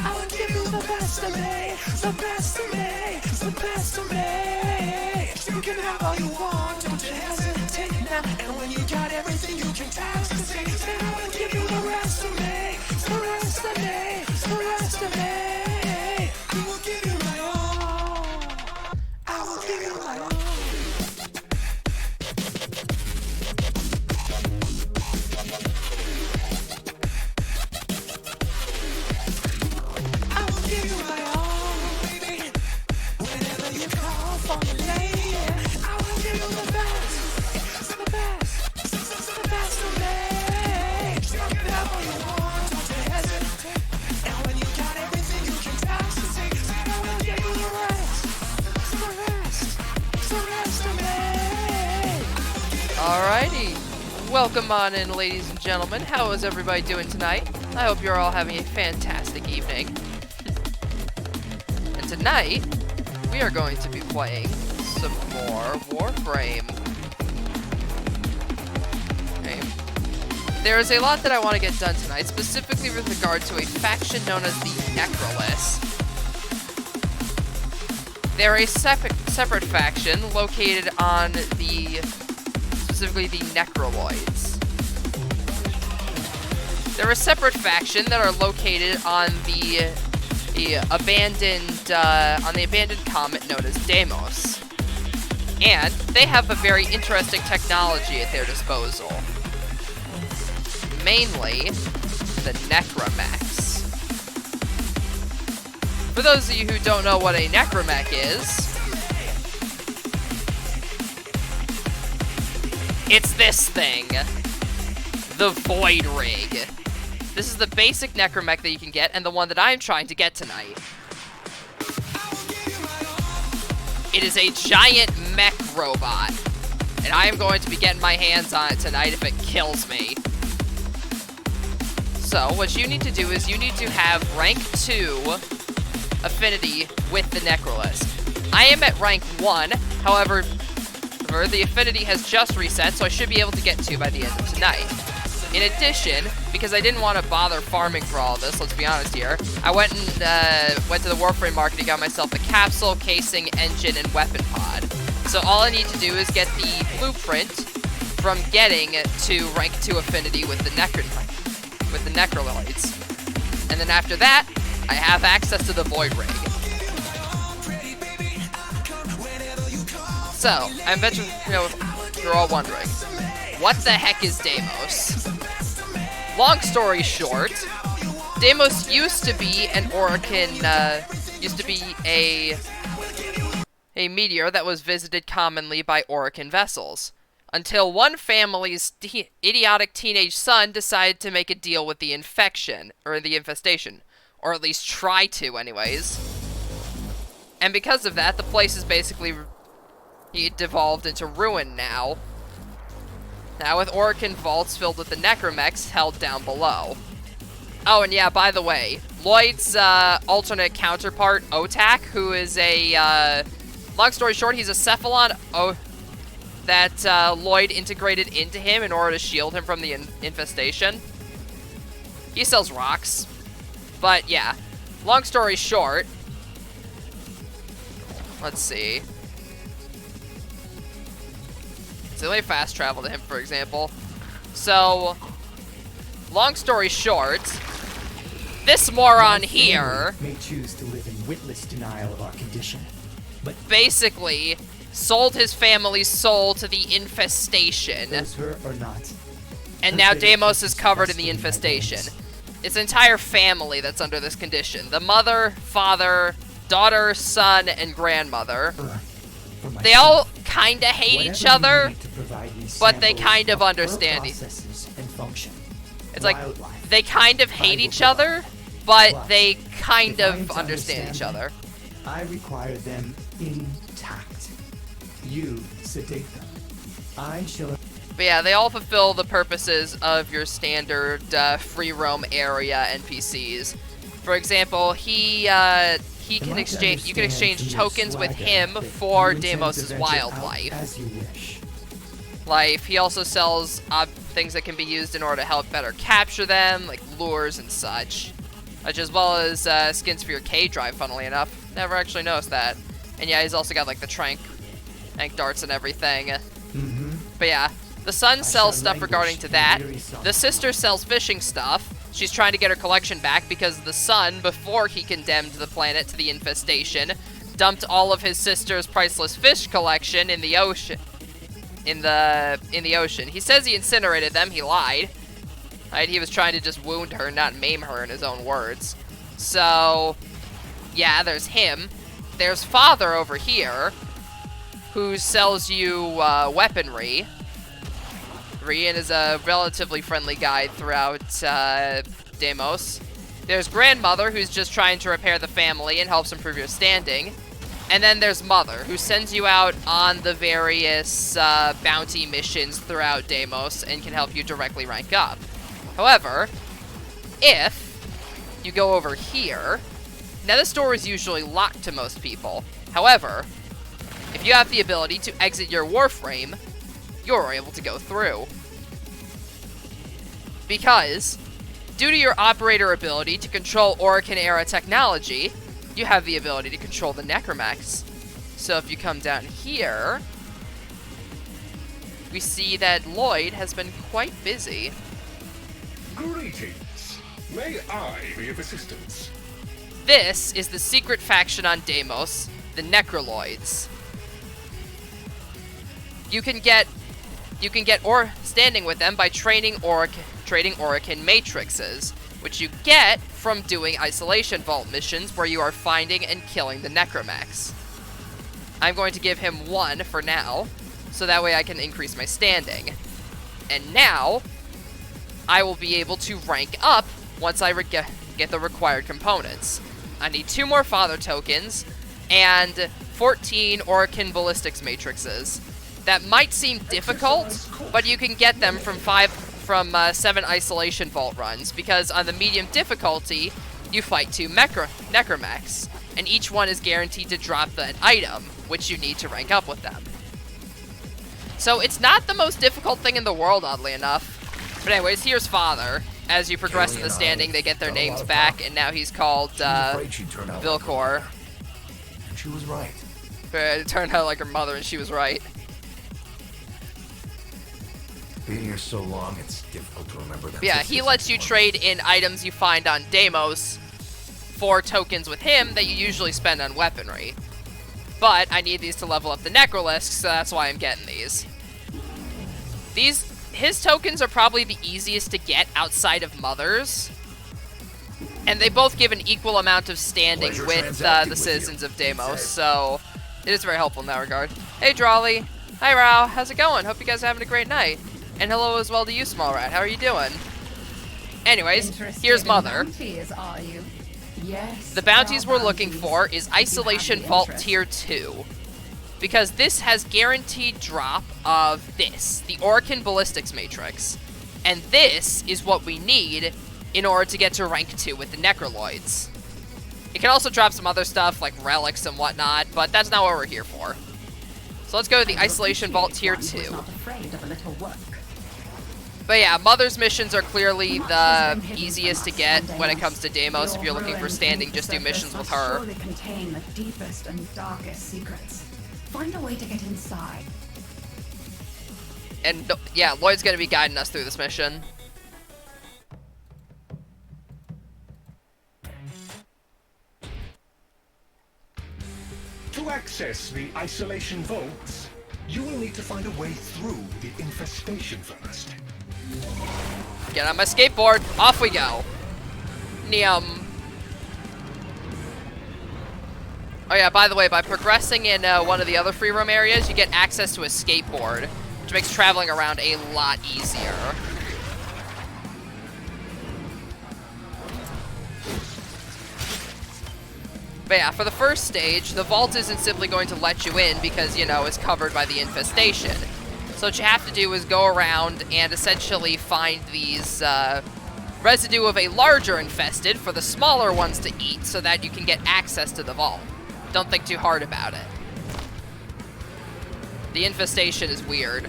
I will give you the best of me, the best of me, the best of me. You can have all you want, don't you hesitate now. And when you got everything, you can tax the state. And I will give you the rest of me, the rest of me, the rest of me. You will give you my all. I will give you my all. Alrighty, welcome on in, ladies and gentlemen. How is everybody doing tonight? I hope you're all having a fantastic evening. And tonight, we are going to be playing some more Warframe. Okay. There is a lot that I want to get done tonight, specifically with regard to a faction known as the Necralisk. They're a separate faction located on specifically the Necraloids. They're a separate faction that are located on the abandoned comet known as Deimos. And they have a very interesting technology at their disposal. Mainly, the Necramechs. For those of you who don't know what a Necramech is, it's this thing. The Void Rig. This is the basic Necramech that you can get, and the one that I'm trying to get tonight. It is a giant mech robot, and I am going to be getting my hands on it tonight if it kills me. So, what you need to do is you need to have rank 2 affinity with the Necralisk. I am at rank 1, however, the affinity has just reset, so I should be able to get 2 by the end of tonight. In addition, because I didn't want to bother farming for all of this, let's be honest here, I went to the Warframe market and got myself a capsule, casing, engine, and weapon pod. So all I need to do is get the blueprint from getting to rank 2 affinity with the Necraloids. And then after that, I have access to the Void Rig. So, I bet you're all wondering, what the heck is Deimos? Long story short, Deimos used to be an a meteor that was visited commonly by Orokin vessels, until one family's idiotic teenage son decided to make a deal with the infestation, or at least try to anyways. And because of that, the place is basically devolved into ruin now. Now with Orokin vaults filled with the Necramechs held down below. Oh, and yeah, by the way, Lloyd's alternate counterpart, Otak, who is a, long story short, he's a Cephalon that Lloyd integrated into him in order to shield him from the infestation. He sells rocks. But yeah, long story short, let's see. So let me fast travel to him, for example. So, long story short, this moron here may choose to live in witless denial of our condition, but basically sold his family's soul to the infestation. Her or not. And now Deimos is covered in the infestation. It's an entire family that's under this condition. The mother, father, daughter, son, and grandmother. They all kinda hate each other, but they kind of understand each other. It's like, they kind of hate each other, but they kind of understand each other. I require them intact. You sedate them. I shall... But yeah, they all fulfill the purposes of your standard free roam area NPCs. For example, you can exchange tokens with him for Deimos' wildlife. He also sells things that can be used in order to help better capture them, like lures and such. which as well as Skin Sphere K drive, funnily enough. Never actually noticed that. And yeah, he's also got like the trank darts and everything. But yeah, the son sells stuff regarding to that. The sister sells fishing stuff. She's trying to get her collection back because the son, before he condemned the planet to the infestation, dumped all of his sister's priceless fish collection in the ocean. In the ocean. He says he incinerated them. He lied. Right? He was trying to just wound her, not maim her, in his own words. So, yeah, there's him. There's father over here, who sells you weaponry. And is a relatively friendly guide throughout Deimos. There's grandmother, who's just trying to repair the family and helps improve your standing. And then there's mother, who sends you out on the various bounty missions throughout Deimos and can help you directly rank up. However, if you go over here, now this door is usually locked to most people. However, if you have the ability to exit your warframe, you're able to go through. Because, due to your operator ability to control Orokin-era technology, you have the ability to control the Necromechs. So if you come down here, we see that Lloyd has been quite busy. Greetings. May I be of assistance? This is the secret faction on Deimos, the Necraloids. You can get standing with them by trading Orokin matrices, which you get from doing Isolation Vault missions where you are finding and killing the Necromechs. I'm going to give him 1 for now, so that way I can increase my standing. And now, I will be able to rank up once I get the required components. I need 2 more Father tokens, and 14 Orokin Ballistics matrices. That might seem difficult, but you can get them from 7 Isolation Vault runs, because on the medium difficulty, you fight 2 Necromechs, and each one is guaranteed to drop that item, which you need to rank up with them. So it's not the most difficult thing in the world, oddly enough. But anyways, here's Father. As you progress in the standing, they get their names back, and now he's called Vilcor. And she was right. It turned out like her mother, and she was right. Being here so long, it's difficult to remember them. Yeah, he lets you trade in items you find on Deimos for tokens with him that you usually spend on weaponry. But I need these to level up the Necralisk, so that's why I'm getting these. His tokens are probably the easiest to get outside of Mother's. And they both give an equal amount of standing with the citizens of Deimos, so it is very helpful in that regard. Hey, Drawley. Hi, Rao. How's it going? Hope you guys are having a great night. And hello as well to you, Small Rat. How are you doing? Anyways, here's Mother. The bounties we're looking for is Isolation Vault Tier 2. Because this has guaranteed drop of this, the Orokin Ballistics Matrix. And this is what we need in order to get to rank 2 with the Necraloids. It can also drop some other stuff like relics and whatnot, but that's not what we're here for. So let's go to the Isolation Vault Tier 2. But yeah, Mother's missions are clearly the easiest to get when it comes to Deimos. If you're looking for standing, just do missions with her. Contain the deepest and darkest secrets. Find a way to get inside. And yeah, Lloyd's gonna be guiding us through this mission. To access the isolation vaults, you will need to find a way through the infestation first. Get on my skateboard. Off we go. Oh yeah, by the way, by progressing in one of the other free roam areas, you get access to a skateboard, which makes traveling around a lot easier. But yeah, for the first stage, the vault isn't simply going to let you in because, you know, it's covered by the infestation. So what you have to do is go around and essentially find these residue of a larger infested for the smaller ones to eat so that you can get access to the vault. Don't think too hard about it. The infestation is weird.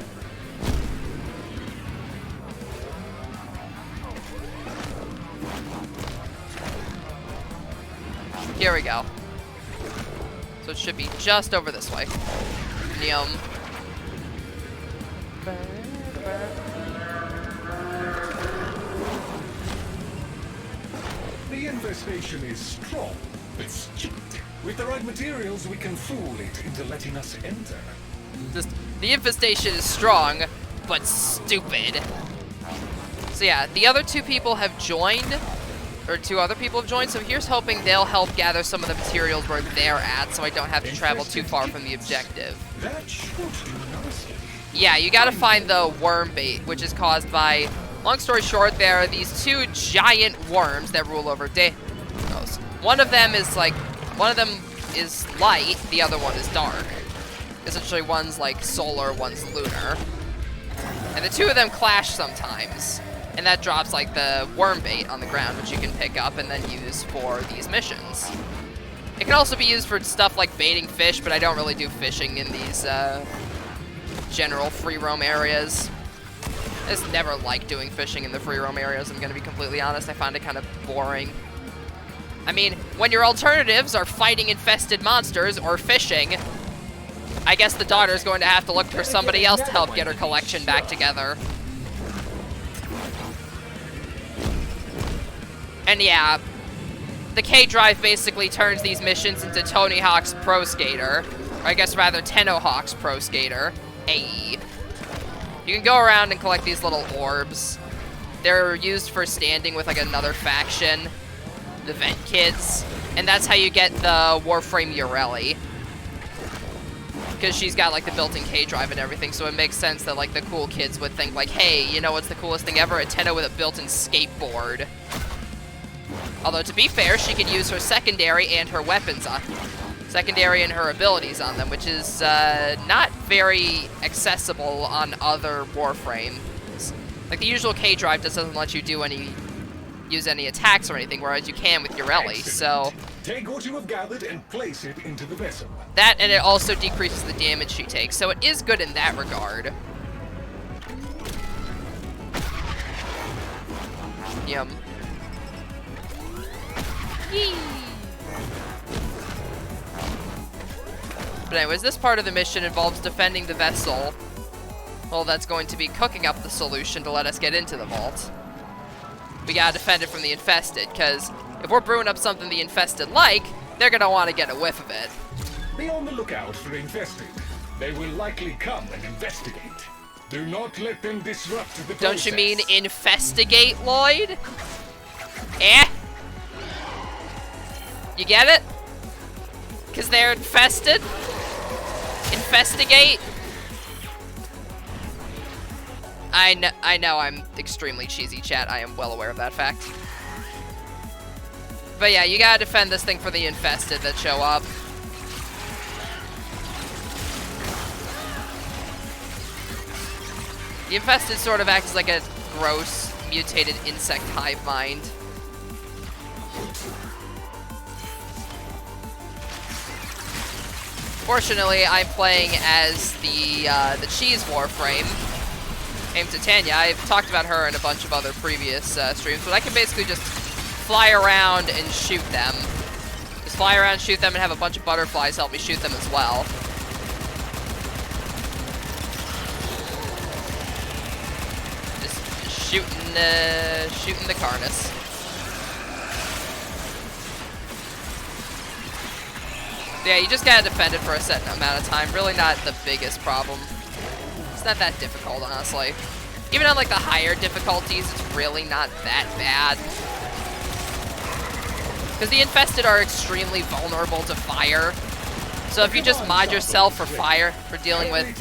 Here we go. So it should be just over this way. Yum. The infestation is strong, but stupid. With the right materials, we can fool it into letting us enter. Just, the infestation is strong, but stupid. So yeah, the other two people have joined, or two other people have joined, so here's hoping they'll help gather some of the materials where they're at, so I don't have to travel too far from the objective. That should do nicely. Yeah, you gotta find the worm bait, which is caused by, long story short, there are these two giant worms that rule over Deimos. One of them is light, the other one is dark. Essentially, one's like solar, one's lunar. And the two of them clash sometimes. And that drops like the worm bait on the ground, which you can pick up and then use for these missions. It can also be used for stuff like baiting fish, but I don't really do fishing in these general free roam areas. I just never like doing fishing in the free roam areas, I'm gonna be completely honest. I find it kind of boring. I mean, when your alternatives are fighting infested monsters or fishing, I guess the daughter's going to have to look for somebody else to help get her collection back together. And yeah, the K-Drive basically turns these missions into Tony Hawk's Pro Skater. Or I guess rather Tenno Hawk's Pro Skater. Ayy. You can go around and collect these little orbs. They're used for standing with like another faction, the Vent Kids. And that's how you get the Warframe Urelli. Because she's got like the built-in K-Drive and everything, so it makes sense that like the cool kids would think like, hey, you know what's the coolest thing ever? A Tenno with a built-in skateboard. Although, to be fair, she can use her secondary and her weapons on secondary and her abilities on them, which is not very accessible on other Warframes. Like, the usual K-Drive just doesn't let you do use any attacks or anything, whereas you can with Urelli, so... Take what you have gathered and place it into the vessel. That, and it also decreases the damage she takes, so it is good in that regard. Yum. Yee. But anyways, this part of the mission involves defending the vessel. Well, that's going to be cooking up the solution to let us get into the vault. We gotta defend it from the infested, because if we're brewing up something the infested like, they're gonna want to get a whiff of it. Be on the lookout for the infested. They will likely come and investigate. Do not let them disrupt the process. Don't you mean investigate, Lloyd? Eh? You get it? Because they're infested? Investigate? I know I'm extremely cheesy, chat. I am well aware of that fact. But yeah, you gotta defend this thing for the infested that show up. The infested sort of acts like a gross, mutated insect hive mind. Fortunately, I'm playing as the Cheese Warframe, named Titania. I've talked about her in a bunch of other previous streams, but I can basically just fly around and shoot them. Just fly around, shoot them, and have a bunch of butterflies help me shoot them as well. Just shooting the Carnus. Yeah, you just gotta defend it for a set amount of time. Really not the biggest problem. It's not that difficult, honestly. Even on like the higher difficulties, it's really not that bad. Because the infested are extremely vulnerable to fire. So if you just mod yourself for fire, for dealing with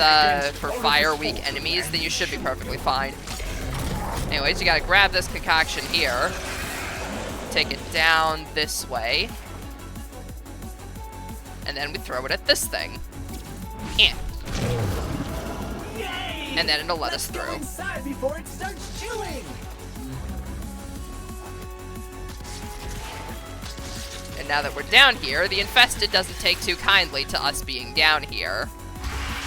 for fire weak enemies, then you should be perfectly fine. Anyways, you gotta grab this concoction here. Take it down this way. And then we throw it at this thing. Yeah. And then it'll let us through. Inside before it starts chewing. And now that we're down here, the infested doesn't take too kindly to us being down here.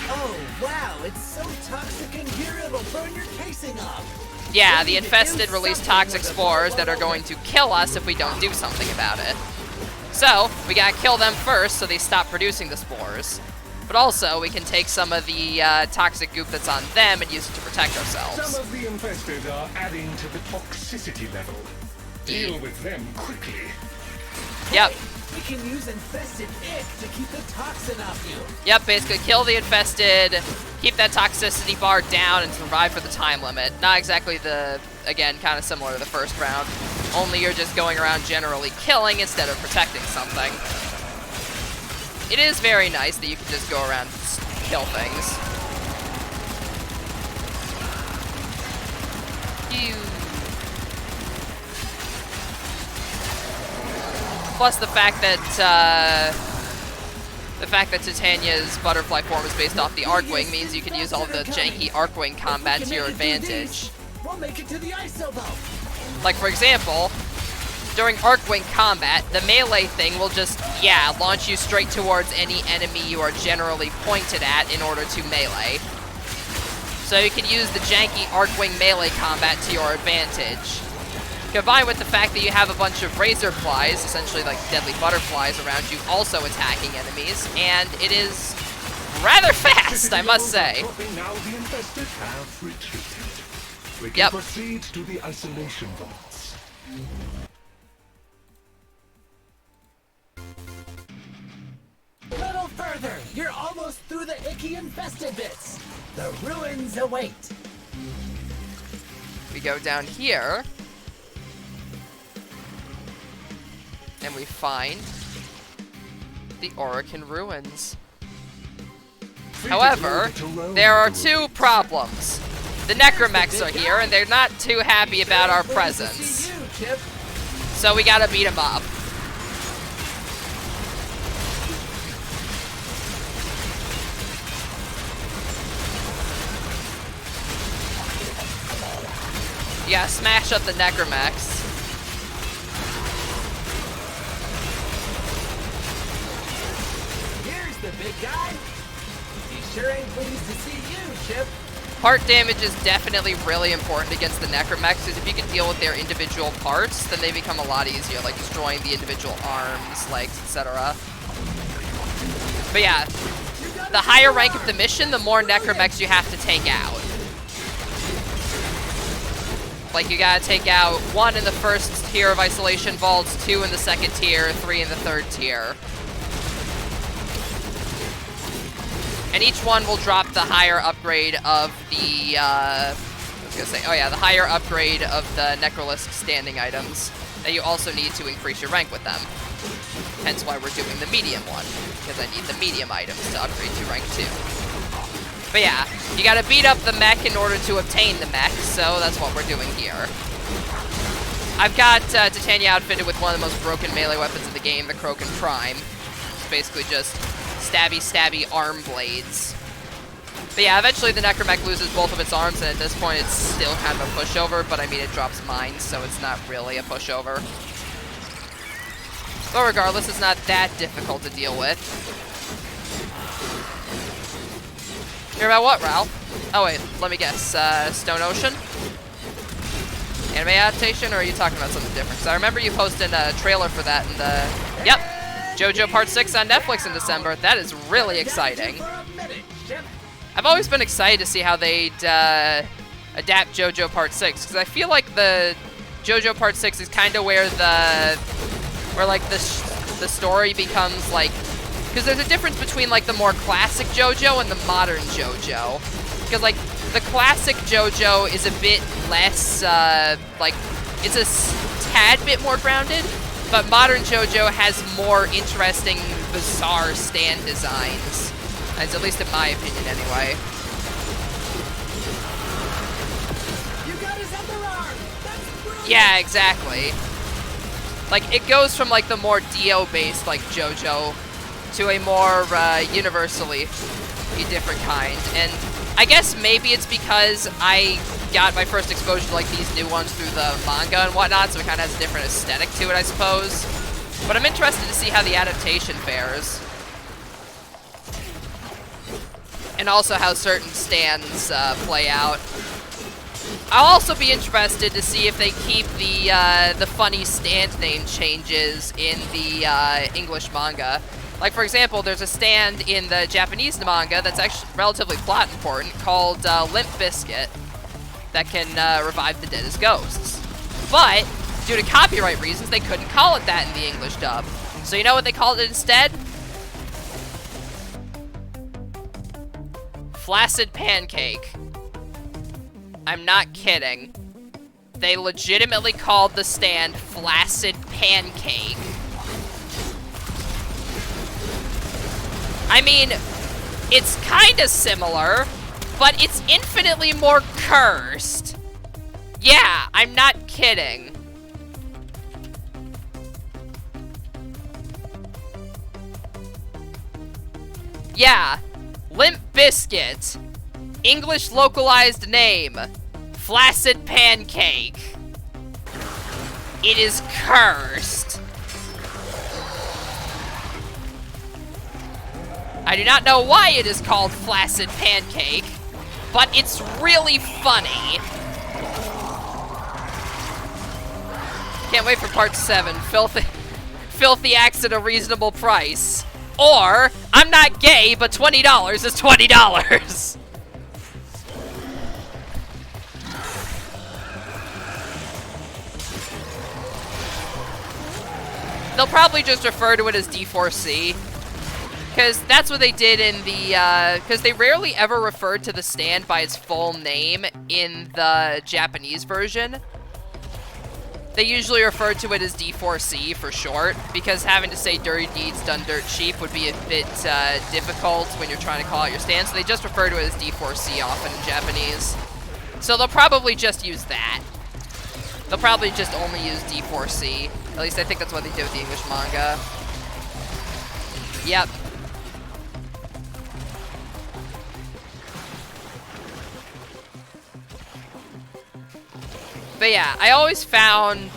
Oh wow, it's so toxic in here it'll burn your casing up. Yeah, the infested release toxic spores that are going to kill us if we don't do something about it. So, we gotta kill them first so they stop producing the spores. But also, we can take some of the toxic goop that's on them and use it to protect ourselves. Some of the infested are adding to the toxicity level. Deal with them quickly. Yep. We can use infested ick to keep the toxin off you. Yep, basically kill the infested, keep that toxicity bar down, and survive for the time limit. Not exactly again, kind of similar to the first round. Only you're just going around generally killing instead of protecting something. It is very nice that you can just go around and just kill things. Plus the fact that Titania's butterfly form is based off the Arcwing means you can use all the janky Arcwing combat to your advantage. We'll make it to the isoboat. Like for example, during Arcwing combat, the melee thing will just, launch you straight towards any enemy you are generally pointed at in order to melee. So you can use the janky Arcwing melee combat to your advantage. Combined with the fact that you have a bunch of razor flies, essentially like deadly butterflies around you, also attacking enemies, and it is rather fast, I must say. Now the infested have retreated. We can Yep. proceed to the isolation vaults. A little further. You're almost through the icky infested bits. The ruins await. We go down here, and we find the Orokin ruins. However, there are two problems. The Necromechs are here, and they're not too happy about our presence. You, Chip. So we gotta beat them up. Yeah, smash up the Necromechs. Here's the big guy. He sure ain't pleased to see you, Chip. Part damage is definitely really important against the Necromechs, because if you can deal with their individual parts, then they become a lot easier, like destroying the individual arms, legs, etc. But yeah, the higher rank of the mission, the more Necromechs you have to take out. Like, you gotta take out 1 in the first tier of Isolation Vaults, 2 in the second tier, 3 in the third tier. And each one will drop the higher upgrade of the, the higher upgrade of the Necralisk standing items that you also need to increase your rank with them. Hence why we're doing the medium one, because I need the medium items to upgrade to rank 2. But yeah, you gotta beat up the mech in order to obtain the mech, so that's what we're doing here. I've got Titania outfitted with one of the most broken melee weapons in the game, the Krogan Prime. It's basically just stabby arm blades. But yeah, eventually the Necromech loses both of its arms, and at this point it's still kind of a pushover, but I mean it drops mines, so it's not really a pushover. But regardless, it's not that difficult to deal with. Hear about what, Ralph? Oh wait, let me guess. Stone Ocean? Anime adaptation, or are you talking about something different? Because I remember you posted a trailer for that in the... Yep! JoJo Part 6 on Netflix in December. That is really exciting. I've always been excited to see how they'd adapt JoJo Part 6, because I feel like the JoJo Part 6 is kind of where the story becomes like... Because there's a difference between, like, the more classic JoJo and the modern JoJo. Because, like, the classic JoJo is a bit less, it's a tad bit more grounded. But modern JoJo has more interesting, bizarre stand designs. As at least in my opinion, anyway. You got his other arm. That's brilliant. Yeah, exactly. Like, it goes from, like, the more Dio-based, like, JoJo to a more universally different kind. And I guess maybe it's because I got my first exposure to like these new ones through the manga and whatnot, so it kind of has a different aesthetic to it, I suppose. But I'm interested to see how the adaptation fares. And also how certain stands play out. I'll also be interested to see if they keep the funny stand name changes in the English manga. Like, for example, there's a stand in the Japanese manga that's actually relatively plot important called Limp Bizkit that can revive the dead as ghosts. But, due to copyright reasons, they couldn't call it that in the English dub. So you know what they called it instead? Flaccid Pancake. I'm not kidding. They legitimately called the stand Flaccid Pancake. I mean, it's kinda similar, but it's infinitely more cursed. Yeah, I'm not kidding. Yeah, Limp Bizkit. English localized name, Flaccid Pancake. It is cursed. I do not know why it is called Flaccid Pancake, but it's really funny. Can't wait for part 7. Filthy acts at a reasonable price. Or, I'm not gay, but $20 is $20. They'll probably just refer to it as D4C. Because that's what they did in the, because they rarely ever referred to the stand by its full name in the Japanese version. They usually referred to it as D4C for short, because having to say dirty deeds done dirt cheap would be a bit difficult when you're trying to call out your stand, so they just refer to it as D4C often in Japanese. So they'll probably just use that. They'll probably just only use D4C. At least I think that's what they did with the English manga. Yep. But yeah, I always found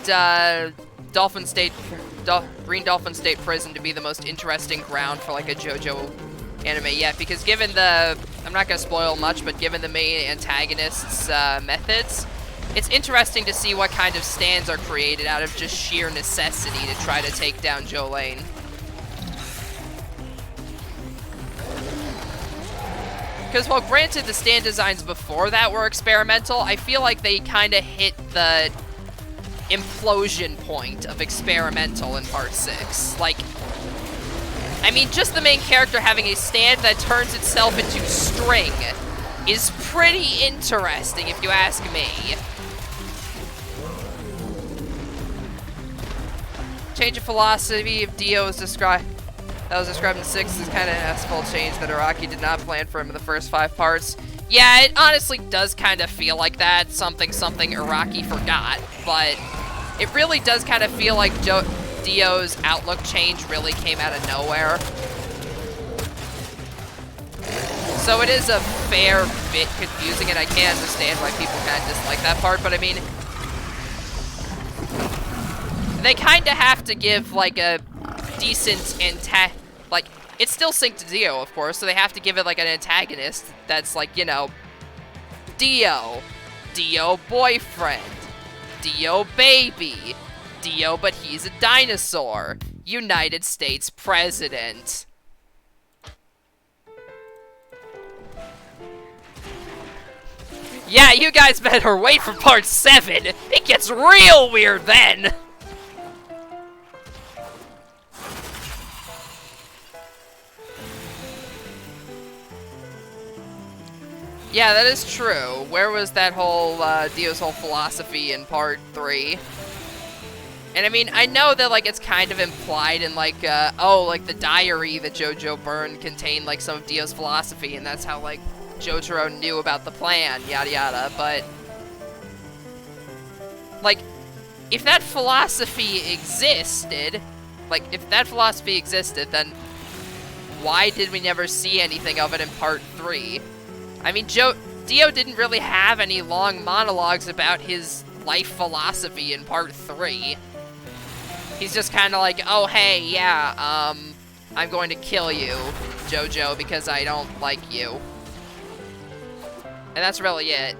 Green Dolphin State Prison to be the most interesting ground for like a JoJo anime yet, because given the, I'm not going to spoil much, but given the main antagonist's methods, it's interesting to see what kind of stands are created out of just sheer necessity to try to take down Jolene. Because while granted the stand designs before that were experimental, I feel like they kind of hit the implosion point of experimental in part 6. Like, I mean, just the main character having a stand that turns itself into string is pretty interesting, if you ask me. Change of philosophy of Dio is described. That was described in 6 as kind of an asphalt change that Araki did not plan for him in the first 5 parts. Yeah, it honestly does kind of feel like that. Something Araki forgot. But it really does kind of feel like Dio's outlook change really came out of nowhere. So it is a fair bit confusing, and I can understand why people kind of dislike that part. But I mean, they kind of have to give like a decent like, it's still synced to Dio, of course, so they have to give it like an antagonist that's like, you know, Dio boyfriend, Dio baby, Dio but he's a dinosaur, United States president. Yeah, you guys better wait for part 7. It gets real weird then. Yeah, that is true. Where was that whole, Dio's whole philosophy in part 3? And I mean, I know that, like, it's kind of implied in, like, oh, like, the diary that Jojo burned contained, like, some of Dio's philosophy, and that's how, like, Jotaro knew about the plan, yada yada, but, like, if that philosophy existed, then why did we never see anything of it in part 3? I mean, Dio didn't really have any long monologues about his life philosophy in part 3. He's just kind of like, oh, hey, yeah, I'm going to kill you, Jojo, because I don't like you. And that's really it.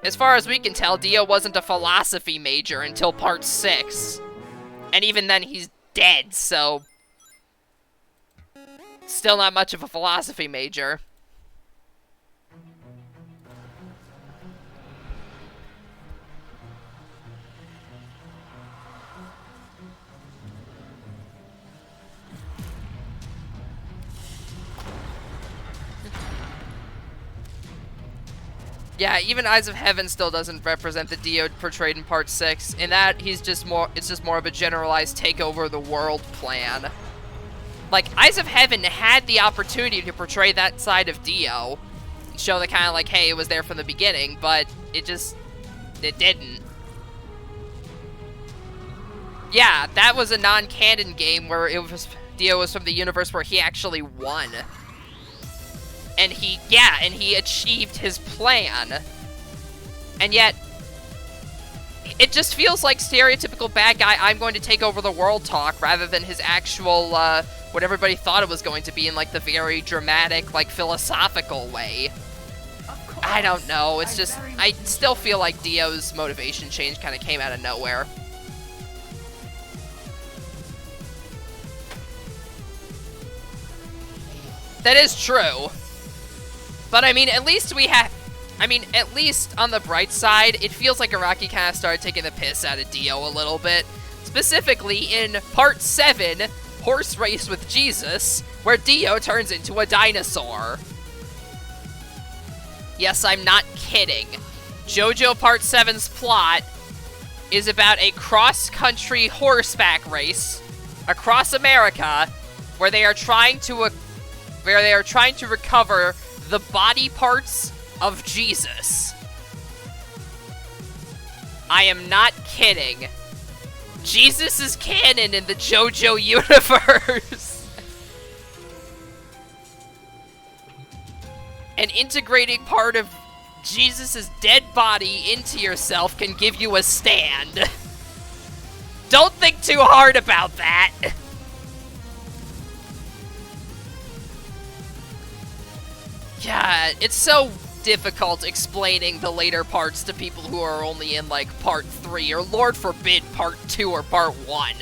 As far as we can tell, Dio wasn't a philosophy major until part 6. And even then, he's dead, so... Still not much of a philosophy major. Yeah, even Eyes of Heaven still doesn't represent the Dio portrayed in part 6. In that, it's just more of a generalized take over the world plan. Like, Eyes of Heaven had the opportunity to portray that side of Dio. Show the kind of like, hey, it was there from the beginning, but it didn't. Yeah, that was a non-canon game where Dio was from the universe where he actually won. And he achieved his plan. And yet, it just feels like stereotypical bad guy, I'm going to take over the world talk, rather than his actual, what everybody thought it was going to be in, like, the very dramatic, like, philosophical way. I don't know, it's just, I still feel like Dio's motivation change kind of came out of nowhere. That is true. But, I mean, at least at least on the bright side, it feels like Araki kind of started taking the piss out of Dio a little bit. Specifically in Part 7, Horse Race with Jesus, where Dio turns into a dinosaur. Yes, I'm not kidding. JoJo Part 7's plot is about a cross-country horseback race across America where they are trying to recover the body parts of Jesus. I am not kidding. Jesus is canon in the JoJo universe. An integrating part of Jesus' dead body into yourself can give you a stand. Don't think too hard about that. Yeah, it's so difficult explaining the later parts to people who are only in, like, Part 3, or Lord forbid, Part 2 or Part 1.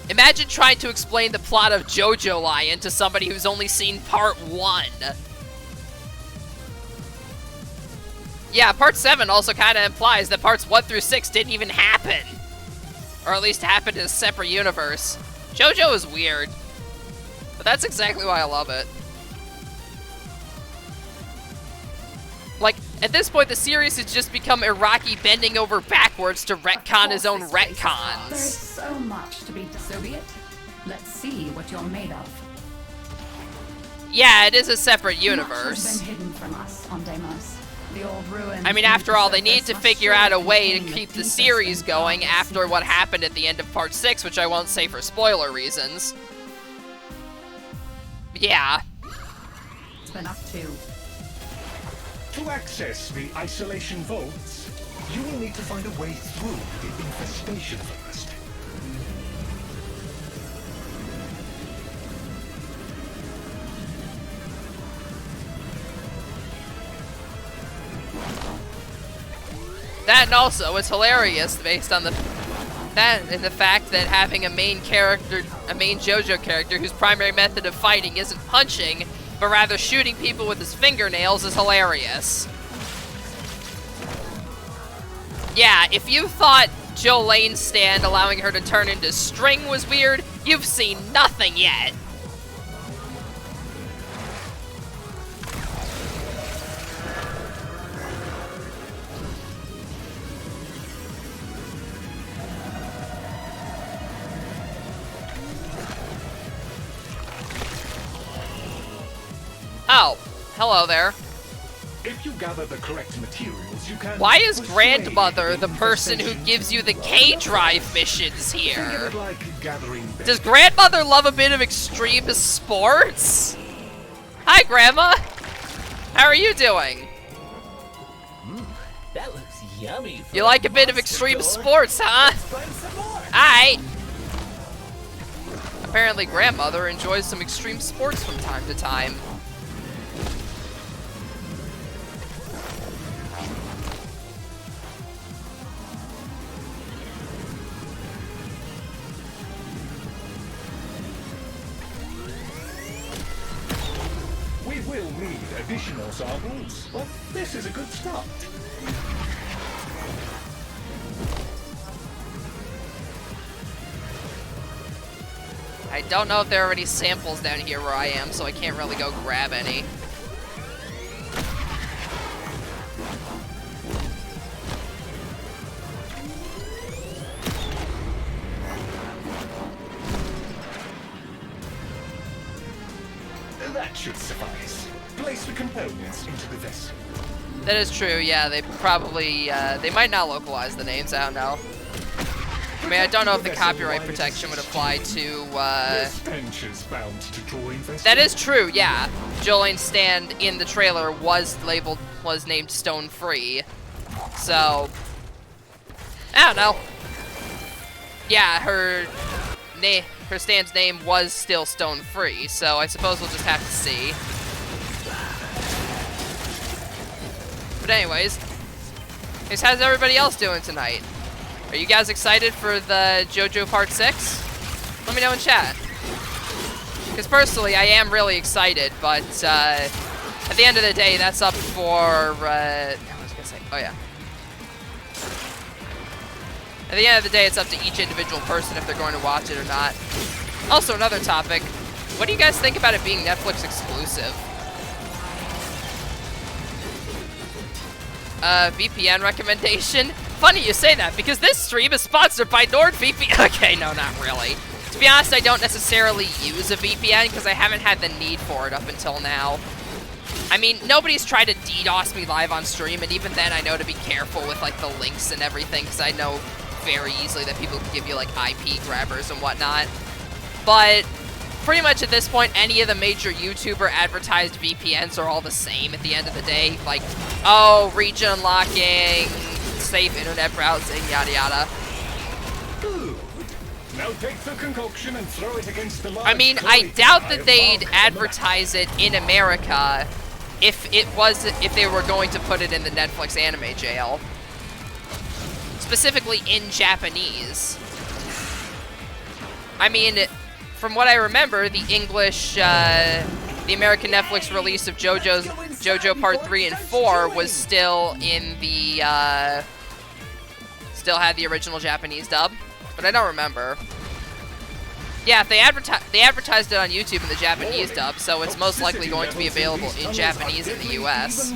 Imagine trying to explain the plot of JoJo Lion to somebody who's only seen Part 1. Yeah, Part 7 also kind of implies that Parts 1 through 6 didn't even happen. Or at least happened in a separate universe. JoJo is weird. But that's exactly why I love it. Like, at this point, the series has just become Iraqi bending over backwards to retcon his own retcons. There's so much to be Soviet. Let's see what you're made of. Yeah, it is a separate universe. Much has been hidden from us on Deimos. The old ruins. I mean, after all, they need to figure out a way to keep the series going after what happened at the end of Part 6, which I won't say for spoiler reasons. Yeah. It's been up to. To access the isolation vaults, you will need to find a way through the infestation first. That, and also, it's hilarious based on the fact that having a main JoJo character whose primary method of fighting isn't punching, but rather shooting people with his fingernails is hilarious. Yeah, if you thought Jolene's stand allowing her to turn into string was weird, you've seen nothing yet. Oh, hello there. If you gather the correct materials, you can. Why is Grandmother the person who gives you the K-Drive missions here? Does Grandmother love a bit of extreme sports? Hi, Grandma. How are you doing? That looks yummy. You like a bit of extreme sports, huh? Aight. Apparently, Grandmother enjoys some extreme sports from time to time. additional samples, but this is a good start. I don't know if there are any samples down here where I am, so I can't really go grab any. That should suffice. Place the components into the vessel. That is true, yeah, they probably, they might not localize the names, I don't know. I mean, I don't know if the copyright protection would apply to, That is true, yeah. Jolene's stand in the trailer was named Stone Free. So, I don't know. Yeah, her stand's name was still Stone Free, so I suppose we'll just have to see. But anyways, how's everybody else doing tonight? Are you guys excited for the JoJo Part 6? Let me know in chat. Because personally, I am really excited, but at the end of the day, that's up for, I was gonna say, oh yeah. At the end of the day, it's up to each individual person if they're going to watch it or not. Also, another topic, what do you guys think about it being Netflix exclusive? VPN recommendation? Funny you say that, because this stream is sponsored by NordVPN. Okay, no, not really. To be honest, I don't necessarily use a VPN because I haven't had the need for it up until now. I mean, nobody's tried to DDoS me live on stream, and even then I know to be careful with, like, the links and everything, because I know very easily that people can give you, like, IP grabbers and whatnot. But pretty much at this point, any of the major YouTuber advertised VPNs are all the same at the end of the day. Like, oh, region unlocking, safe internet browsing, yada yada. Good. Now take the concoction and throw it against the I mean, I doubt that they'd advertise it in America if they were going to put it in the Netflix anime jail. Specifically in Japanese. I mean, from what I remember, the English, the American Netflix release of JoJo Part 3 and 4 was still in the, still had the original Japanese dub, but I don't remember. Yeah, if they advertised it on YouTube in the Japanese dub, so it's most likely going to be available in Japanese in the US.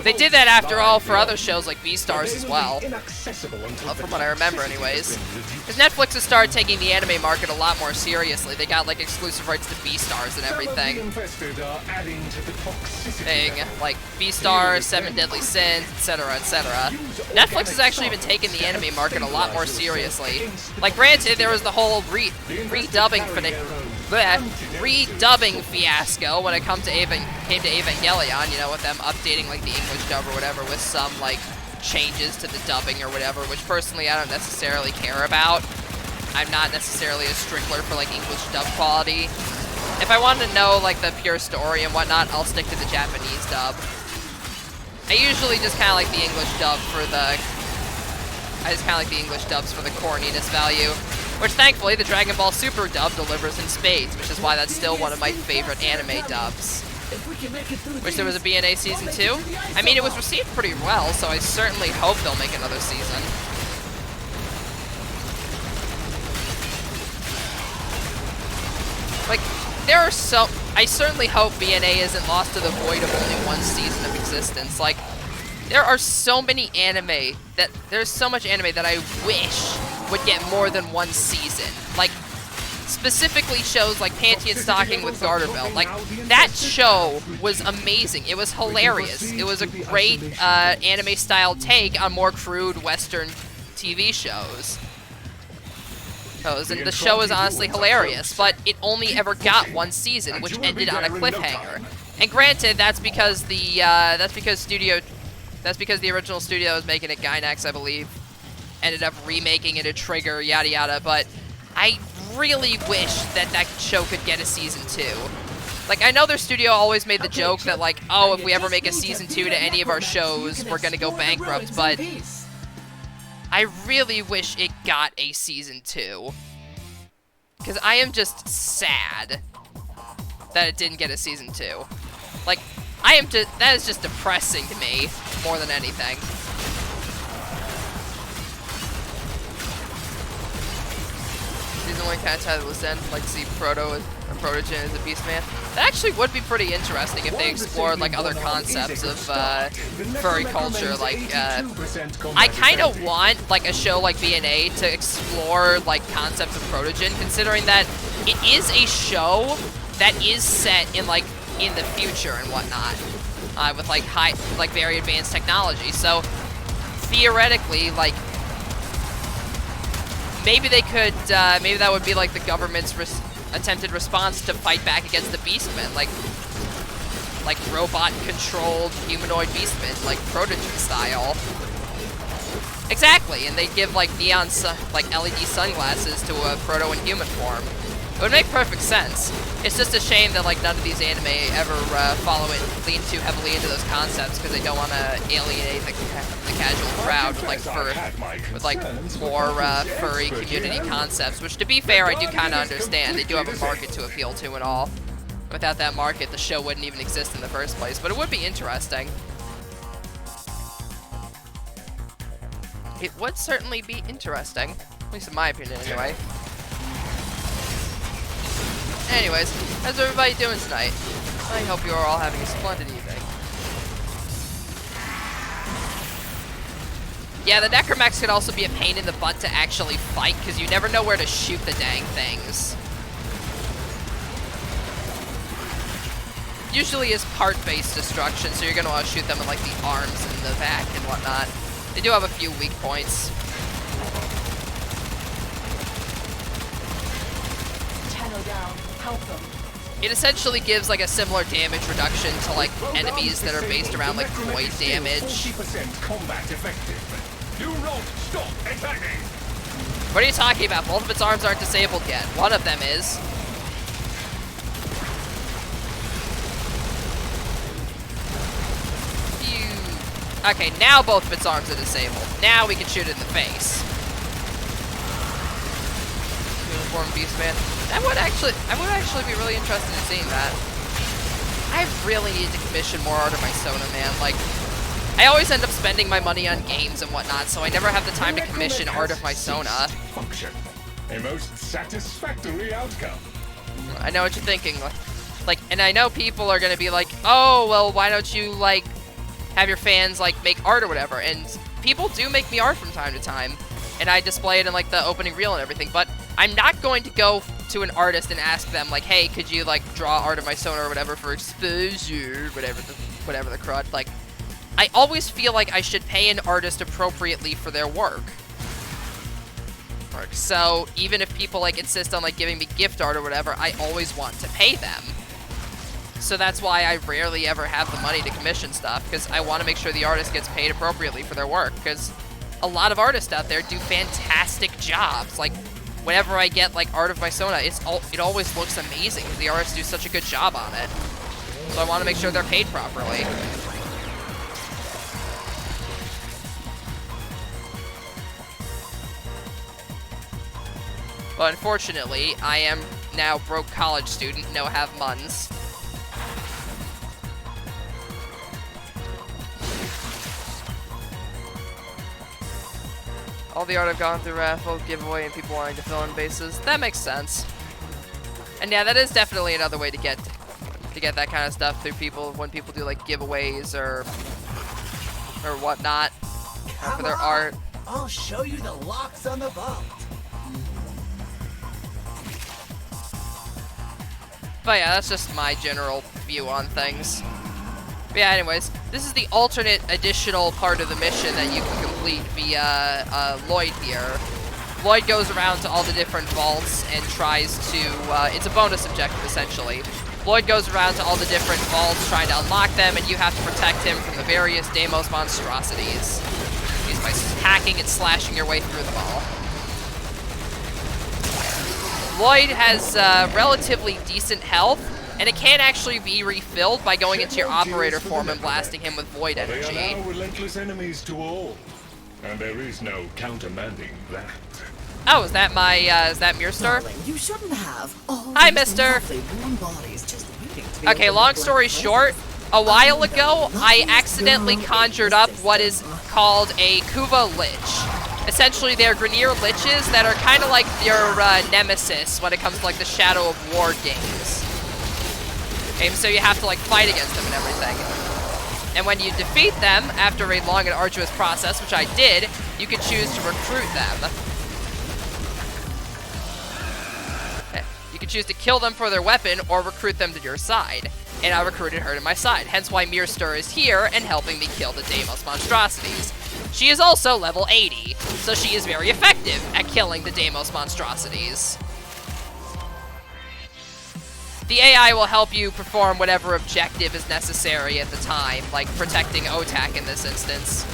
They did that after all for other shows like Beastars as well. Well, from what I remember anyways. Because Netflix has started taking the anime market a lot more seriously. They got like exclusive rights to Beastars and everything. Like Beastars, Seven Deadly Sins, etc, etc. Netflix has actually been taking the anime market a lot more seriously. Like granted, there was the whole redubbing fiasco when it came to Evangelion, you know, with them updating like the English dub or whatever with some like changes to the dubbing or whatever, which personally I don't necessarily care about. I'm not necessarily a stickler for like English dub quality. If I wanted to know like the pure story and whatnot, I'll stick to the Japanese dub. I usually just kind of like the English dub for the dubs for the corniness value. Which thankfully the Dragon Ball Super dub delivers in spades, which is why that's still one of my favorite anime dubs. Wish there was a BNA Season 2? I mean, it was received pretty well, so I certainly hope they'll make another season. Like, I certainly hope BNA isn't lost to the void of only one season of existence. Like, there are so many anime there's so much anime that I wish would get more than one season. Like, specifically shows like Panty and Stocking with Garter Belt. Like, that show was amazing. It was hilarious. It was a great anime-style take on more crude Western TV shows. And the show is honestly hilarious, but it only ever got one season, which ended on a cliffhanger. And granted, that's because the original studio was making it Gainax, I believe, ended up remaking it a Trigger, yada yada, but I really wish that show could get a Season 2. Like, I know their studio always made the joke that, like, oh, if we ever make a Season 2 to any of our shows, we're gonna go bankrupt, but I really wish it got a Season 2. Because I am just sad that it didn't get a Season 2. Like, that is just depressing to me, more than anything. Season 1 kind of tied to end, like to see Protogen as a beast man. That actually would be pretty interesting if they explored like other concepts of furry culture. Like, I kind of want like a show like VNA to explore like concepts of Protogen, considering that it is a show that is set in like in the future and whatnot, with like very advanced technology. So theoretically, like, maybe they could, maybe that would be like the government's attempted response to fight back against the Beastmen, like robot-controlled humanoid Beastmen, like Protogen style. Exactly, and they give like neon, like LED sunglasses to a proto and human form. It would make perfect sense. It's just a shame that like none of these anime ever follow it, lean too heavily into those concepts because they don't want to alienate the casual crowd with like more furry community concepts. Which, to be fair, I do kind of understand. They do have a market to appeal to and all. Without that market, the show wouldn't even exist in the first place. But it would be interesting. It would certainly be interesting, at least in my opinion, anyway. Anyways, how's everybody doing tonight? I hope you are all having a splendid evening. Yeah, the Necromechs could also be a pain in the butt to actually fight, because you never know where to shoot the dang things. Usually is part-based destruction, so you're going to want to shoot them in like the arms and the back and whatnot. They do have a few weak points. It essentially gives like a similar damage reduction to like enemies that are based around like void damage. 40% combat effective. Do not stop attacking. What are you talking about? Both of its arms aren't disabled yet. One of them is. Phew. Okay, now both of its arms are disabled. Now we can shoot it in the face. Uniform Beast Man. I would actually be really interested in seeing that. I really need to commission more Art of my Sona, man. Like, I always end up spending my money on games and whatnot, so I never have the time to commission Art of my Sona. Function. A most satisfactory outcome. I know what you're thinking. Like, and I know people are gonna be like, oh, well, why don't you, like, have your fans, like, make art or whatever? And people do make me art from time to time, and I display it in, like, the opening reel and everything, but I'm not going to go to an artist and ask them, like, hey, could you, like, draw Art of my Sona or whatever for exposure, whatever the crud. Like, I always feel like I should pay an artist appropriately for their work. So, even if people, like, insist on, like, giving me gift art or whatever, I always want to pay them. So that's why I rarely ever have the money to commission stuff, because I want to make sure the artist gets paid appropriately for their work, because a lot of artists out there do fantastic jobs. Like, whenever I get, like, Art of my Sona, it always looks amazing. The artists do such a good job on it. So I want to make sure they're paid properly. But unfortunately, I am now broke college student, no have muns. All the art I've gone through raffle, giveaway, and people wanting to fill in bases. That makes sense. And yeah, that is definitely another way to get that kind of stuff through people when people do like giveaways or whatnot for their art. I'll show you the locks on the vault. But yeah, that's just my general view on things. But yeah, anyways, this is the alternate additional part of the mission that you can complete via Lloyd here. Lloyd goes around to all the different vaults and tries to, it's a bonus objective essentially. Lloyd goes around to all the different vaults trying to unlock them, and you have to protect him from the various Deimos monstrosities. These by hacking and slashing your way through them all. Lloyd has relatively decent health, and it can actually be refilled by going into your operator form and blasting him with void energy. They are now relentless enemies to all, and there is no countermanding that. Oh, is that my, is that Mirster? You shouldn't have. Hi, mister. Warm bodies just waiting to be Okay, long story short, A while ago, I accidentally conjured up what is called a Kuva Lich. Essentially, they're Grineer Liches that are kind of like your nemesis when it comes to like the Shadow of War games. Okay, so you have to like fight against them and everything. And when you defeat them, after a long and arduous process, which I did, you can choose to recruit them. You can choose to kill them for their weapon or recruit them to your side. And I recruited her to my side, hence why Mirster is here and helping me kill the Deimos monstrosities. She is also level 80, so she is very effective at killing the Deimos monstrosities. The AI will help you perform whatever objective is necessary at the time, like protecting Otak in this instance.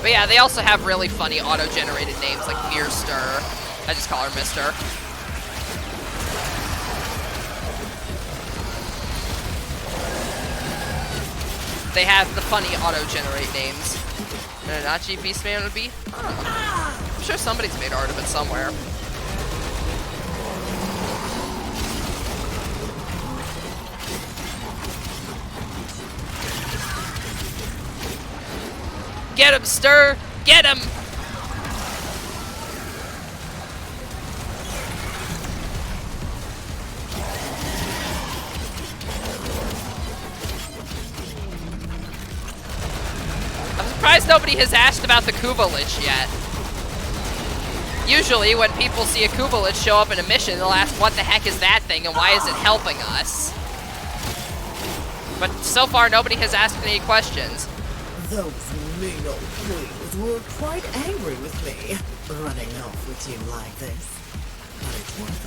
But yeah, they also have really funny auto-generated names like Mirster. I just call her Mister. They have the funny auto-generate names. And an Achi Beastman would be? Huh. I'm sure somebody's made art of it somewhere. Get him, Stir! Get him! I'm surprised nobody has asked about the Kuva Lich yet. Usually, when people see a Kuva Lich show up in a mission, they'll ask, what the heck is that thing and why is it helping us? But so far, nobody has asked any questions. Those mean old fools were quite angry with me, running off with you like this. But it's worth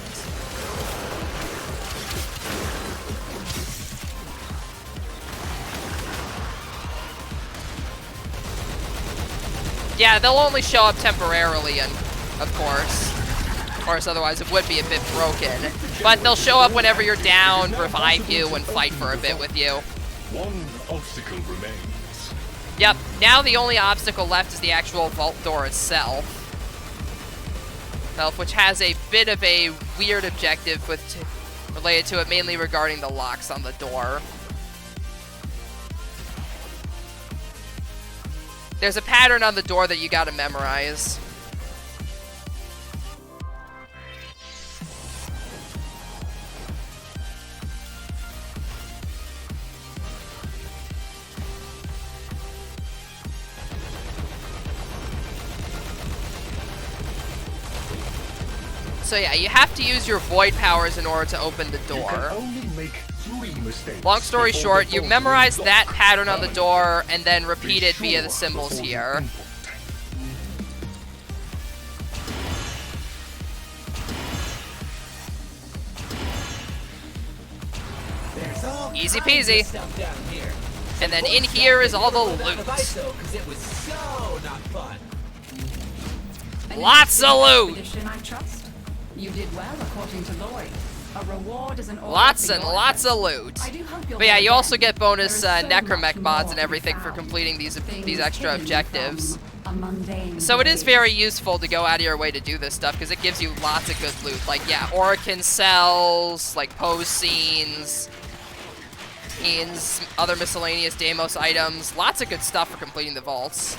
it. Yeah, they'll only show up temporarily, and of course. Of course, otherwise it would be a bit broken. But they'll show up whenever you're down, revive you, and fight for a bit with you. One obstacle remains. Yep, now the only obstacle left is the actual vault door itself. Which has a bit of a weird objective related to it, mainly regarding the locks on the door. There's a pattern on the door that you gotta memorize. So yeah, you have to use your void powers in order to open the door. You can only make 3 mistakes. Long story before short, the you vault memorize will that lock. pattern on the door and then repeat Be it via the sure symbols before you here. input. There's all Easy kinds of peasy. stuff down here. And then in here is all the loot. Because it was so not fun. Lots of loot! Expedition, I trust. You did well, according to Lloyd. A reward is an order Lots for and your lots of efforts. loot. I do hope you'll But yeah, go you also again. get bonus There is so necromech much mods more and to be everything for found. completing these Things extra hidden objectives. from a mundane So it is grave. very useful to go out of your way to do this stuff because it gives you lots of good loot. Like, yeah, Orican cells, like pose scenes, other miscellaneous Deimos items. Lots of good stuff for completing the vaults.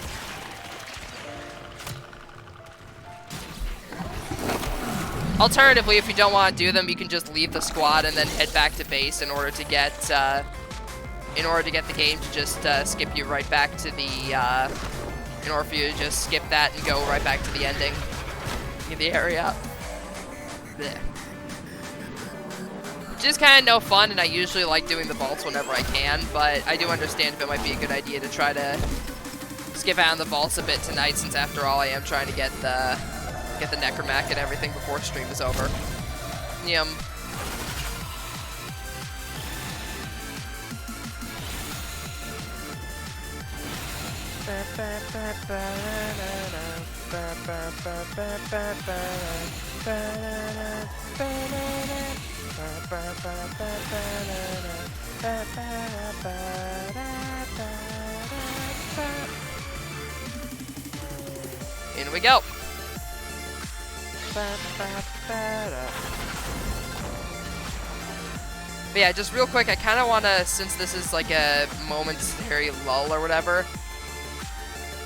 Alternatively, if you don't want to do them, you can just leave the squad and then head back to base in order to get the game to just skip you right back to the, in order for you to just skip that and go right back to the ending in the area. Blech. Which is kind of no fun, and I usually like doing the vaults whenever I can, but I do understand if it might be a good idea to try to skip out on the vaults a bit tonight, since after all I am trying to get the necromech and everything before stream is over. Yum. In we go. But yeah, just real quick, I kind of want to, since this is like a momentary lull or whatever,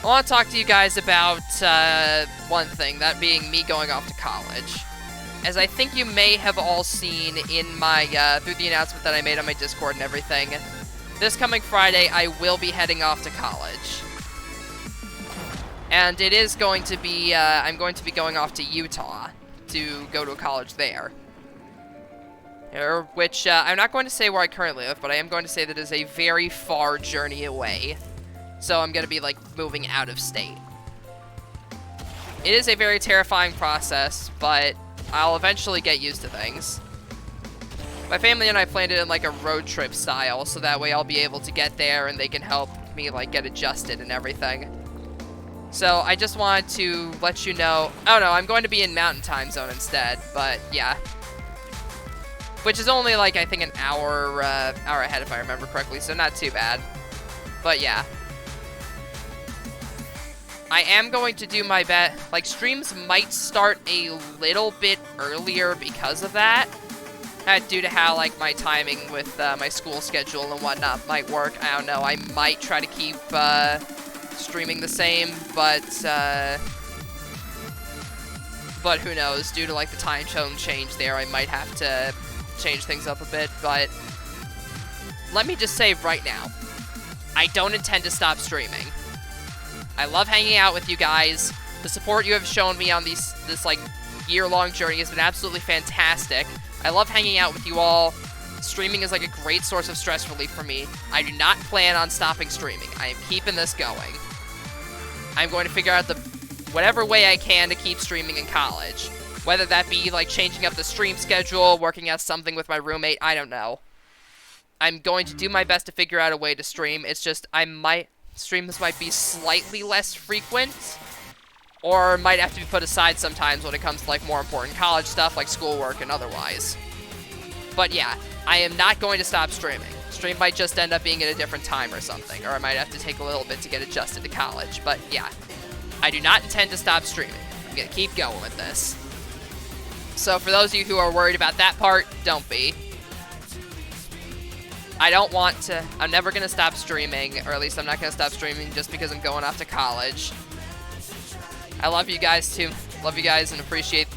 I want to talk to you guys about one thing, that being me going off to college. As I think you may have all seen in my, through the announcement that I made on my Discord and everything, this coming Friday, I will be heading off to college. And it is going to be, I'm going to be going off to Utah to go to a college there. Which, I'm not going to say where I currently live, but I am going to say that it is a very far journey away. So I'm going to be, like, moving out of state. It is a very terrifying process, but I'll eventually get used to things. My family and I planned it in, like, a road trip style, so that way I'll be able to get there and they can help me, like, get adjusted and everything. So I just wanted to let you know... Oh, no, I'm going to be in Mountain Time Zone instead, but, yeah. Which is only, like, I think an hour ahead if I remember correctly, so not too bad. But, yeah. I am going to do my best. Like, streams might start a little bit earlier because of that. Due to how, like, my timing with my school schedule and whatnot might work. I don't know. I might try to keep streaming the same, but who knows? Due to, like, the time zone change there, I might have to change things up a bit. But let me just say right now, I don't intend to stop streaming. I love hanging out with you guys. The support you have shown me on this like year-long journey has been absolutely fantastic. I love hanging out with you all. Streaming is like a great source of stress relief for me. I do not plan on stopping streaming. I am keeping this going. I'm going to figure out whatever way I can to keep streaming in college. Whether that be like changing up the stream schedule, working out something with my roommate, I don't know. I'm going to do my best to figure out a way to stream. It's just streams might be slightly less frequent, or might have to be put aside sometimes when it comes to like more important college stuff like schoolwork and otherwise. But yeah, I am not going to stop streaming. Stream might just end up being at a different time or something, or I might have to take a little bit to get adjusted to college. But yeah, I do not intend to stop streaming. I'm going to keep going with this. So for those of you who are worried about that part, don't be. I don't want to, I'm never going to stop streaming, or at least I'm not going to stop streaming just because I'm going off to college. I love you guys too. Love you guys and appreciate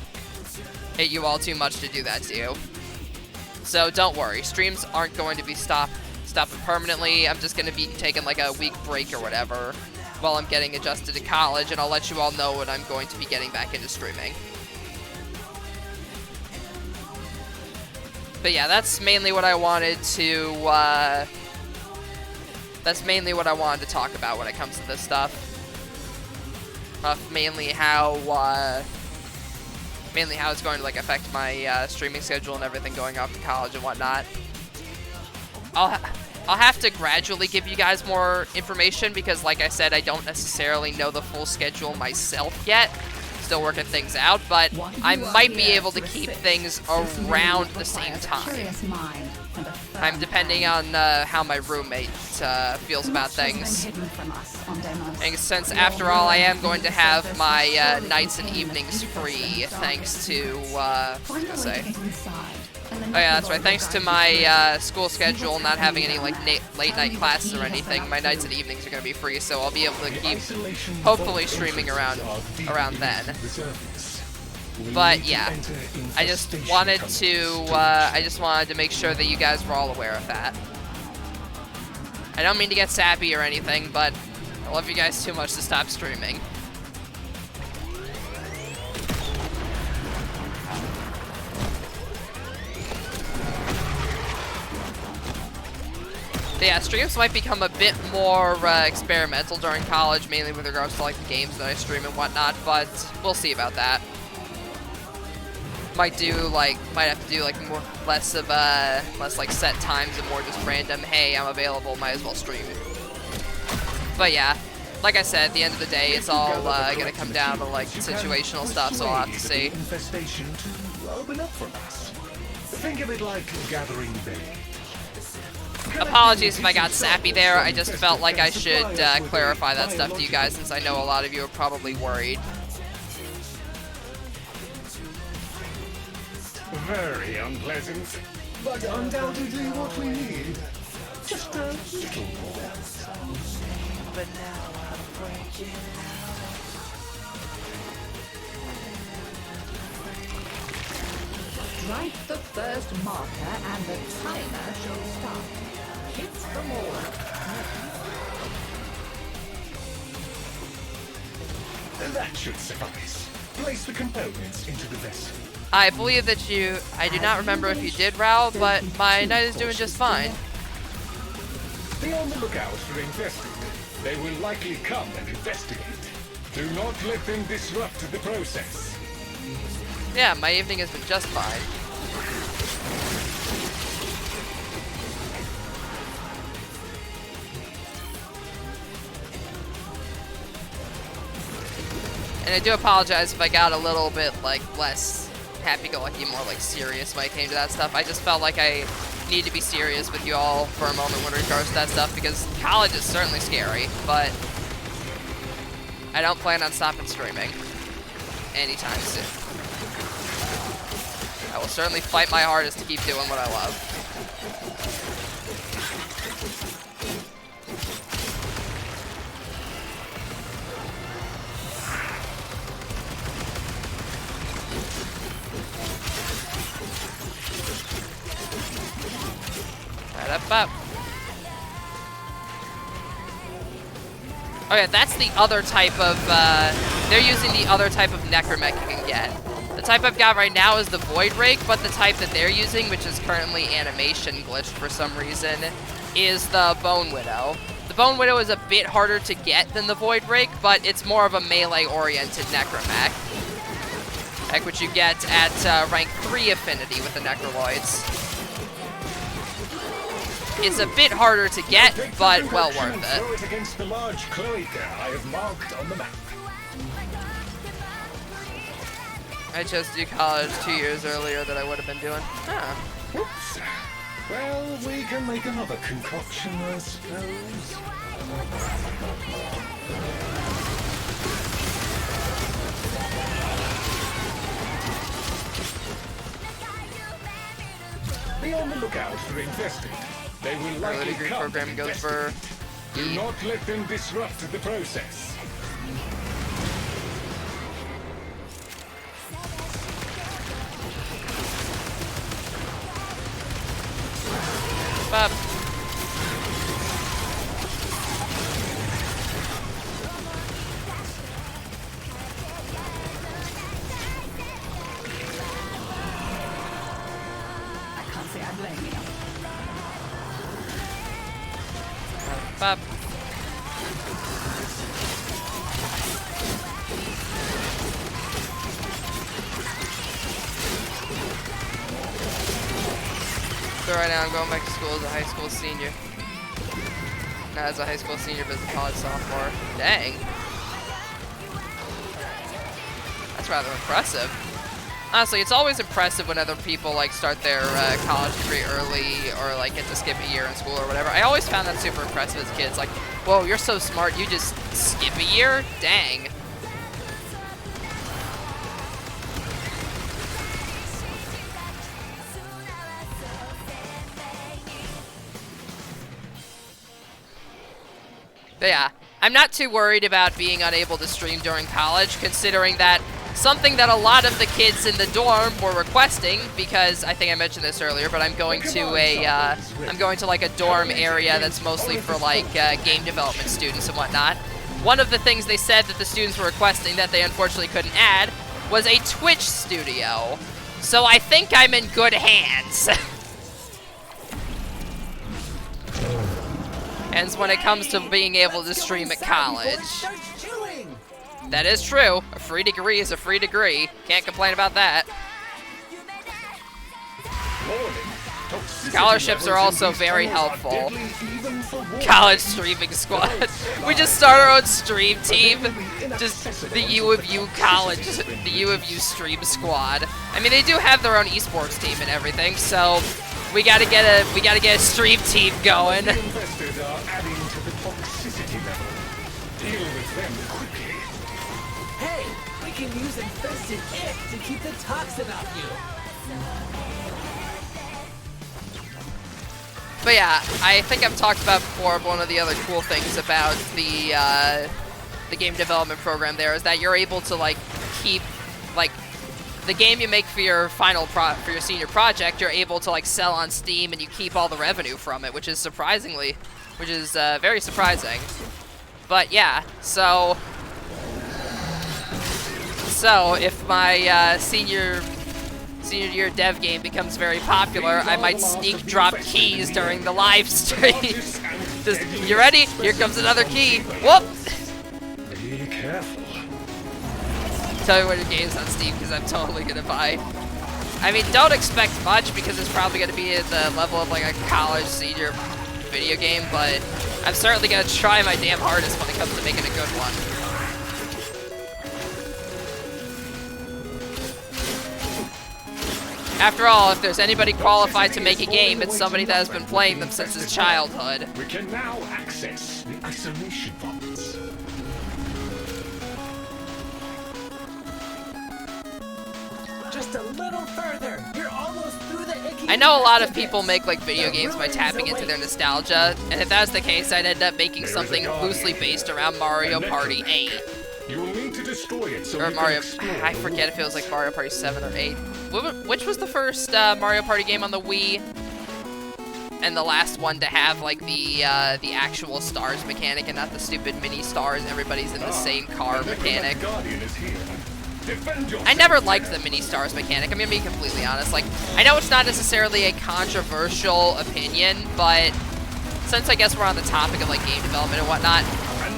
you all too much to do that to you. So don't worry, streams aren't going to be stopped permanently. I'm just going to be taking like a week break or whatever while I'm getting adjusted to college, and I'll let you all know when I'm going to be getting back into streaming. But yeah, that's mainly what I wanted to, talk about when it comes to this stuff. Mainly how it's going to, like, affect my, streaming schedule and everything going off to college and whatnot. I'll have to gradually give you guys more information because, like I said, I don't necessarily know the full schedule myself yet. Still working things out, but I might be able to keep things around the same time. I'm depending on how my roommate feels about things. And since, after all, I am going to have my nights and evenings free, thanks to, what was I gonna say? Oh yeah, that's right. Thanks to my school schedule not having any like late night classes or anything, my nights and evenings are going to be free, so I'll be able to keep hopefully streaming around then. But yeah, I just wanted to make sure that you guys were all aware of that. I don't mean to get sappy or anything, but I love you guys too much to stop streaming. But yeah, streams might become a bit more experimental during college, mainly with regards to like the games that I stream and whatnot, but we'll see about that. Might have to do like less like set times and more just random, hey, I'm available, might as well stream. But yeah, like I said, at the end of the day, it's all gonna come down to like situational stuff, so I'll have to see. Infestation to open up for us. Think of it like gathering bait. Apologies if I got sappy there, I just felt like I should clarify that stuff to you guys since I know a lot of you are probably worried. Very unpleasant. but undoubtedly what we need. Just a little more. But now I'm breaking Strike the first marker and the timer shall start. Hit the mortar. That should suffice. Place the components into the vessel. I believe that you... I do not remember if you did, Raoul, but my knight is doing just fine. Be on the lookout for infestors. They will likely come and investigate. Do not let them disrupt the process. Yeah, my evening has been just fine. And I do apologize if I got a little bit, like, less happy-go-lucky, more, like, serious when it came to that stuff. I just felt like I need to be serious with you all for a moment when it regards to that stuff, because college is certainly scary, but I don't plan on stopping streaming anytime soon. I will certainly fight my hardest to keep doing what I love. Up. Okay, that's the other type of, they're using the other type of necromech you can get. The type I've got right now is the Void Rake, but the type that they're using, which is currently animation glitched for some reason, is the Bone Widow. The Bone Widow is a bit harder to get than the Void Rake, but it's more of a melee-oriented necromech. Like what you get at rank 3 affinity with the Necroloids. It's a bit harder to get, but well worth it. Throw it against the large cloaca I have marked on the map. I chose to do college 2 years earlier than I would have been doing. Huh. Whoops. Well, we can make another concoction, I suppose. Be on the lookout for infestors. They will Early likely degree come program to goes for investigate. Do E. not let them disrupt the process. Up. I can't say I blame you. Up. So right now I'm going back to school as a high school senior. Not as a high school senior, but as a college sophomore. Dang. That's rather impressive. Honestly, it's always impressive when other people like start their college degree early or like get to skip a year in school or whatever. I always found that super impressive as kids. Like, whoa, you're so smart, you just skip a year? Dang. But yeah, I'm not too worried about being unable to stream during college, considering that something that a lot of the kids in the dorm were requesting, because I think I mentioned this earlier, but I'm going to like a dorm area that's mostly for like game development students and whatnot. One of the things they said that the students were requesting that they unfortunately couldn't add was a Twitch studio. So I think I'm in good hands. And when it comes to being able to stream at college. That is true. A free degree is a free degree. Can't complain about that. Scholarships are also very helpful. College streaming squad. We just start our own stream team. Just the U of U college, the U of U stream squad. I mean, they do have their own esports team and everything, so we gotta get a stream team going. Investors are adding to the toxicity level. Deal with them quickly. Hey, we can use infested ink to keep the toxin off you. But yeah, I think I've talked about before, one of the other cool things about the game development program there is that you're able to like keep like the game you make for your for your senior project, you're able to like sell on Steam and you keep all the revenue from it, which is very surprising. But yeah, so if my senior year dev game becomes very popular, I might sneak drop keys during the live stream. Just, you ready? Here comes another key. Whoop! Be careful. Tell me when your game's on Steam, because I'm totally gonna buy. I mean, don't expect much, because it's probably gonna be at the level of like a college senior video game, but I'm certainly gonna try my damn hardest when it comes to making a good one. After all, if there's anybody qualified to make a game, it's somebody that has been playing them since his childhood. We can now access the isolation vaults. Just a little further. You're almost through the icky. I know a lot of people make like video games by tapping into their nostalgia, and if that's the case, I'd end up making something loosely based around Mario Party 8. You will need to destroy it so Or we Mario, can explore I forget if it was like Mario Party 7 or 8. Which was the first Mario Party game on the Wii? And the last one to have like the actual stars mechanic and not the stupid mini stars, everybody's in the same car the mechanic. Guardian is here. Defend yourself. I never liked the mini stars mechanic. I'm gonna be completely honest. Like, I know it's not necessarily a controversial opinion, but since I guess we're on the topic of like game development and whatnot,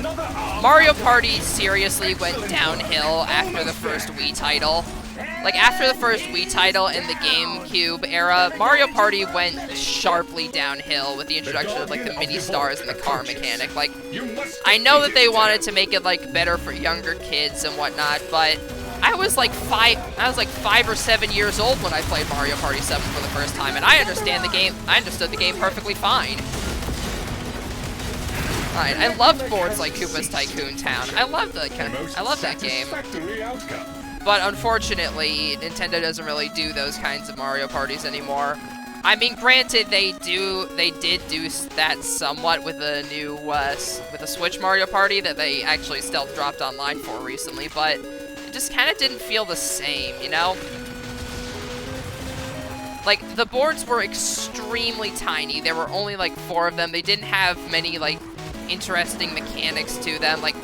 Another arm. Mario Party seriously went downhill after the first Wii title. Like, after the first Wii title in the GameCube era, Mario Party went sharply downhill with the introduction of like the mini stars and the car mechanic. Like, I know that they wanted to make it like better for younger kids and whatnot, but I was like 5 or 7 years old when I played Mario Party 7 for the first time, and I understood the game perfectly fine. Alright, I loved boards like Koopa's Tycoon Town. I love that game. Satisfactory outcome. But unfortunately, Nintendo doesn't really do those kinds of Mario Parties anymore. I mean, granted, they did do that somewhat with a new with a Switch Mario Party that they actually stealth dropped online for recently, but it just kind of didn't feel the same, you know? Like, the boards were extremely tiny. There were only like 4 of them. They didn't have many like interesting mechanics to them. Like,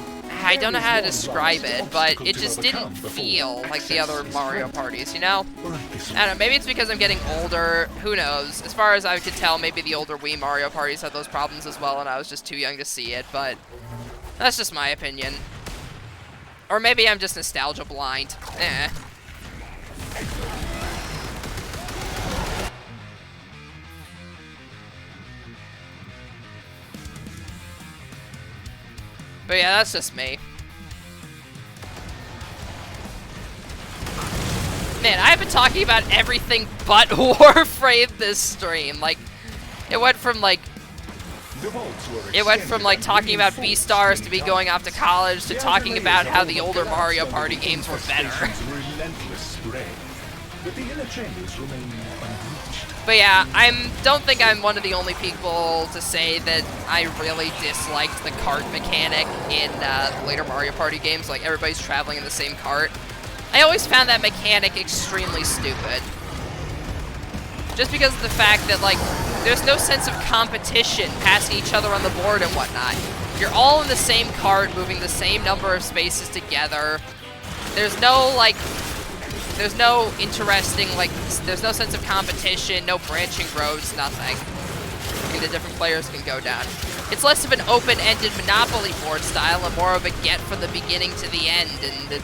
I don't know how to describe it, but it just didn't feel like the other Mario parties, you know? I don't know, maybe it's because I'm getting older, who knows? As far as I could tell, maybe the older Wii Mario parties had those problems as well, and I was just too young to see it, but that's just my opinion. Or maybe I'm just nostalgia blind. Eh. But yeah, that's just me. Man, I've been talking about everything but Warframe this stream. Like, it went from like talking about Beastars to be going off to college to talking about how the older Mario Party games were better. But yeah, don't think I'm one of the only people to say that I really disliked the cart mechanic in the later Mario Party games. Like, everybody's traveling in the same cart. I always found that mechanic extremely stupid. Just because of the fact that, like, there's no sense of competition passing each other on the board and whatnot. You're all in the same cart, moving the same number of spaces together. There's no, like... There's no interesting, like, there's no sense of competition, no branching roads, nothing. I mean, the different players can go down. It's less of an open-ended Monopoly board style and more of a get from the beginning to the end. And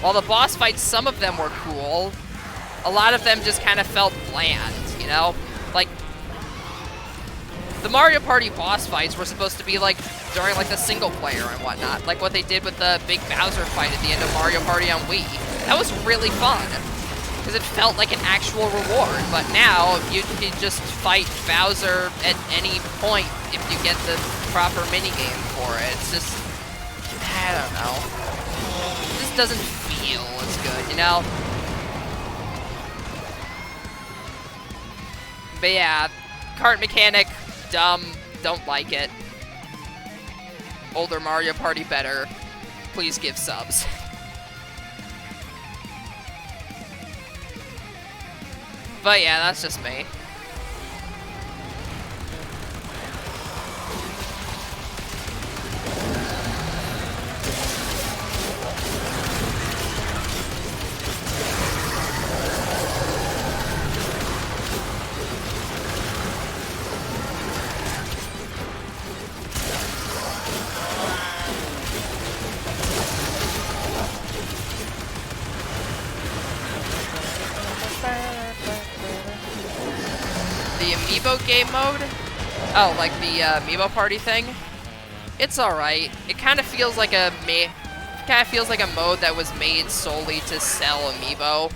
while the boss fights, some of them were cool, a lot of them just kind of felt bland, you know? Like, the Mario Party boss fights were supposed to be, like, during, like, the single player and whatnot. Like what they did with the big Bowser fight at the end of Mario Party on Wii. That was really fun, because it felt like an actual reward, but now you can just fight Bowser at any point if you get the proper minigame for it. It's just, I don't know. It just doesn't feel as good, you know? But yeah, cart mechanic, dumb, don't like it. Older Mario Party better. Please give subs. But yeah, that's just me. The amiibo game mode? Oh, like the amiibo party thing? It's alright. It kind of feels like a mode that was made solely to sell amiibo.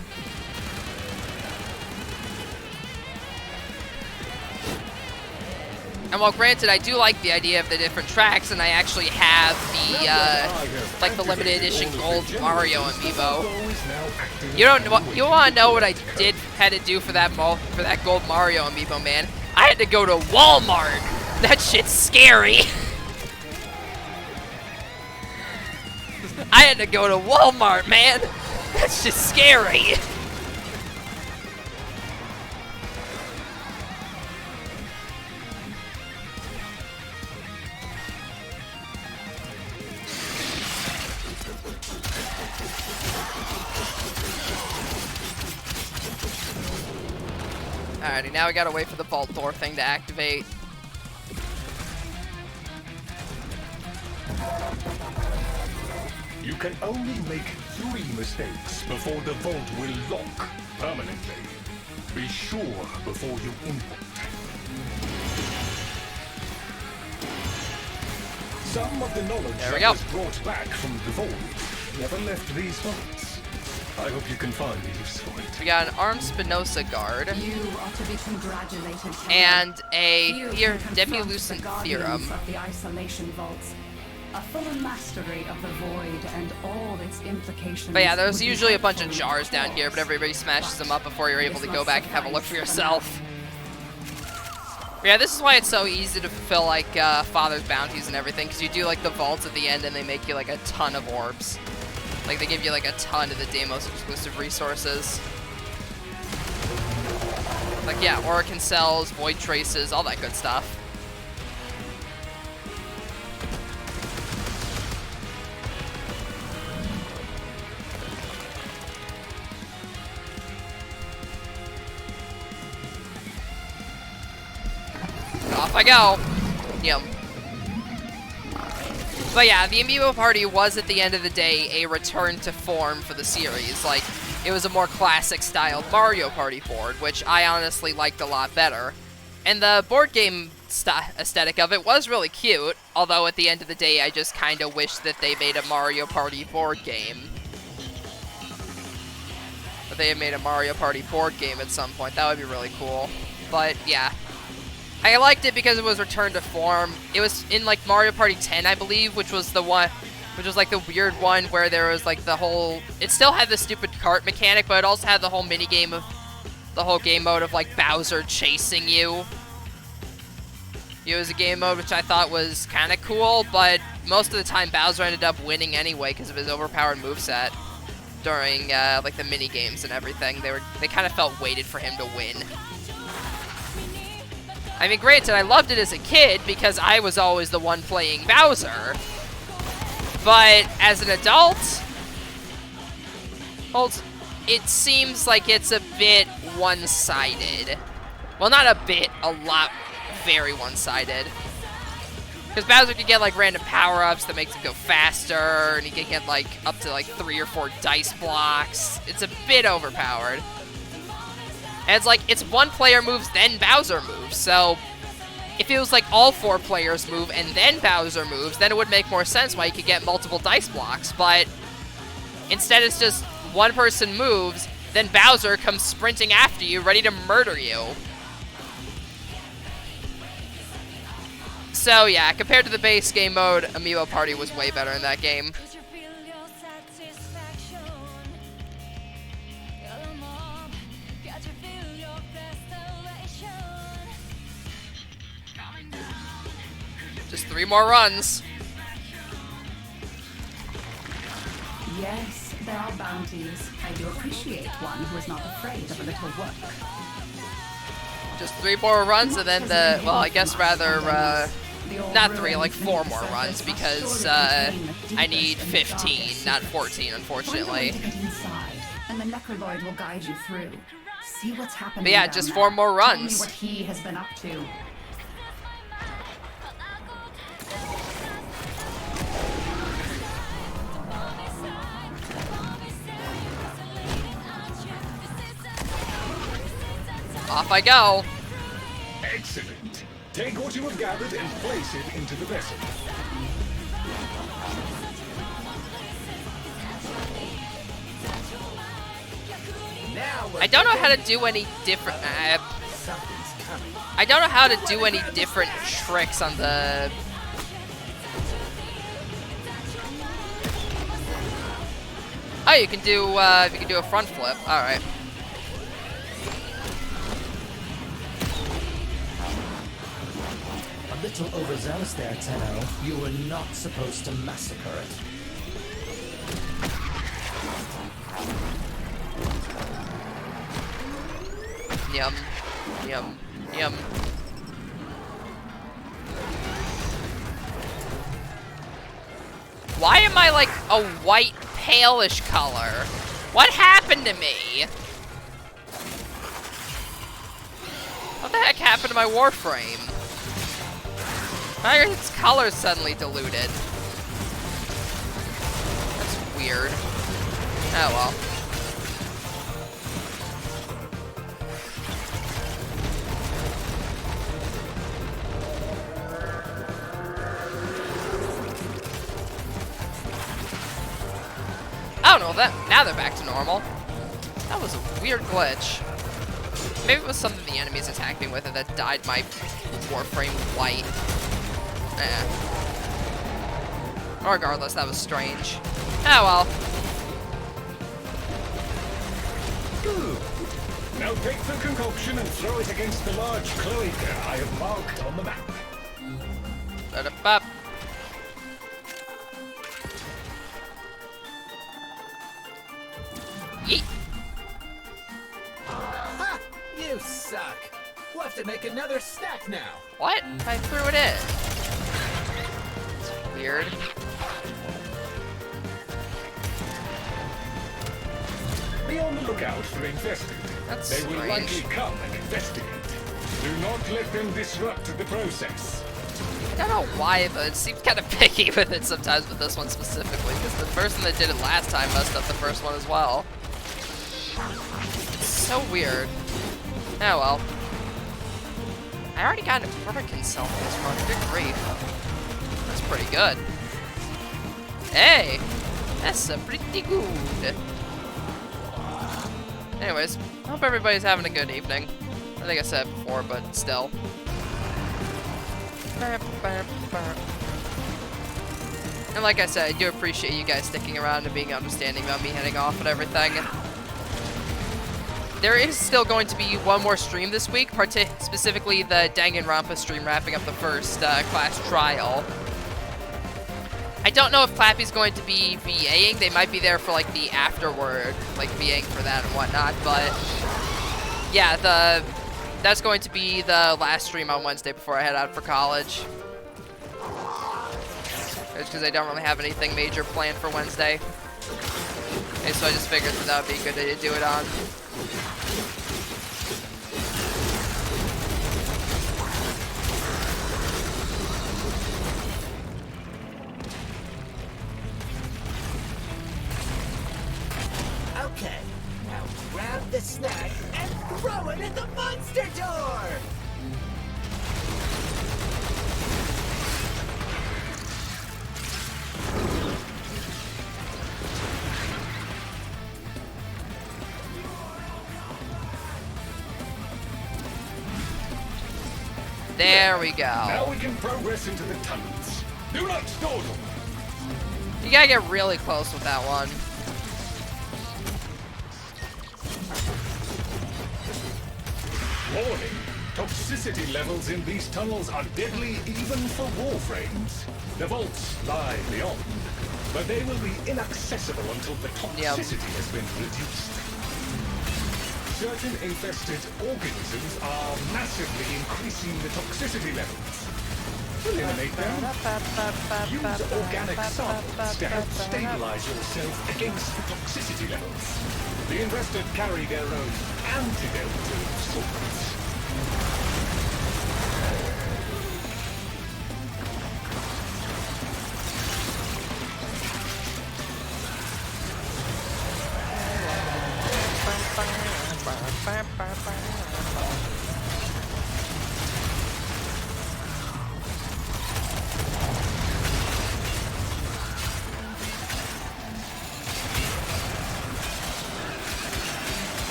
And while granted, I do like the idea of the different tracks, and I actually have the like the limited edition gold Mario amiibo. You want to know what I had to do for that gold Mario amiibo, man? I had to go to Walmart. That shit's scary. I had to go to Walmart, man. That's just scary. Alrighty, now we gotta wait for the vault door thing to activate. You can only make 3 mistakes before the vault will lock permanently. Be sure before you input. Some of the knowledge There we that go. was brought back from the vault never left these vaults. I hope you can find a use for it. We got an Arm Spinoza guard You are to be congratulated. Hero. and a You can confront Demilucent the guardians theorem. of the isolation vaults. A fuller mastery of the void and all its implications. But yeah, there's would be usually a bunch of helpful jars in down here, but everybody smashes them up before you're able to go back and have a look for yourself. But yeah, this is why it's so easy to fulfill like Father's bounties and everything, because you do like the vaults at the end and they make you like a ton of orbs. Like they give you like a ton of the Deimos exclusive resources. Like yeah, Orokin cells, Void Traces, all that good stuff. Off I go. Yum. But yeah, the Amiibo Party was at the end of the day a return to form for the series. Like, it was a more classic styled Mario Party board, which I honestly liked a lot better. And the board game aesthetic of it was really cute, although at the end of the day I just kind of wish that they made a Mario Party board game. But they had made a Mario Party board game at some point. That would be really cool. But yeah. I liked it because it was returned to form. It was in like Mario Party 10, I believe, which was the one, which was like the weird one where there was like the whole, it still had the stupid cart mechanic, but it also had the whole mini game of, the whole game mode of like Bowser chasing you. It was a game mode which I thought was kind of cool, but most of the time Bowser ended up winning anyway because of his overpowered moveset during like the mini games and everything. They kind of felt weighted for him to win. I mean, granted, I loved it as a kid because I was always the one playing Bowser. But as an adult, it seems like it's a bit one-sided. Well, not a bit, a lot, very one-sided. Because Bowser can get like random power-ups that makes him go faster, and he can get like up to like 3 or 4 dice blocks. It's a bit overpowered. And it's like, it's one player moves, then Bowser moves. So, if it was like all 4 players move and then Bowser moves, then it would make more sense why you could get multiple dice blocks. But instead it's just one person moves, then Bowser comes sprinting after you, ready to murder you. So yeah, compared to the base game mode, Amiibo Party was way better in that game. 3 more runs. Yes, there are bounties. I do appreciate one who is not afraid of a little work. Just 3 more runs, and then the, well, I guess rather, not 3, like 4 more runs, because, I need 15, not 14, unfortunately. And the Necraloid will guide you through. See what's happening. But yeah, down just there. 4 more Tell me runs. what he has been up to. Off I go. Excellent. Take what you have gathered and place it into the vessel. Now we're I don't know how to do any different. something's coming. I don't know how to do any different tricks on the. Oh, you can do a front flip. All right. A little overzealous there, Tenno. You were not supposed to massacre it. Yum, yum, yum. Why am I like a white palish color? What happened to me? What the heck happened to my Warframe? Why are its colors suddenly diluted? That's weird. Oh well. Oh no, now they're back to normal. That was a weird glitch. Maybe it was something the enemies attacked me with that dyed my Warframe white. Regardless, that was strange. Oh well. Now take the concoction and throw it against the large cloaca I have marked on the map. Ba-da-bop. Yeet. Ha! You suck. We'll have to make another stack now. What? I threw it in. It's weird. Be on the lookout for infested. That's They will strange. likely come and investigate. Do not let them disrupt the process. I don't know why, but it seems kind of picky with it sometimes with this one specifically, because the person that did it last time messed up the first one as well. It's so weird. Oh well. I already got an Orbican cell for this run. Good grief. That's pretty good. Hey! That's pretty good. Anyways, I hope everybody's having a good evening. I think I said it before, but still. And like I said, I do appreciate you guys sticking around and being understanding about me heading off and everything. There is still going to be one more stream this week, specifically the Danganronpa stream wrapping up the first class trial. I don't know if Clappy's going to be VAing. They might be there for like the afterward, like VAing for that and whatnot, but yeah, that's going to be the last stream on Wednesday before I head out for college. It's because I don't really have anything major planned for Wednesday. Okay, so I just figured that would be a good day to do it on. Okay, now grab the snack and throw it at the monster door! There we Now go. we can progress into the tunnels. Do not dawdle. You gotta get really close with that one. Warning. Toxicity levels in these tunnels are deadly even for warframes. The vaults lie beyond, but they will be inaccessible until the toxicity has been reduced. Certain infested organisms are massively increasing the toxicity levels. Eliminate them. Use organic samples to help stabilize yourself against the toxicity levels. The infested carry their own antidote to sorts.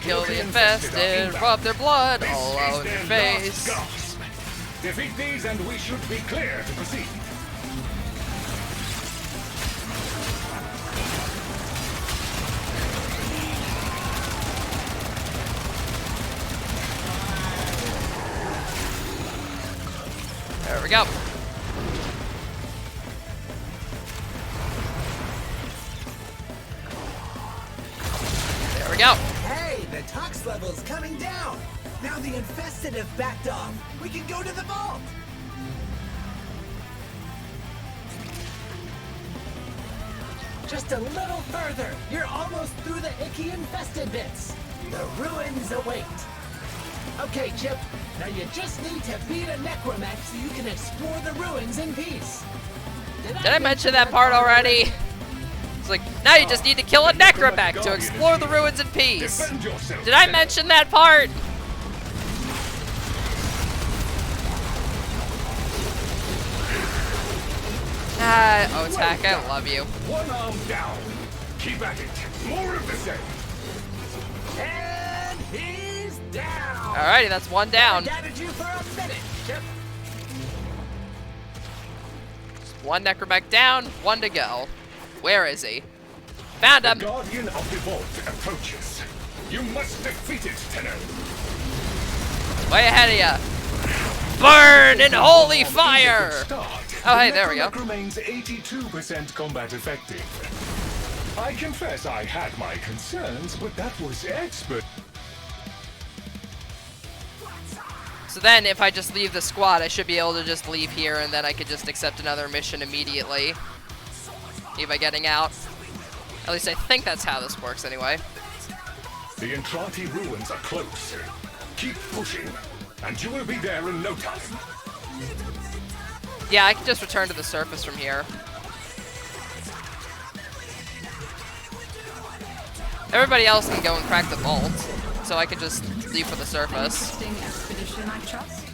Kill the infested, rub their blood all over their face. Defeat these and we should be clear to proceed. There we go. There we go. Hey, the tox level's coming down. Now the infested have backed off. We can go to the vault. Just a little further. You're almost through the icky infested bits. The ruins await. Okay, Chip. Now you just need to beat a necromech so you can explore the ruins in peace. Did I mention that part already? It's like, now you just need to kill a necromech to explore the ruins in peace. Did I mention that part? Ah, Otak, I love you. One arm down. Keep at it. More of the same. And he's down. Alrighty, that's one down. Doubted you for a minute, Chip. One necromech down, one to go. Where is he? Found The him! Guardian of the Vault approaches. You must defeat it, Tenno. Way ahead of ya. Burn in holy fire! Oh, hey, there we go. Remains 82% combat effective. I confess I had my concerns, but that was expert. So then, if I just leave the squad, I should be able to just leave here, and then I could just accept another mission immediately. By getting out. At least I think that's how this works anyway. The Entranti ruins are close. Keep pushing, and you will be there in no time. Yeah, I can just return to the surface from here. Everybody else can go and crack the vault, so I can just leave for the surface. Interesting expedition, I trust.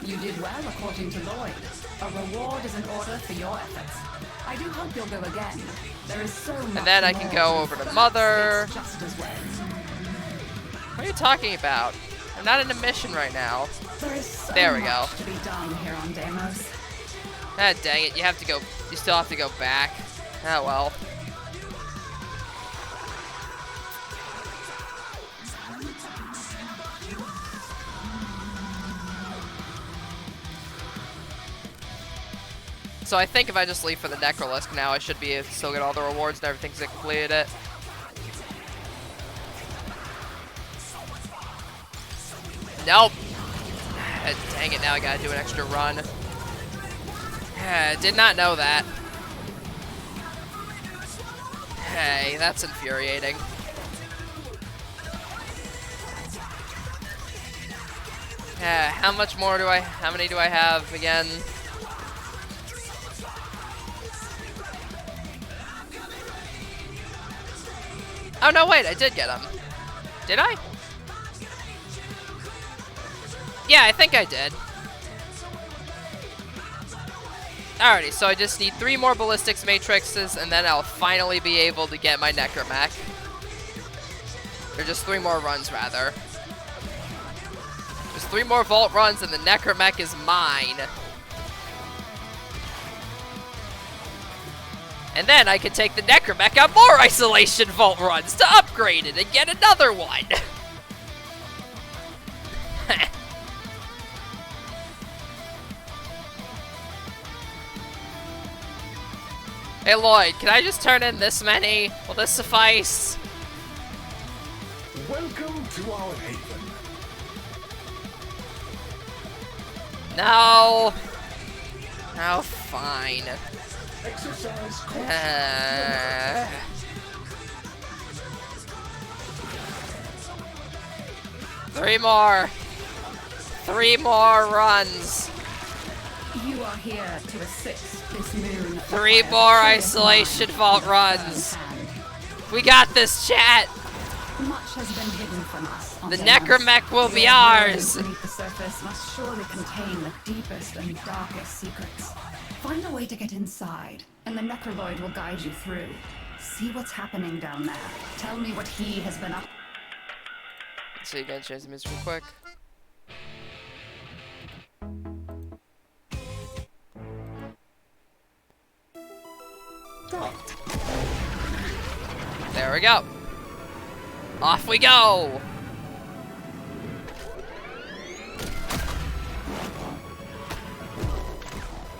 You did well, according to Lloyd. A reward is in order for your efforts. I do hope you'll go again. There is so much. And then I can go over to Mother. Just as well. What are you talking about? I'm not in a mission right now. There is so There we go. much to be done here on Deimos. Ah, dang it! You have to go. You still have to go back. Oh well. So I think if I just leave for the Necralisk now, I should be able to still get all the rewards and everything since I completed it. Nope. Dang it, now I gotta do an extra run. Did not know that. Hey, that's infuriating. How much more do how many do I have again? Oh, no, wait, I did get him. Did I? Yeah, I think I did. Alrighty, so I just need 3 more ballistics matrixes, and then I'll finally be able to get my necromech. Or just 3 more runs, rather. Just 3 more vault runs, and the necromech is mine. And then I can take the necromech on more isolation vault runs to upgrade it and get another one. Hey Lloyd, can I just turn in this many? Will this suffice? Welcome to our haven. No. Oh, fine. Exercise caution. 3 more. 3 more runs. You are here to assist this moon. 3 more isolation vault runs. We got this, chat. Much has been hidden from us. The necromech will be ours. Beneath the surface must surely contain the deepest and darkest secrets. Find a way to get inside, and the Necraloid will guide you through. See what's happening down there. Tell me what he has been up. So you gotta change the music real quick. There we go. Off we go.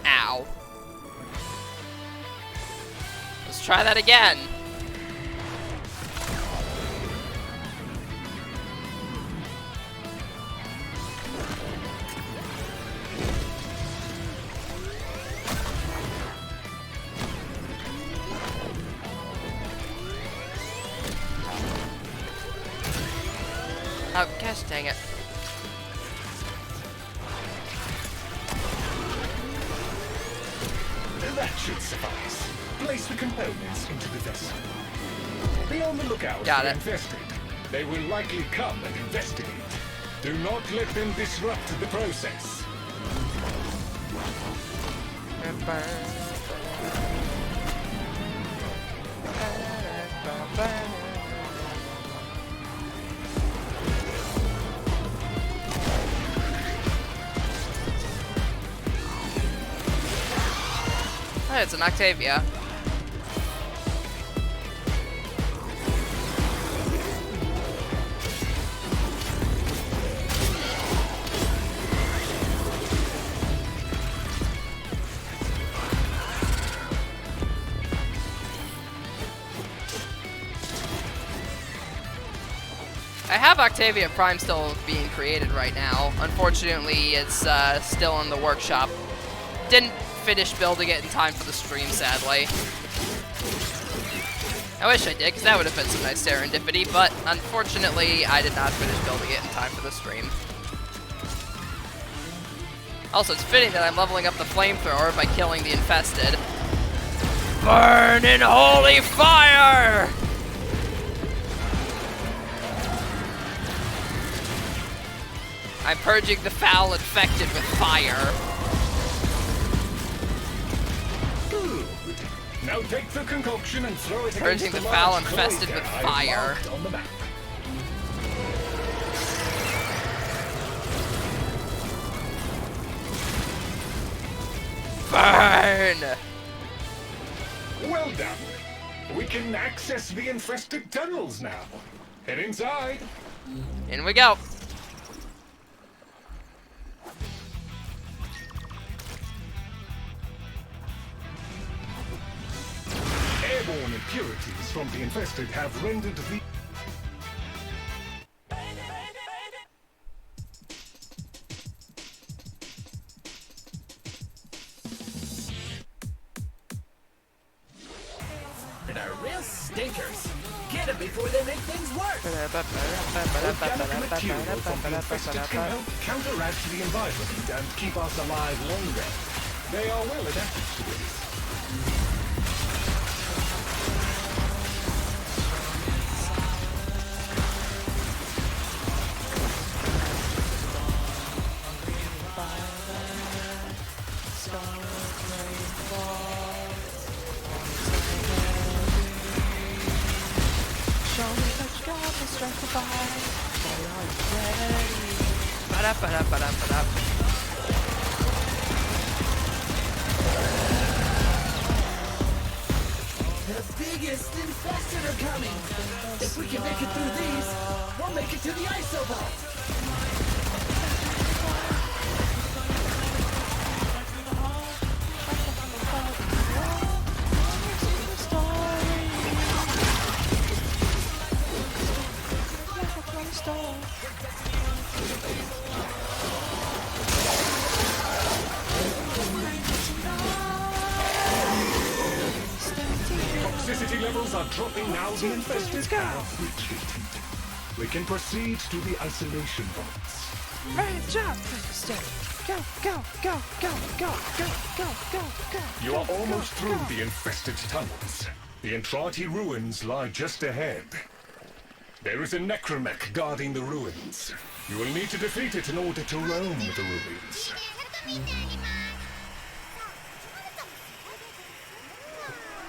Ow. Let's try that again. Oh, gosh dang it. That should suffice. Place the components into the vessel. Be on the lookout Got for it. infested. They will likely come and investigate. Do not let them disrupt the process. Oh, it's an Octavia. I have Octavia Prime still being created right now. Unfortunately, it's still in the workshop. Didn't finish building it in time for the stream, sadly. I wish I did, because that would have been some nice serendipity, but unfortunately, I did not finish building it in time for the stream. Also, it's fitting that I'm leveling up the flamethrower by killing the infested. Burn in holy fire! I'm purging the foul infected with fire. Now take the concoction and throw it Purging against the large foul clay infested can with I fire. marked on the map. Burn! Well done. We can access the infested tunnels now. Head inside. In we go. Airborne impurities from the infested have rendered the... And are real stinkers. Get them before they make things worse. Organic material from the infested can help counteract the environment and keep us alive longer. They are well adapted to this. The biggest infested are coming. If we can make it through these, we'll make it to the ISO vault. toxicity levels are dropping now. The infested have retreated. We can proceed to the isolation vaults. Right, jump. Go, go, go, go, go, go, go, go, go. You are almost through the infested tunnels. The Entrati ruins lie just ahead. There is a Necromech guarding the ruins. You will need to defeat it in order to roam the ruins.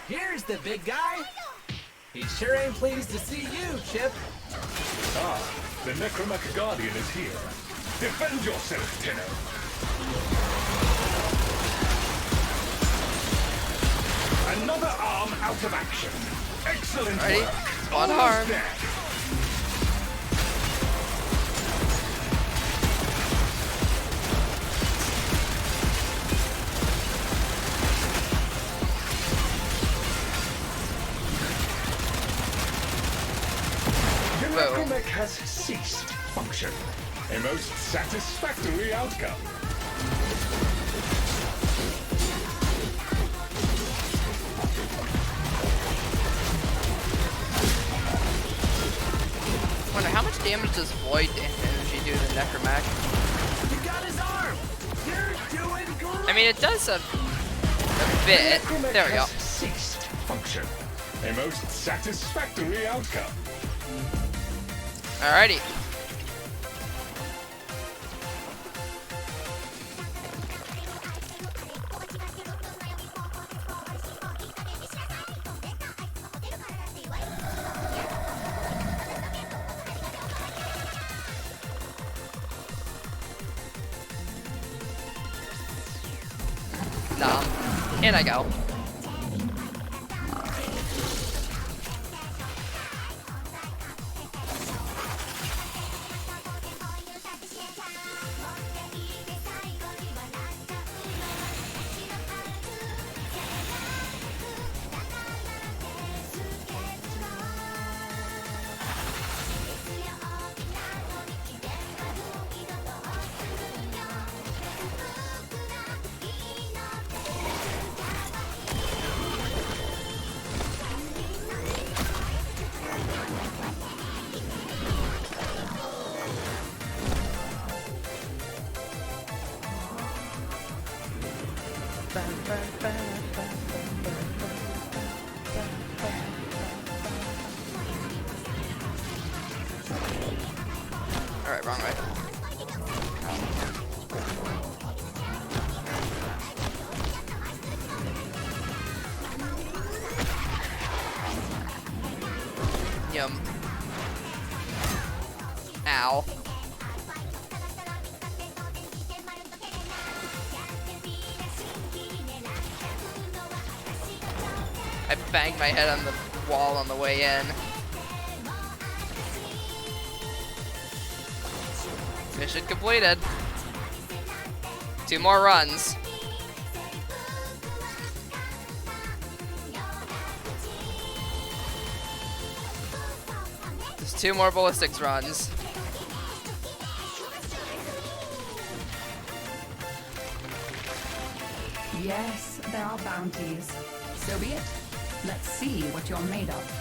Here's the big guy. He sure ain't pleased to see you, Chip. Ah, the Necromech Guardian is here. Defend yourself, Tenno. Another arm out of action. Excellent Ready? work. One Almost arm. dead. The Whoa. Necromech has ceased function. A most satisfactory outcome. Wonder how much damage does void energy do to Necromech? You got his arm. You're doing great. I mean, it does a bit. Necromech There we go. has ceased function. A most satisfactory outcome. Alrighty. In I go. Alright, wrong way. Yum. Ow. I banged my head on the wall on the way in. Mission completed. 2 more runs. There's 2 more ballistics runs. Yes, there are bounties. So be it. Let's see what you're made of.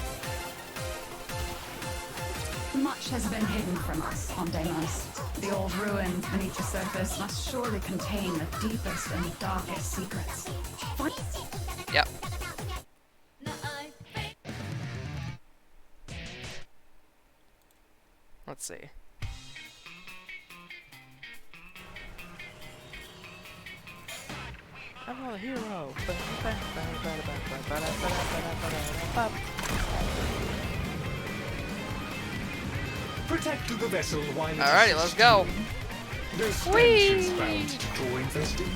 Much has been hidden from us on Deimos. The old ruins beneath the surface must surely contain the deepest and darkest secrets. Yep. Let's see. I'm a hero. Protect the vessel while it is Alrighty, let's go. The stench is bound to draw infested.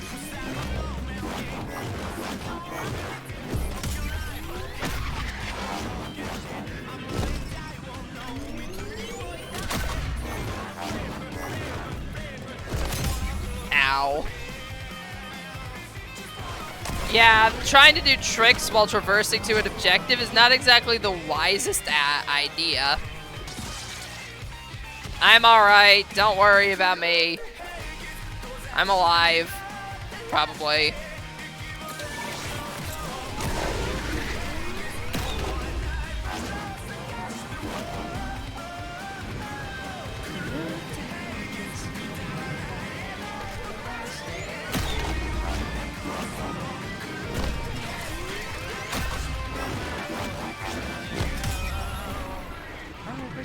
Ow. Yeah, trying to do tricks while traversing to an objective is not exactly the wisest idea. I'm alright, don't worry about me. I'm alive. Probably.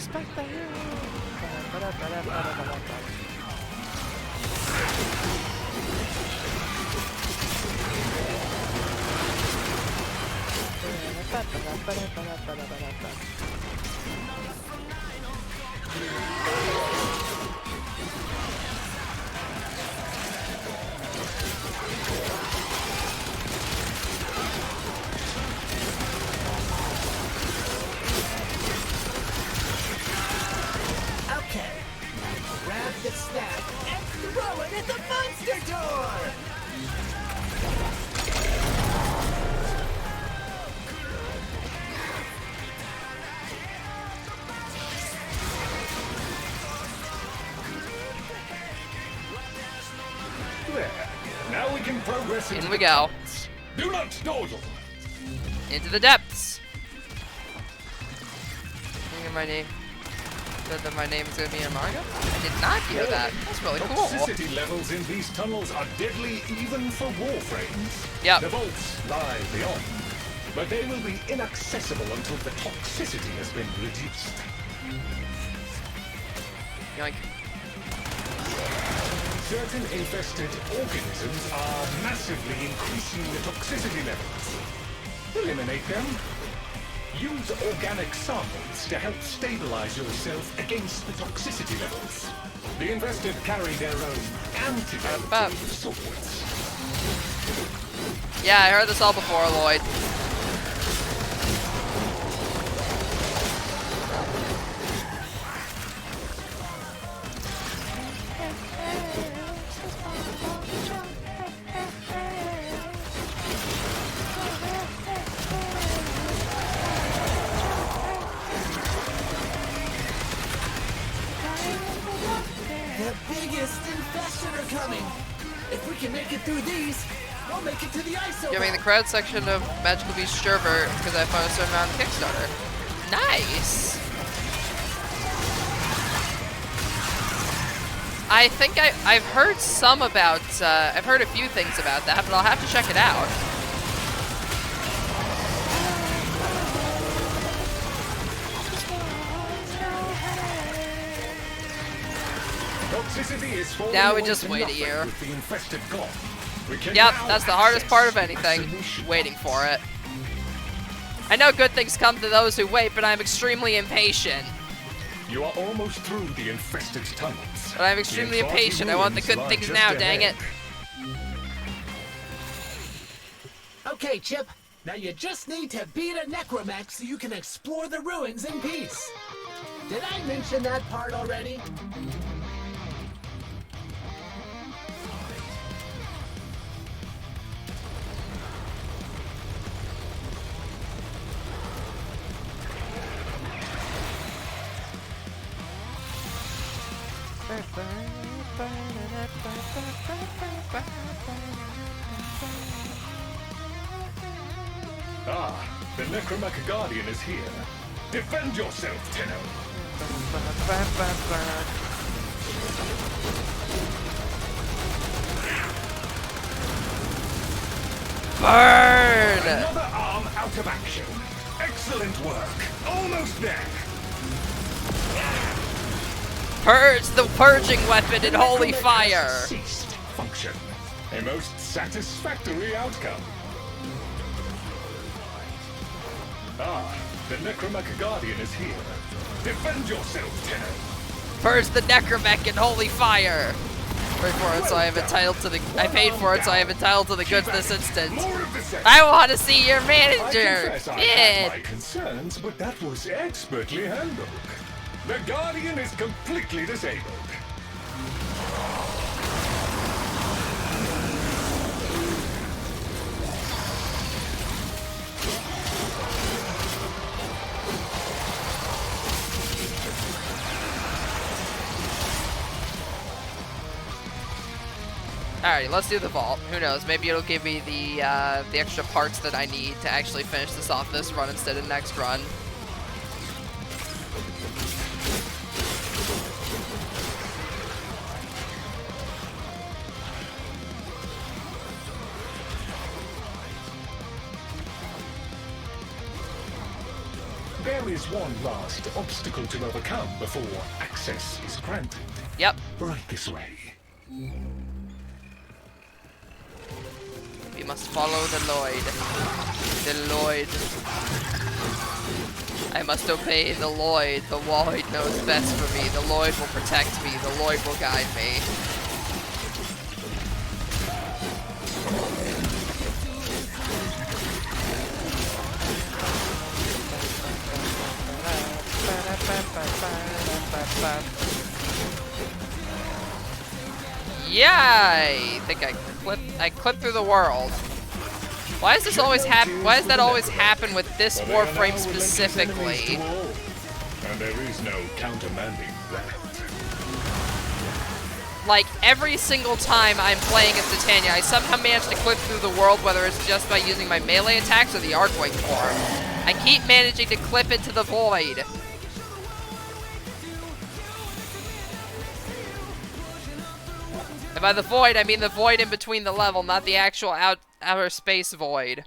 expect that you. Okay. Grab the stack and throw it at the monster door! There. Now we can progress into In we the go. tunnels. Do not dawdle. Into the depths. Thinking my name. That my name is gonna be in manga? I did not hear that. That's really cool. Toxicity levels in these tunnels are deadly even for warframes. Yep. The vaults lie beyond, but they will be inaccessible until the toxicity has been reduced. Yoink. Certain infested organisms are massively increasing the toxicity levels. Eliminate them. Use organic samples to help stabilize yourself against the toxicity levels. The infested carry their own antidote of sorts. Yeah, I heard this all before, Lloyd. The biggest infested are coming! If we can make it through these, we'll make it to the ISO. Giving the credit section of Magical Beast Sherbert because I found a certain amount on Kickstarter. Nice! I think I've heard some about, I've heard a few things about that, but I'll have to check it out. Toxicity is falling Now we away just to wait a nothing year. with the infested gone. We can Yep, now that's the hardest part of access anything. a solution. Waiting for it. I know good things come to those who wait, but I'm extremely impatient. You are almost through the infested tunnels. But I'm The extremely Infernal impatient. I want the ruins good lie things just now, dang it. ahead. Okay, Chip. Now you just need to beat a Necromech so you can explore the ruins in peace. Did I mention that part already? Ah, the Necromech Guardian is here. Defend yourself, Tenno. Burn! Another arm out of action. Excellent work. Almost there. Purge the purging weapon in holy Necromech fire! has ceased function. A most satisfactory outcome. Ah, the Necromech Guardian is here. Defend yourself, Tenno. Purge the necromech in holy fire! Pay for it, so I have entitled to the. I paid for it, so I have entitled to the goods this instant. More of the same. I want to see your I manager. confess I had my Shit. concerns, but that was expertly handled. The Guardian is completely disabled. Alrighty, let's do the vault. Who knows? Maybe it'll give me the extra parts that I need to actually finish this off this run instead of next run. There is one last obstacle to overcome before access is granted. Yep. Right this way. We must follow the Lloyd. The Lloyd. I must obey the Lloyd. The Lloyd knows best for me. The Lloyd will protect me. The Lloyd will guide me. Yeah, I think I clipped through the world. Why does this always happen? Why does that always happen with this Warframe specifically? And there is no countermanding that. Like, every single time I'm playing as Titania, I somehow manage to clip through the world, whether it's just by using my melee attacks or the Arcwing form. I keep managing to clip into the void. And by the void, I mean the void in between the level, not the actual outer space void.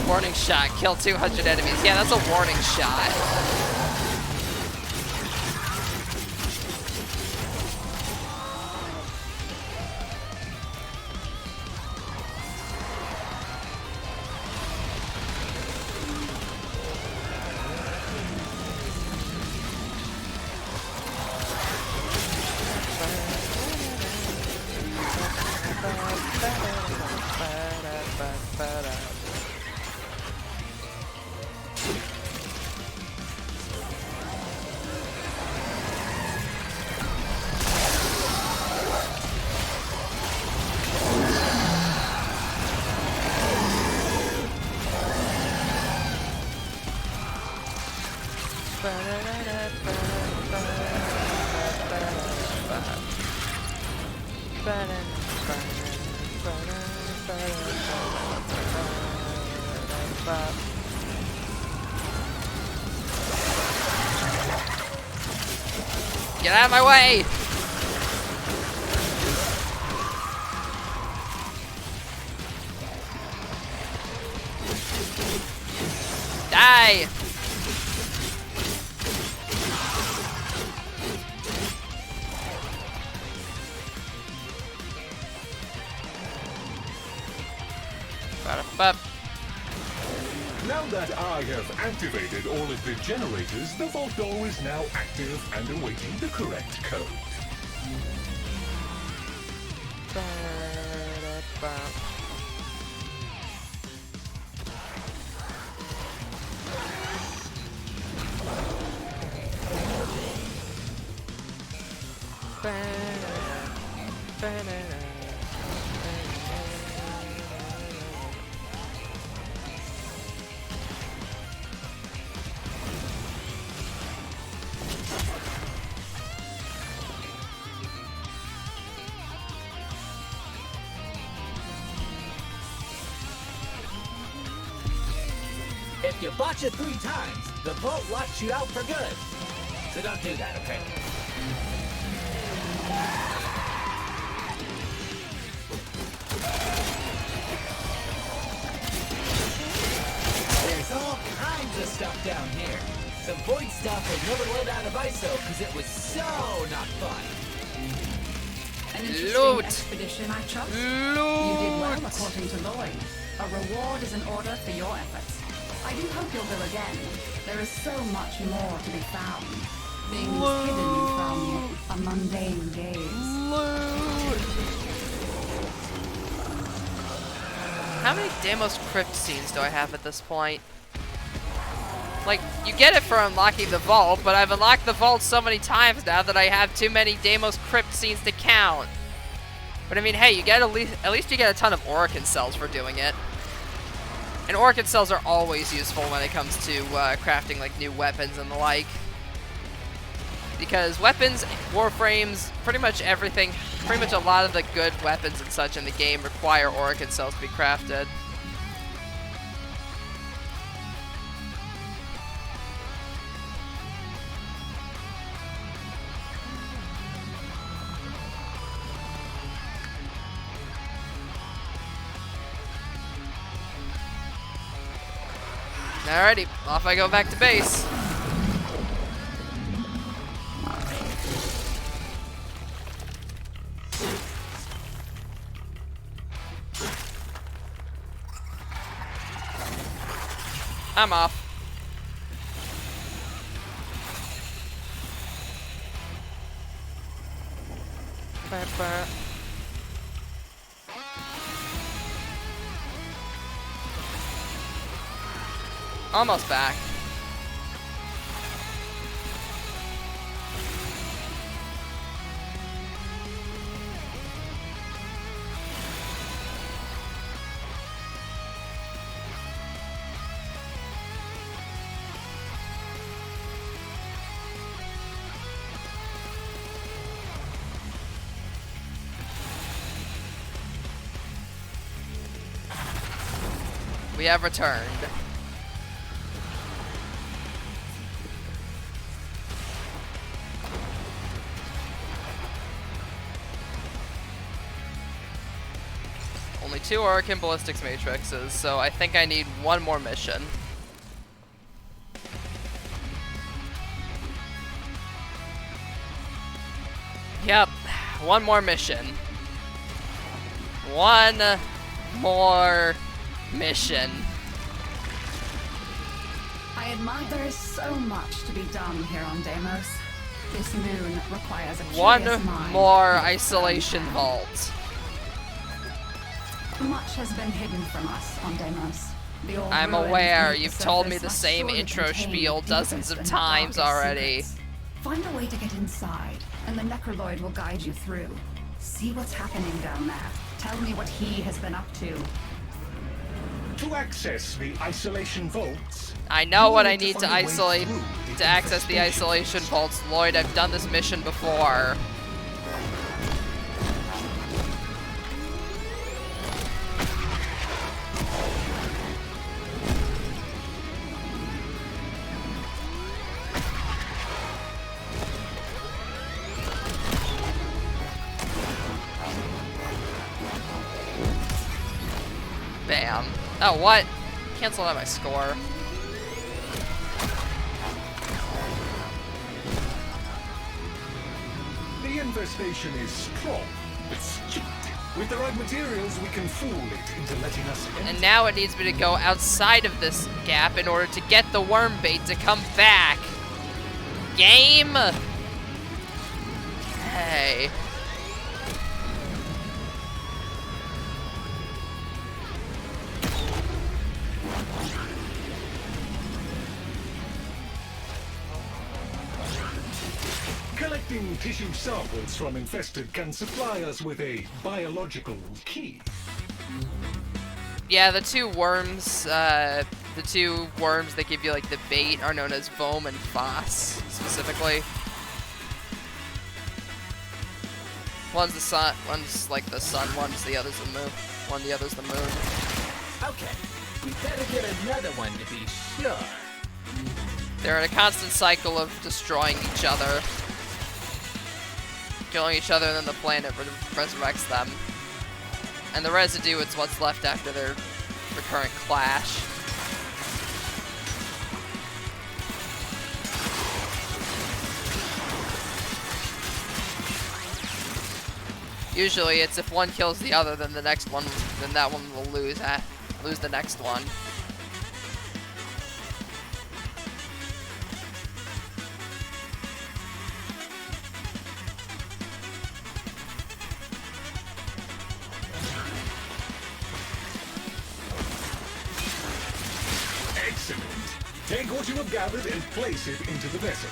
Warning shot, kill 200 enemies. Yeah, that's a warning shot. Get out of my way! Die! Ba-da-ba. Now that I have activated all of the generators, the vault door is now active and awaiting the correct code. If you botch it 3 times, the vault locks you out for good. So don't do that, okay? There's all kinds of stuff down here. The void stuff has never let out of ISO because it was so not fun. An interesting Loot. expedition, I trust. Loot. You did well, according to Lloyd. A reward is in order for your efforts. I do hope you'll go again. There is so much more to be found. Things hidden from a mundane gaze. How many Deimos Crypt scenes do I have at this point? Like, you get it for unlocking the vault, but I've unlocked the vault so many times now that I have too many Deimos Crypt scenes to count. But I mean, hey, you get at least you get a ton of Orokin cells for doing it. And orchid cells are always useful when it comes to crafting like new weapons and the like. Because weapons, warframes, pretty much everything, pretty much a lot of the good weapons and such in the game require orchid cells to be crafted. Alrighty, off I go back to base. I'm off. Almost back. We have returned. Only 2 Orokin Ballistics Matrixes, so I think I need one more mission. Yep, one more mission. One more mission. I admire. There's so much to be done here on Deimos. This moon requires a One curious mind more with a isolation firm vault. hand. Much has been hidden from us on Deimos. The old I'm ruins aware, beneath you've the told me surface the must same surely intro contain spiel the dozens deepest of and times darkest already. secrets. Find a way to get inside, and the Necraloid will guide you through. See what's happening down there. Tell me what he has been up to. To access the isolation vaults, I know you what will I need to find a way isolate, through the to access the infestation. isolation vaults. Lloyd, I've done this mission before. Bam. Oh, what? Cancel out my score. The infestation is strong, but stupid. With the right materials, we can fool it into letting us in. And now it needs me to go outside of this gap in order to get the worm bait to come back. Game? Hey. Collecting tissue samples from infested can supply us with a biological key. Yeah, the two worms that give you like the bait are known as Vom and Foss, specifically. One's the sun, one's like the sun, one's the other's the moon. The other's the moon. Okay, we better get another one to be sure. They're in a constant cycle of destroying each other. Killing each other, and then the planet resurrects them. And the residue is what's left after their recurrent clash. Usually it's if one kills the other, then the next one, then that one will lose the next one. Excellent. Take what you have gathered and place it into the vessel.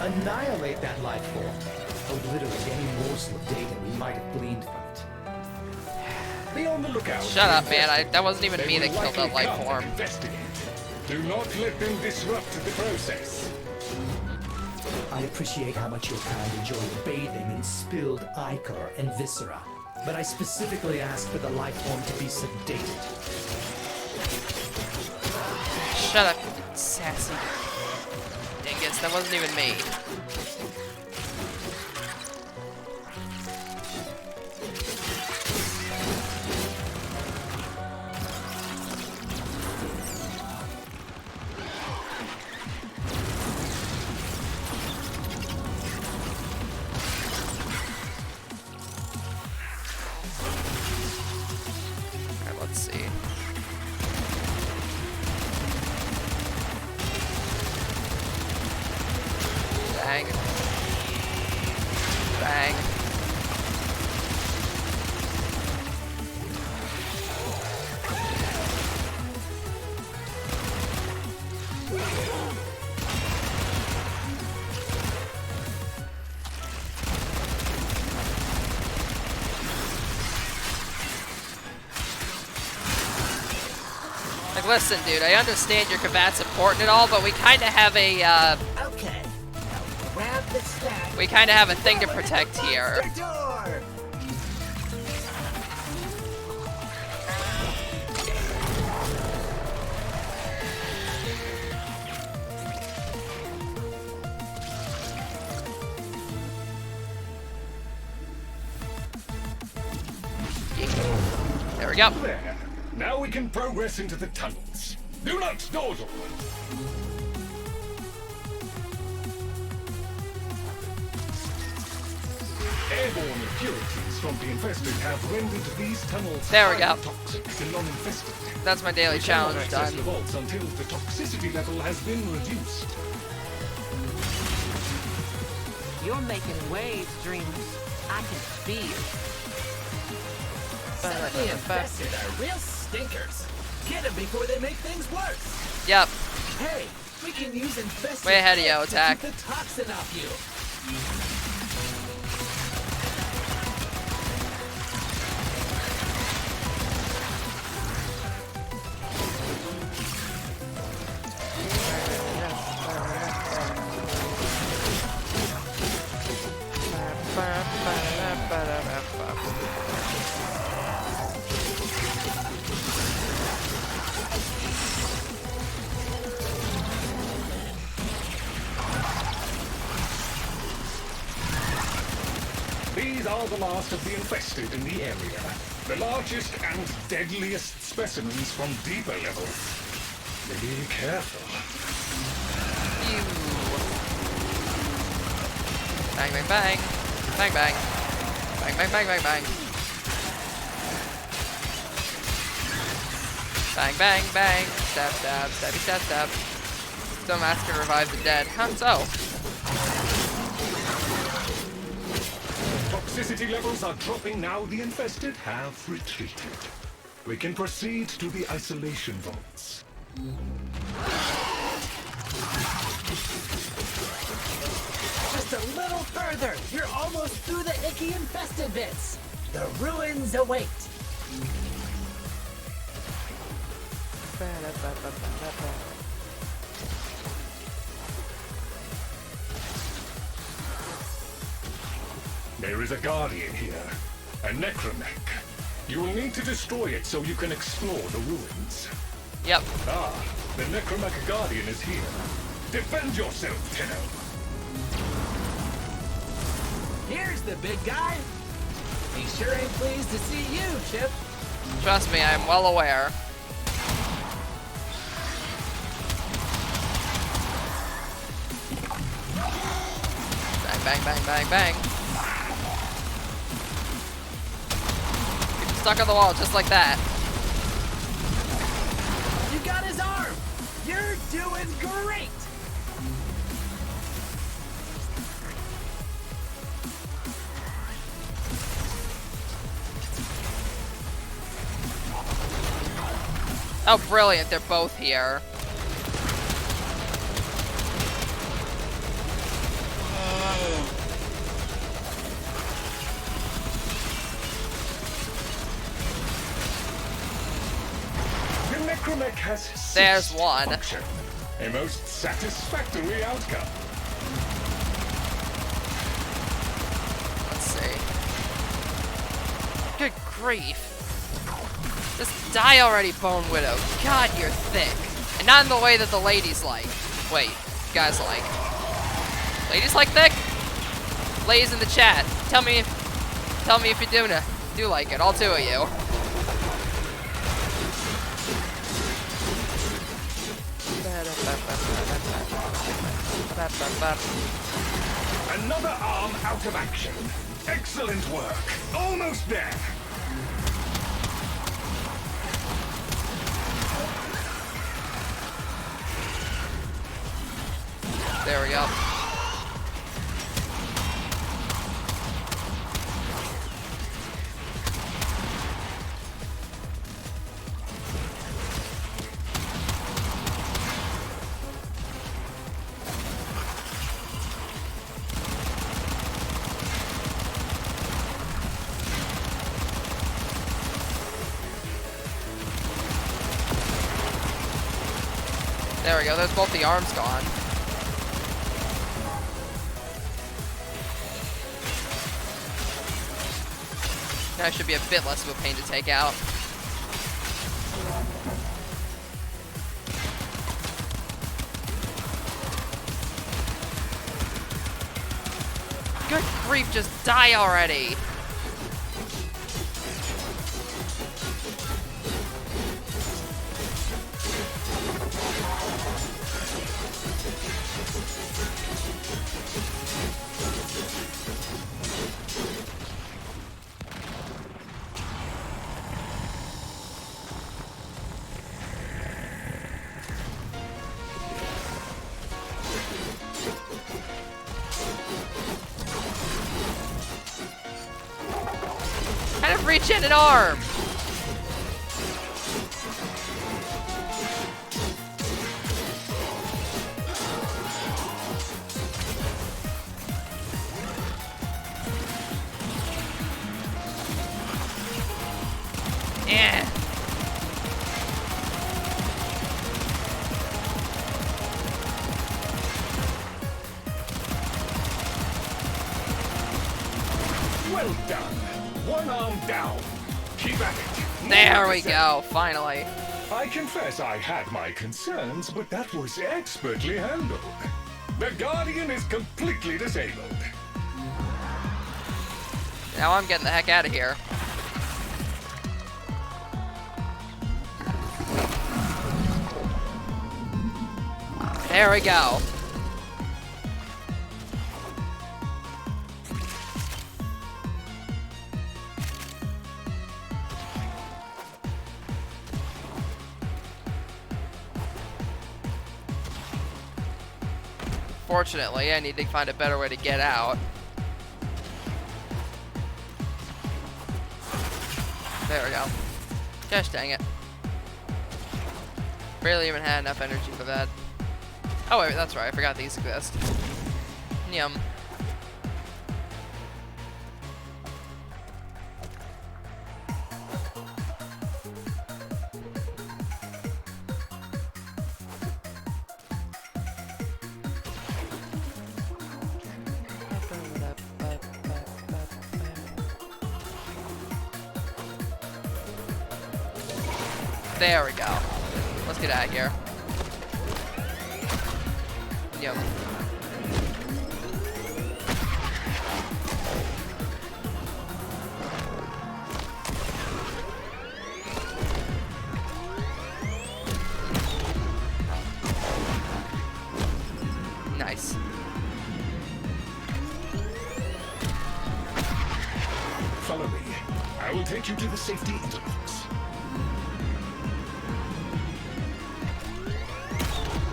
Annihilate that life form. Obliterate any morsel of data we might have gleaned from it. Be on the lookout. Shut for up, man. infested. That wasn't even They me that will killed that likely life come form. and investigate. Do not let them disrupt the process. I appreciate how much your kind enjoyed bathing in spilled ichor and viscera, but I specifically asked for the life form to be sedated. Shut up, sassy dingus. That wasn't even me. Alright, let's see. Bang. Bang. Like, listen, dude, I understand your combat's important and all, but we kind of have a, Okay, now grab the stack. we kind of have a thing to protect here. Door. There we go. There. Now we can progress into the tunnels. Do not dawdle. Airborne impurities from the infested have rendered these tunnels There we go. highly toxic to non-infested. That's my daily We cannot challenge access done. the vaults until the toxicity level has been reduced. You're making waves, dreamers. I can feel. Some of the infested are real stinkers. Get them before they make things worse. Yep. Hey, we can use infested Way ahead of you, ants to attack. keep the toxin off you. These are the last of the infested in the area. The largest and deadliest specimens from deeper levels. Be careful. You. Bang, bang, bang. Bang, bang. Bang, bang, bang, bang, bang. Bang, bang, bang. Stab, stab, stabby, stab, stab. Some mask can revive the dead. How so? Toxicity levels are dropping now. The infested have retreated. We can proceed to the isolation vaults. Just a little further. You're almost through the icky infested bits. The ruins await. There is a guardian here, a Necromech. You will need to destroy it so you can explore the ruins. Yep. Ah, the Necromech Guardian is here. Defend yourself, Tenno. Here's the big guy. He sure ain't pleased to see you, Chip. Trust me, I am well aware. Bang, bang, bang, bang, bang. Keep him stuck on the wall just like that. You got his arm. You're doing great. Oh, brilliant, they're both here. Necromech has There's ceased one. function. A most satisfactory outcome. Let's see. Good grief. Just die already, Bone Widow. God, you're thick. And not in the way that the ladies like. Wait, guys like. Ladies like thick? Ladies in the chat, tell me if you do like it. All two of you. Another arm out of action. Excellent work. Almost there. There we go. There we go, there's both the arms gone. Now should be a bit less of a pain to take out. Good grief, just die already! Kind of reach in an arm! Yeah. Well done. One arm down. Keep at it. There we go, finally. I confess I had my concerns, but that was expertly handled. The Guardian is completely disabled. Now I'm getting the heck out of here. There we go. Fortunately, I need to find a better way to get out. There we go. Gosh dang it. Barely even had enough energy for that. Oh wait, that's right, I forgot these exist. Yum. There we go. Let's get out of here. Yep. Nice. Follow me. I will take you to the safety interlocks.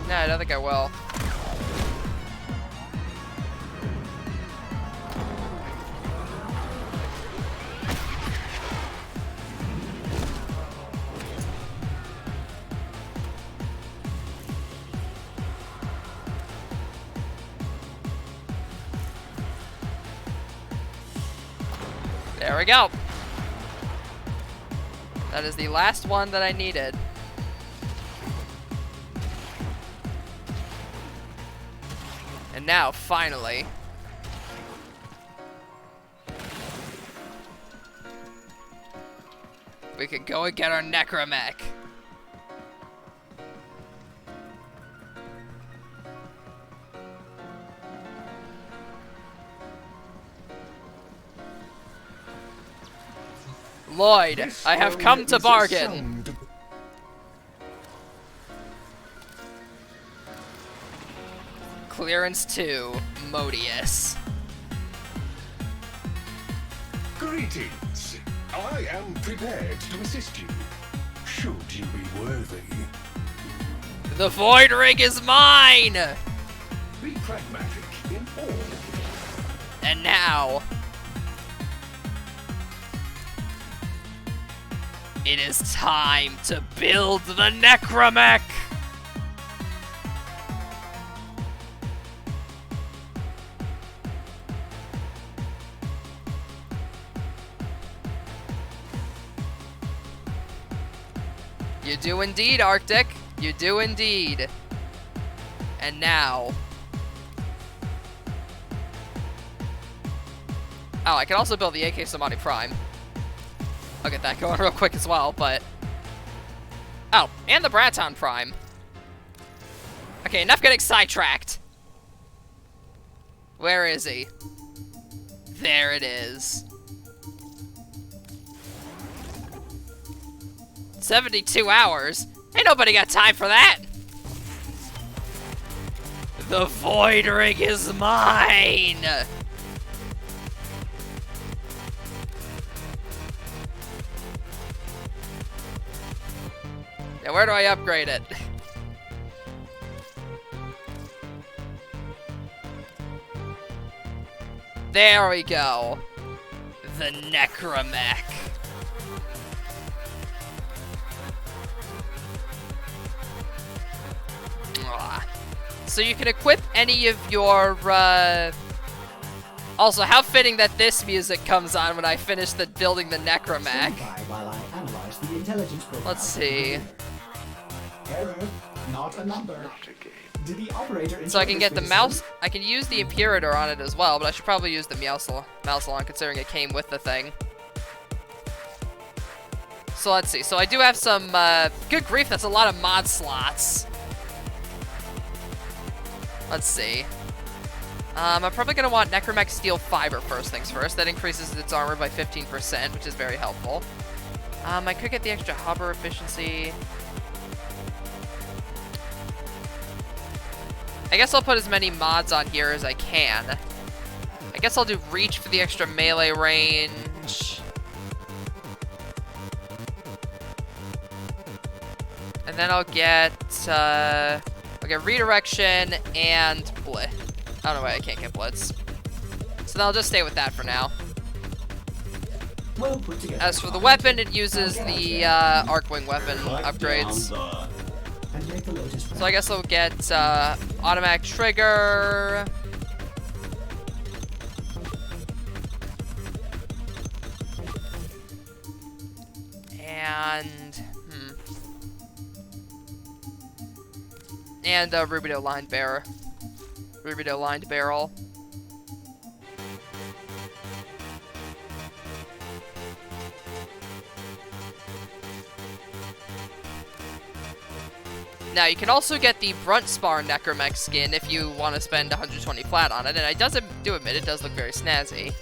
Nah, I don't think I will. There we go. That is the last one that I needed. And now, finally... we can go and get our Necromech. Lloyd, This I have one come to is a bargain. sound. Clearance 2, Modius. Greetings. I am prepared to assist you, should you be worthy. The Void Ring is mine! Be pragmatic in all. And now... it is time to build the Necromech! You do indeed, Arctic. You do indeed. And now... oh, I can also build the AK Samadhi Prime. I'll get that going real quick as well, but... oh, and the Braton Prime. Okay, enough getting sidetracked. Where is he? There it is. 72 hours? Ain't nobody got time for that! The Void Ring is mine! Now where do I upgrade it? There we go. The Necromech. So you can equip any of your, also, how fitting that this music comes on when I finish building the Necromech. Let's see. Error, not a number. Did the operator So I can get the interpret mouse, I can use the Imperator on it as well, but I should probably use the Mousalon considering it came with the thing. So let's see, so I do have some, good grief, that's a lot of mod slots. Let's see. I'm probably going to want Necromech Steel Fiber first things first. That increases its armor by 15%, which is very helpful. I could get the extra hover efficiency. I guess I'll put as many mods on here as I can. I guess I'll do Reach for the extra melee range. And then I'll get Redirection and Blitz. Oh, no, wait, I can't get Blitz. So then I'll just stay with that for now. well put together. As for the weapon, it uses the Arcwing weapon upgrades. And make the Lotus So I guess I'll get automatic trigger. And Rubido lined barrel. Rubido lined barrel. Now, you can also get the Bruntspar Necromech skin if you want to spend 120 flat on it, and I do admit it does look very snazzy.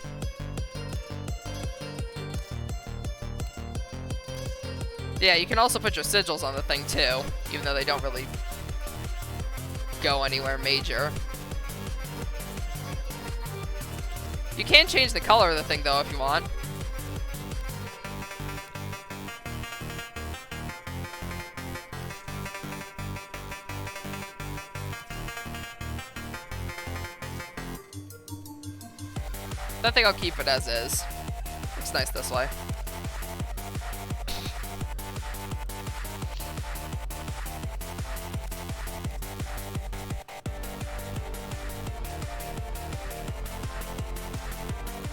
Yeah, you can also put your sigils on the thing too, even though they don't really go anywhere major. You can change the color of the thing though if you want. I think I'll keep it as is. Looks nice this way.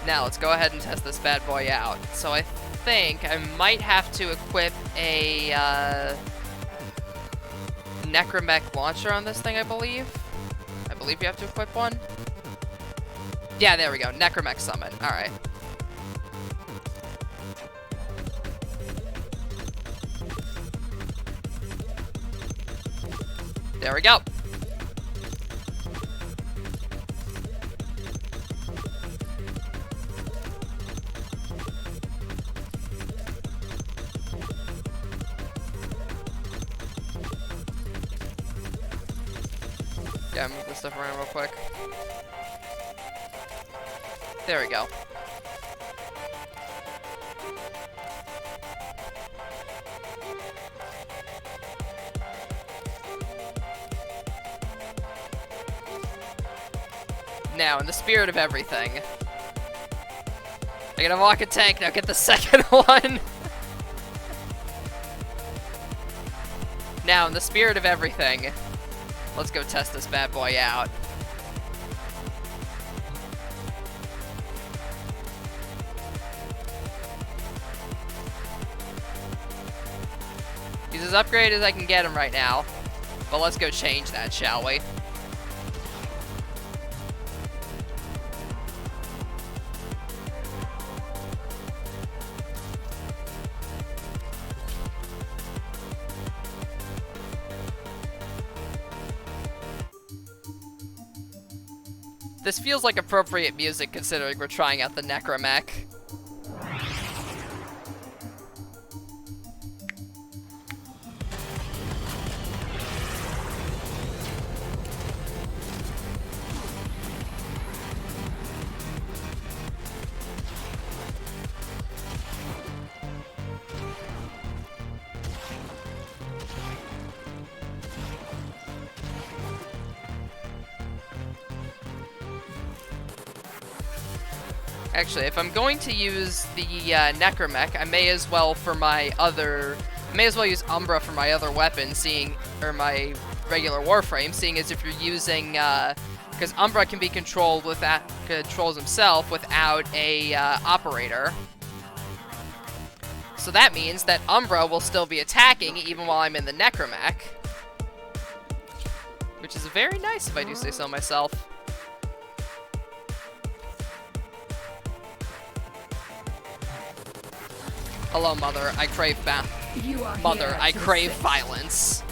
Now, let's go ahead and test this bad boy out. So I think I might have to equip a Necromech launcher on this thing, I believe. believe you have to equip one. Yeah, there we go. Necromech summon. Alright. There we go. Yeah, move this stuff around real quick. There we go. Now, in the spirit of everything, I gotta walk a tank, now get the second one! Now, in the spirit of everything, let's go test this bad boy out. He's as upgraded as I can get him right now, but let's go change that, shall we? This feels like appropriate music considering we're trying out the Necromech. Actually, if I'm going to use the Necromech, I may as well use Umbra for my other weapon, or my regular Warframe, seeing as if you're using, because Umbra can be controlled controls himself without a operator. So that means that Umbra will still be attacking even while I'm in the Necromech, which is very nice if I do say so myself. Hello, Mother. I crave Mother, I crave violence.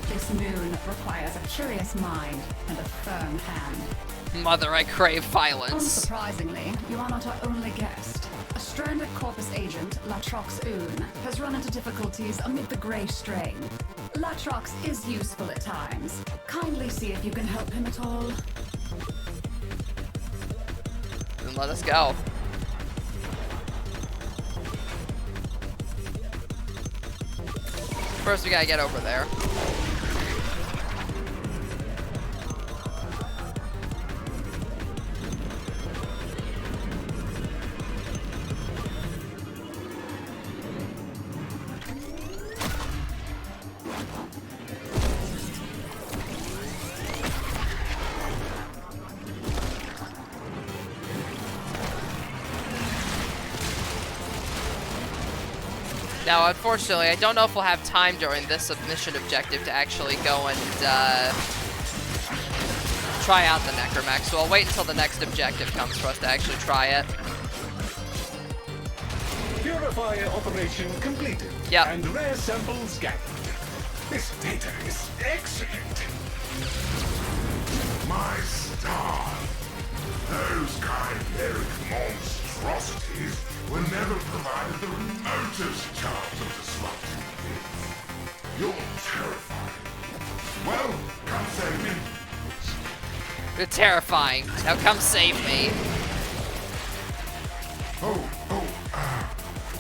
This moon requires a curious mind and a firm hand. Mother, I crave violence. Unsurprisingly, you are not our only guest. A stranded Corpus agent, Latrox Oon, has run into difficulties amid the Grey Strain. Latrox is useful at times. Kindly see if you can help him at all. Then let us go. First, we gotta get over there. Now, unfortunately, I don't know if we'll have time during this submission objective to actually go and try out the Necromech, so I'll wait until the next objective comes for us to actually try it. Purifier operation completed. Yep. And rare samples gathered. This data is excellent. My star. Those chimeric monstrosities were never provided the remotest chance of disrupting this. You're terrifying. Well, come save me. You're terrifying. Now come save me.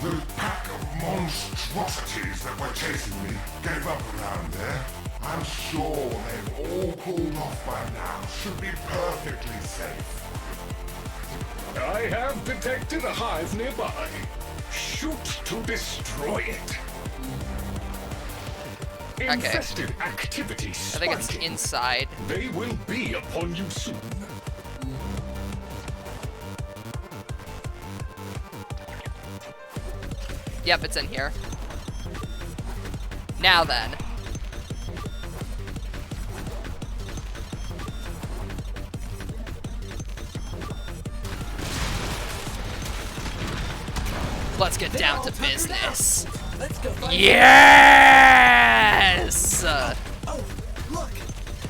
The pack of monstrosities that were chasing me gave up around there. I'm sure they've all cooled off by now. Should be perfectly safe. I have detected a hive nearby. Shoot to destroy it. Okay. Infested activity I spiking. think it's inside. They will be upon you soon. Yep, it's in here. Now then. Let's get down to business. Let's go find Yes! Oh, look!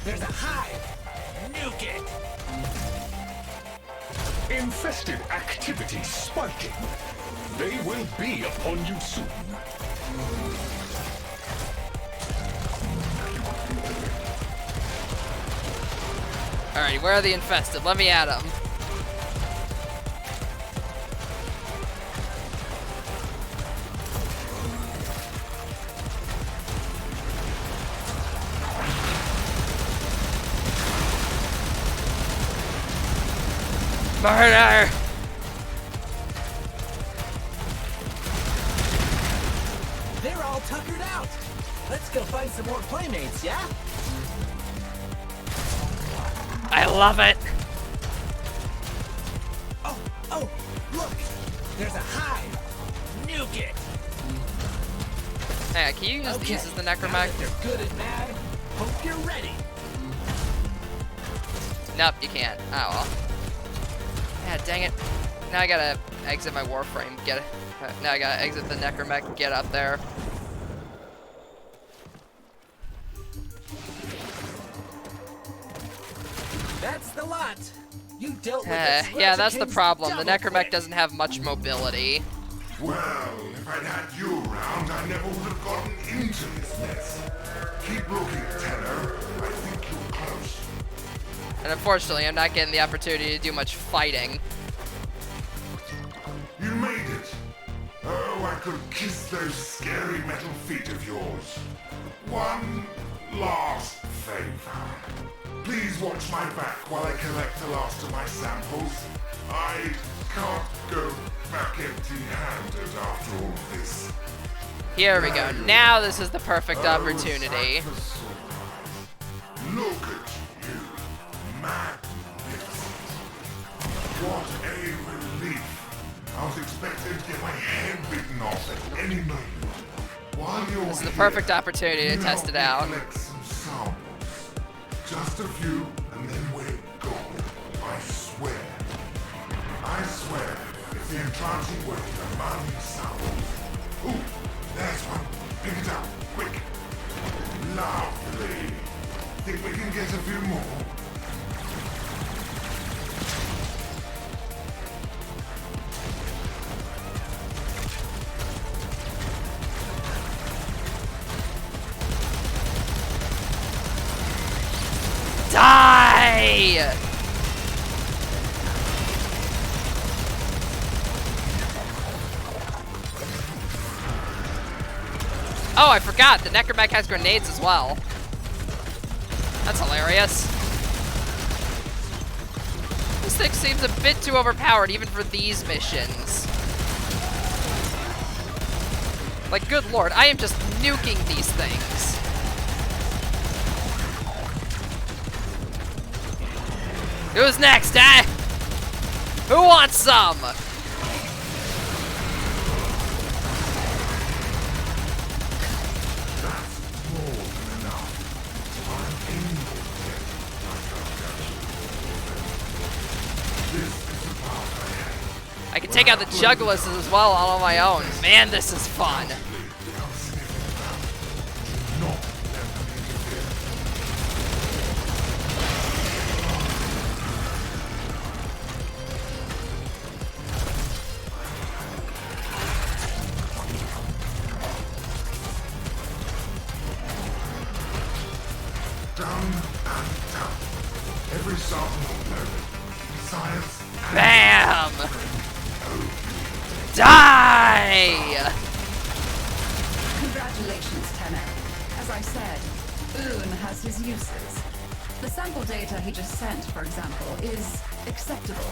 There's a hive! Nuke it! Infested activity spiking. They will be upon you soon. Alright, where are the infested? Let me at them. Murder! They're all tuckered out! Let's go find some more playmates, yeah? I love it! Oh, look! There's a hive! Nuke it! Hey, can you use these as the now necromech? that they're good and mad, hope you're ready! Nope, you can't. Oh well. Yeah, dang it. Now I gotta exit my warframe. Get it. Now I gotta exit the necromech. Get up there. That's the lot! You dealt with it. Yeah, that's the problem. The necromech quick. doesn't have much mobility. Well, if I'd had you around, I never would have gotten into this mess. Keep looking, Tenno. I think you're close. And unfortunately, I'm not getting the opportunity to do much fighting. You made it. Oh, I could kiss those scary metal feet of yours. One last favor. Please watch my back while I collect the last of my samples. I can't go back empty-handed after all of this. Here we go. Now this is the perfect opportunity. Look at you. Magnificent. What a relief. I was expecting to get my head bitten off at any moment. While you're This is the perfect opportunity to test it out. Collect some samples. Just a few, and then we're gone. I swear. I swear, it's the enchanting way of mining samples. Ooh, there's one. Pick it up, quick. Lovely. Think we can get a few more? Die! Oh, I forgot. The necromech has grenades as well. That's hilarious. This thing seems a bit too overpowered even for these missions. Like, good lord, I am just nuking these things. Who's next, eh? Who wants some? I can take out the jugglers as well all on my own. Man, this is fun. Down and down. Every sample loaded. Science and Bam! Die! Congratulations, Tenno. As I said, Oon has his uses. The sample data he just sent, for example, is acceptable.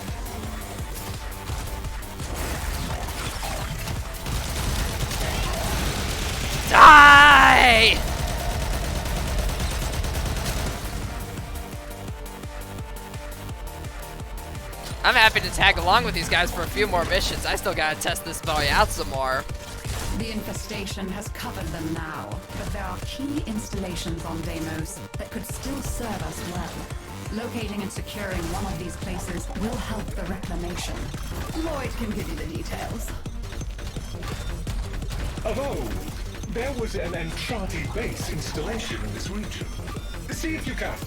Die! I'm happy to tag along with these guys for a few more missions. I still gotta test this boy out some more. The infestation has covered them now, but there are key installations on Deimos that could still serve us well. Locating and securing one of these places will help the reclamation. Lloyd can give you the details. Of old, there was an Entrati base installation in this region. See if you can.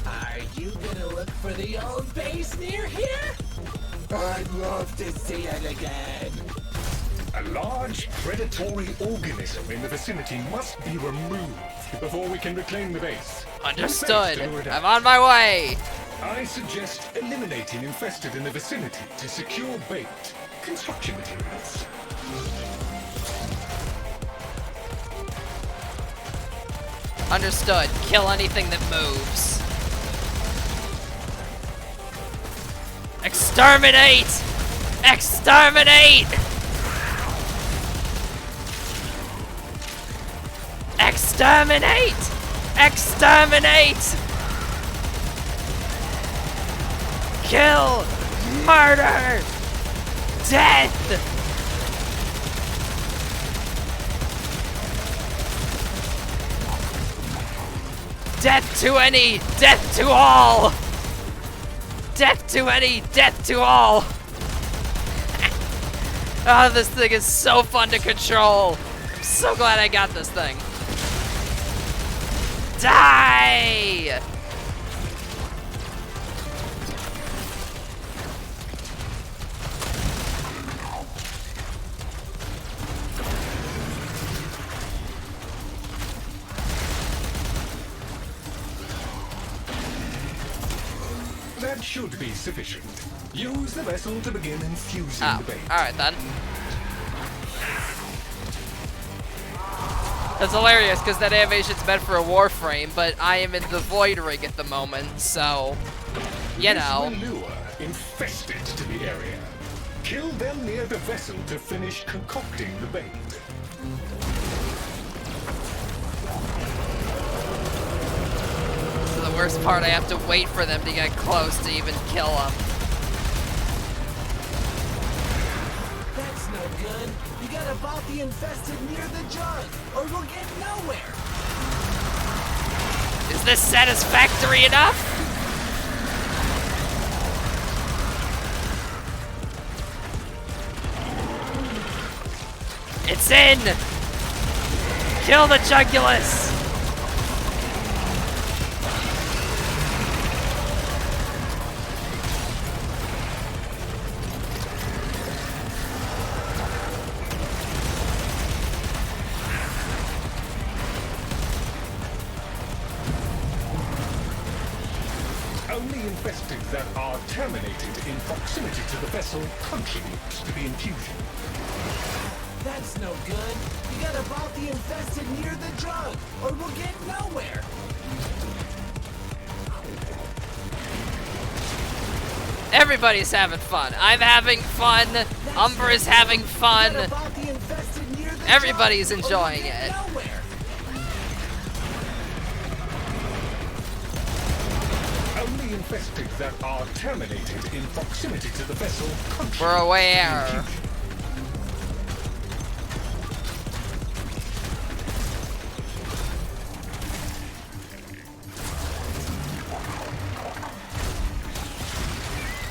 Are you gonna look for the old base near here? I'd love to see it again. A large predatory organism in the vicinity must be removed before we can reclaim the base. Understood. Thanks to Lord I'm on my way. I suggest eliminating infested in the vicinity to secure bait, construction materials. Understood. Kill anything that moves. Exterminate! Exterminate! Exterminate! Exterminate! Kill! Murder! Death! Death to any! Death to all! Death to any! Death to all! Oh, this thing is so fun to control! I'm so glad I got this thing. Die! That should be sufficient. Use the vessel to begin infusing Oh, the bait. alright then. That's hilarious, because that animation's meant for a warframe, but I am in the void ring at the moment, so... You know. This will lure infested to the area. Kill them near the vessel to finish concocting the bait. So the worst part, I have to wait for them to get close to even kill them. That's no good. You gotta bout the infested near the jug, or we'll get nowhere. Is this satisfactory enough? It's in! Kill the Jugulus! Only infested that are terminated in proximity to the vessel contribute to the infusion. That's no good. You gotta bout the infested near the jug, or we'll get nowhere. Everybody's having fun. I'm having fun. Umber is having fun. You gotta bout the infested near the Everybody's jug, or we'll enjoying get it. nowhere. Only infested that are terminated in proximity to the vessel contribute We're aware. to the infusion.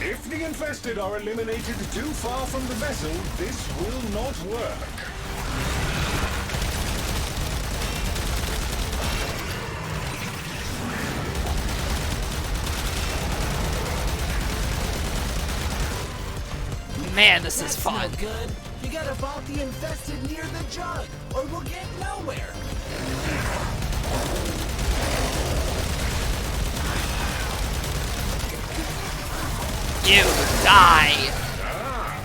If the infested are eliminated too far from the vessel, this will not work. Man, this is That's fun. no good. You gotta bout the infested near the jug, or we'll get nowhere. You die. Ah,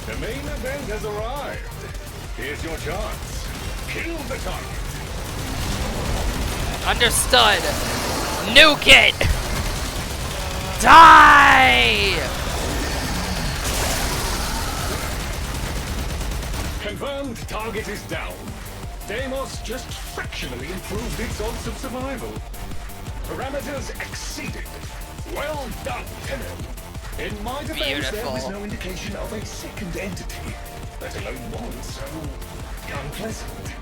the main event has arrived. Here's your chance. Kill the target. Understood. Nuke it. Die. Confirmed target is down. Deimos just fractionally improved its odds of survival. Parameters exceeded. Well done, Tenno. In my defense, there was Beautiful. no indication of a second entity. let alone one so unpleasant.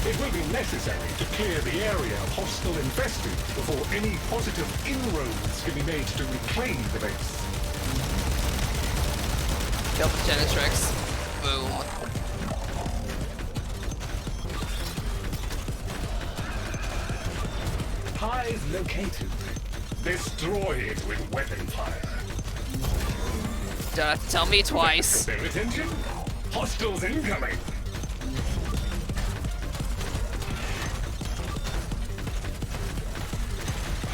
It will be necessary to clear the area of hostile infested before any positive inroads can be made to reclaim the base. Kill the Genetrix. Boom. Hive located. Destroy it with weapon fire. Don't have to tell me twice. Their attention. Hostiles incoming.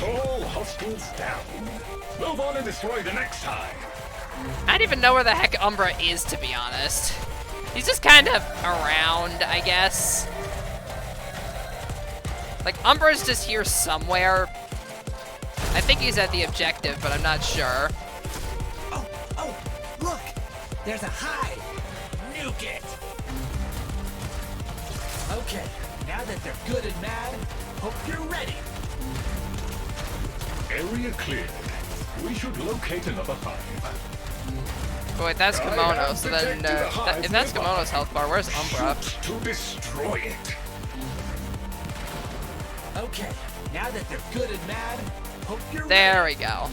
All hostiles down. Move on and destroy the next hive. I don't even know where the heck Umbra is, to be honest. He's just kind of around, I guess. Like, Umbra's just here somewhere. I think he's at the objective, but I'm not sure. Oh, look! There's a hive! Nuke it! Okay, now that they're good and mad, hope you're ready. Area cleared. We should locate another hive. Oh, wait, that's Kimono, so then, if that's Kimono's health bar, where's Umbra? Shoot to destroy it. Okay, now that they're good and mad, hope you're There ready. we go.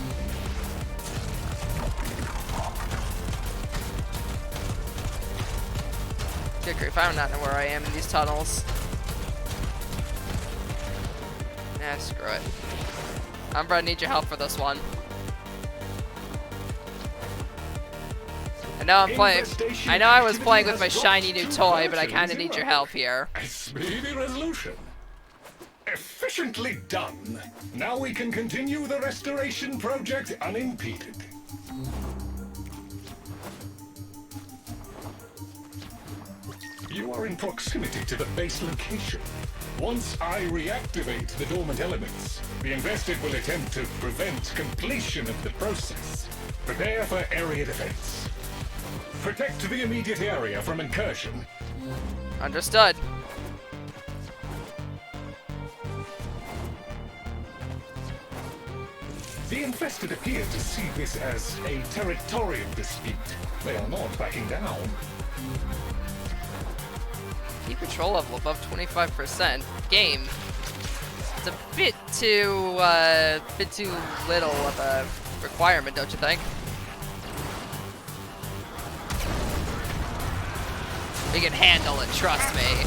Good grief, I do not know where I am in these tunnels. Nah, screw it. Umbra, I need your help for this one. I know I'm playing. I know I was playing with my shiny new toy, but I kind of need your help here. A speedy resolution. Efficiently done. Now we can continue the restoration project unimpeded. You are in proximity to the base location. Once I reactivate the dormant elements, the invested will attempt to prevent completion of the process. Prepare for area defense. Protect the immediate area from incursion. Understood. The infested appear to see this as a territorial dispute. They are not backing down. Keep control level above 25%. Game. It's a bit too little of a requirement, don't you think? We can handle it, trust me.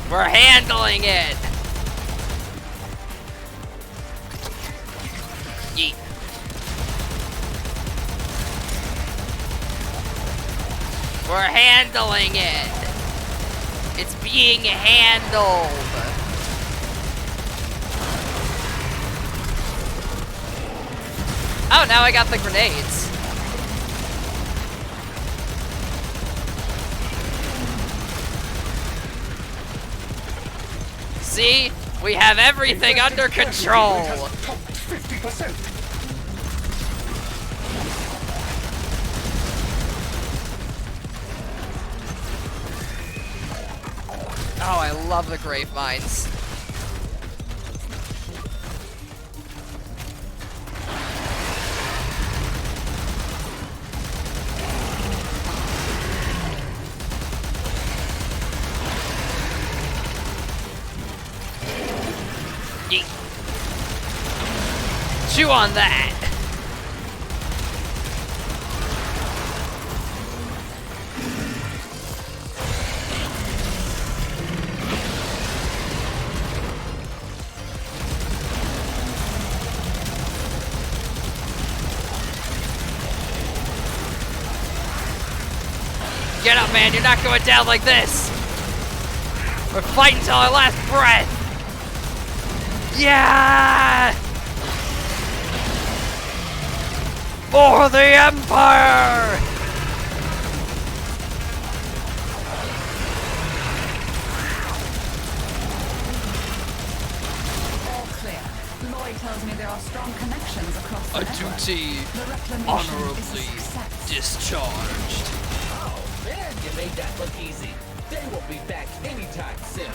We're handling it! Yeet. We're handling it! It's being handled! Oh, now I got the grenades. See? We have everything under control! Topped 50%. Oh, I love the grave mines. Yeet. Chew on that! Get up, man. You're not going down like this. We're fighting till our last breath. Yeah! For the Empire! All clear. We Lloyd tells me there are strong connections across the A network. duty The reclamation is a honorably success. discharged. Oh, man, you made that look easy. They won't be back anytime soon.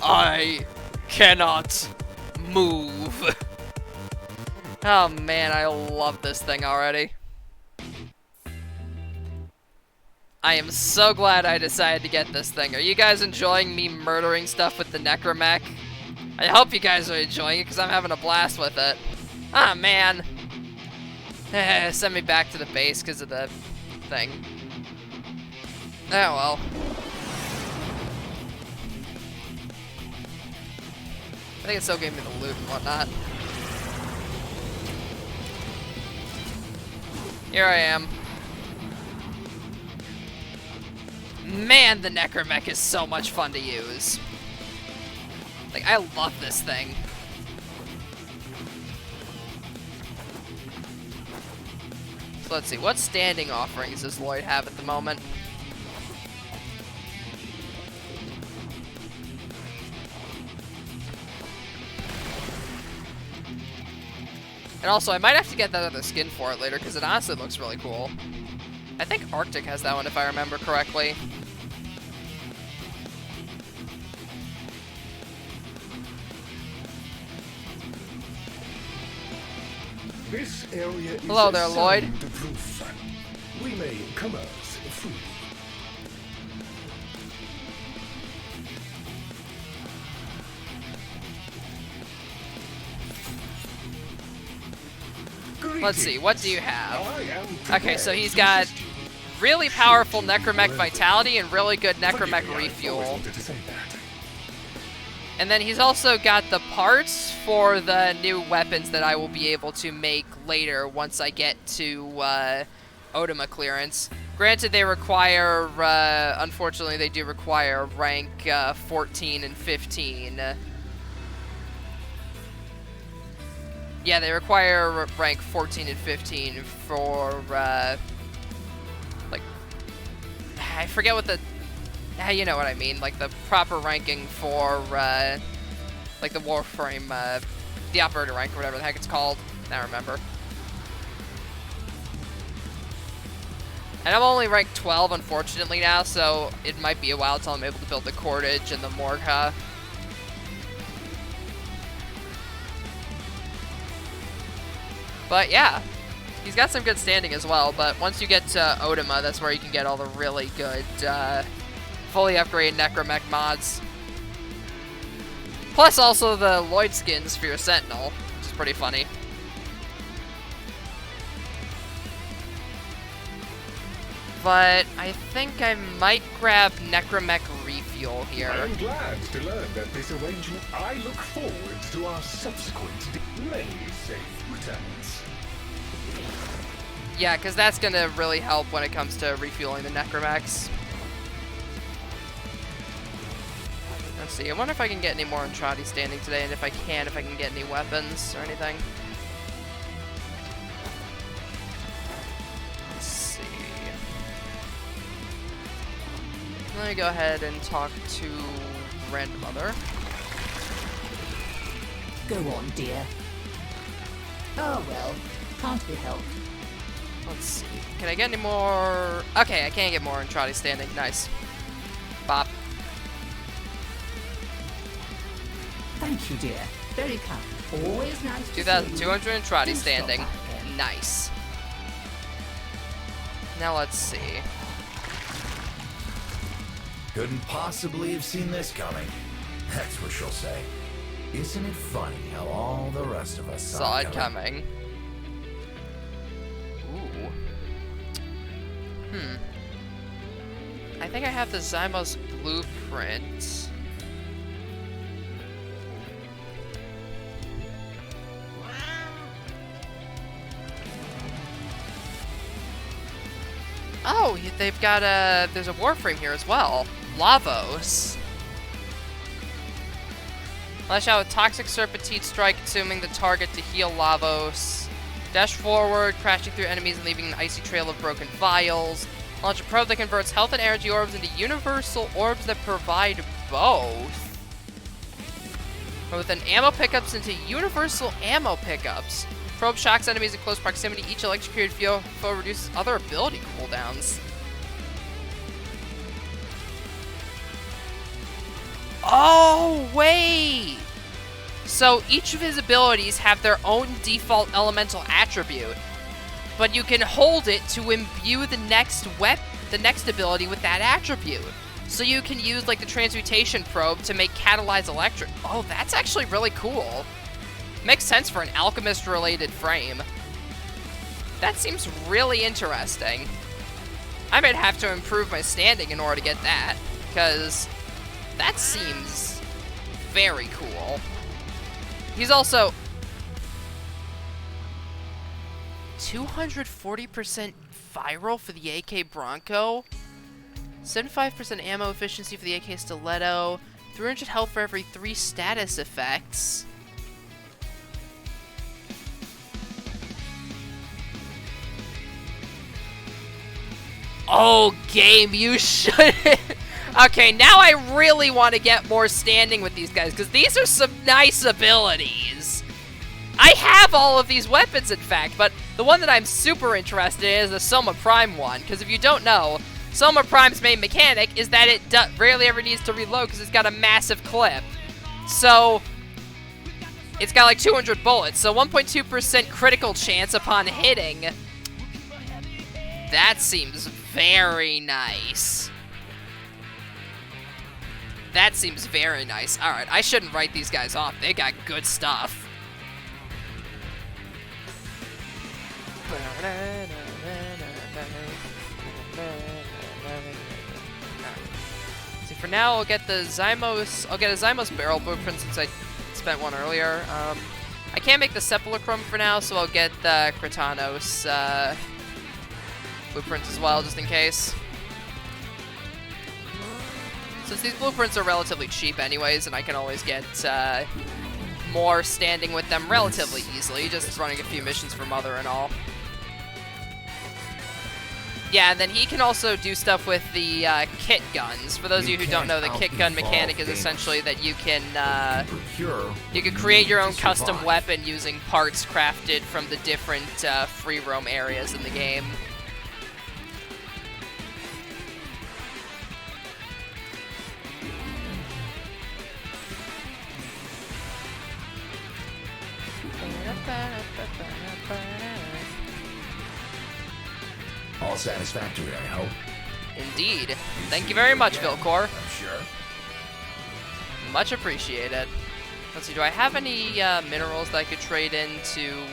I cannot move. Oh man, I love this thing already. I am so glad I decided to get this thing. Are you guys enjoying me murdering stuff with the Necromech? I hope you guys are enjoying it, because I'm having a blast with it. Ah, man. Send me back to the base because of the thing. Oh, well. I think it still gave me the loot and whatnot. Here I am. Man, the Necromech is so much fun to use. Like, I love this thing. So let's see, what standing offerings does Lloyd have at the moment? And also, I might have to get that other skin for it later, because it honestly looks really cool. I think Arctic has that one, if I remember correctly. This area is Hello there, Lloyd. soundproof. We may commerce freely. Let's see, what do you have? I am Okay, so prepared he's to got assist you. really powerful Necromech Vitality and really good Necromech Forgive me, I always Refuel. wanted to say that. And then he's also got the parts for the new weapons that I will be able to make later once I get to Odema clearance. Granted, they require, unfortunately, they do require rank 14 and 15. Yeah, they require rank 14 and 15 for, like, I forget what the, you know what I mean, like the proper ranking for, like the Warframe, the Operator rank, or whatever the heck it's called. I don't remember. And I'm only ranked 12, unfortunately, now, so it might be a while until I'm able to build the Cordage and the Morgha. But yeah, he's got some good standing as well, but once you get to Odema, that's where you can get all the really good, fully upgraded Necromech mods. Plus also the Lloyd skins for your Sentinel, which is pretty funny. But I think I might grab Necromech Refuel here. I'm glad to learn that this arrangement. I look forward to our subsequent many safe returns. Yeah, because that's going to really help when it comes to refueling the Necromechs. Let's see, I wonder if I can get any more Entrati standing today, and if I can get any weapons or anything. Let's see. Let me go ahead and talk to Grandmother. Go on, dear. Oh well, can't be helped. Let's see. Can I get any more? Okay, I can't get more Entrati standing. Nice. Bop. Thank you, dear. Very kind. Always nice to see you. 2,200 Entrati Do stop standing. by again. Nice. Now let's see. Couldn't possibly have seen this coming. That's what she'll say. Isn't it funny how all the rest of us Saw it coming. Ooh. I think I have the Zymos blueprint. Oh, they've got a, there's a Warframe here as well. Lavos. Lash out with Toxic Serpentine Strike, consuming the target to heal Lavos. Dash forward, crashing through enemies and leaving an icy trail of broken vials. Launch a probe that converts health and energy orbs into universal orbs that provide both. With an ammo pickups into universal ammo pickups. Probe shocks enemies in close proximity. Each electrocuted foe reduces other ability cooldowns. Oh, wait! So each of his abilities have their own default elemental attribute, but you can hold it to imbue the next ability with that attribute. So you can use like the transmutation probe to make catalyze electric. Oh, that's actually really cool. Makes sense for an alchemist related frame. That seems really interesting. I might have to improve my standing in order to get that, because that seems very cool. He's also 240% viral for the AK Bronco, 75% ammo efficiency for the AK Stiletto, 300 health for every 3 status effects. Oh, game, you should. Okay, now I really want to get more standing with these guys, because these are some nice abilities. I have all of these weapons, in fact, but the one that I'm super interested in is the Soma Prime one, because if you don't know, Soma Prime's main mechanic is that it rarely ever needs to reload because it's got a massive clip. So, it's got like 200 bullets, so 1.2% critical chance upon hitting. That seems very nice. That seems very nice. Alright, I shouldn't write these guys off. They got good stuff. See, for now, I'll get the Zymos. I'll get a Zymos barrel blueprint since I spent one earlier. I can't make the Sepulchrum for now, so I'll get the Kratanos blueprints as well, just in case. Since these blueprints are relatively cheap anyways, and I can always get more standing with them relatively easily, just running a few missions for Mother and all. Yeah, and then he can also do stuff with the kit guns. For those of you who don't know, the kit gun mechanic is essentially that you can create your own custom weapon using parts crafted from the different free roam areas in the game. All satisfactory, I hope. Indeed. Thank you very much, Vilcor. I'm sure. Much appreciated. Let's see, do I have any minerals that I could trade into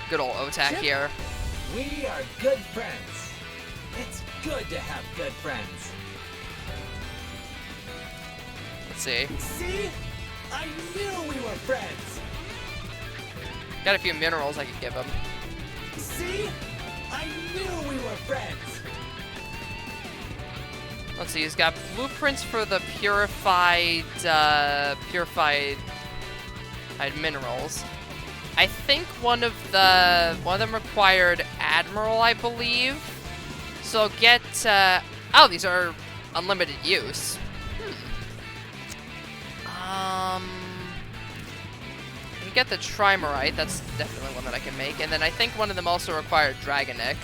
good old Otak here? We are good friends. It's good to have good friends. Let's see. See? I knew we were friends. Got a few minerals I could give him. See? I knew we were friends. Let's see, he's got blueprints for the purified minerals. I think one of them required Admiral, I believe. So I'll get, oh, these are unlimited use. You get the Trimerite, that's definitely one that I can make. And then I think one of them also required Dragonic,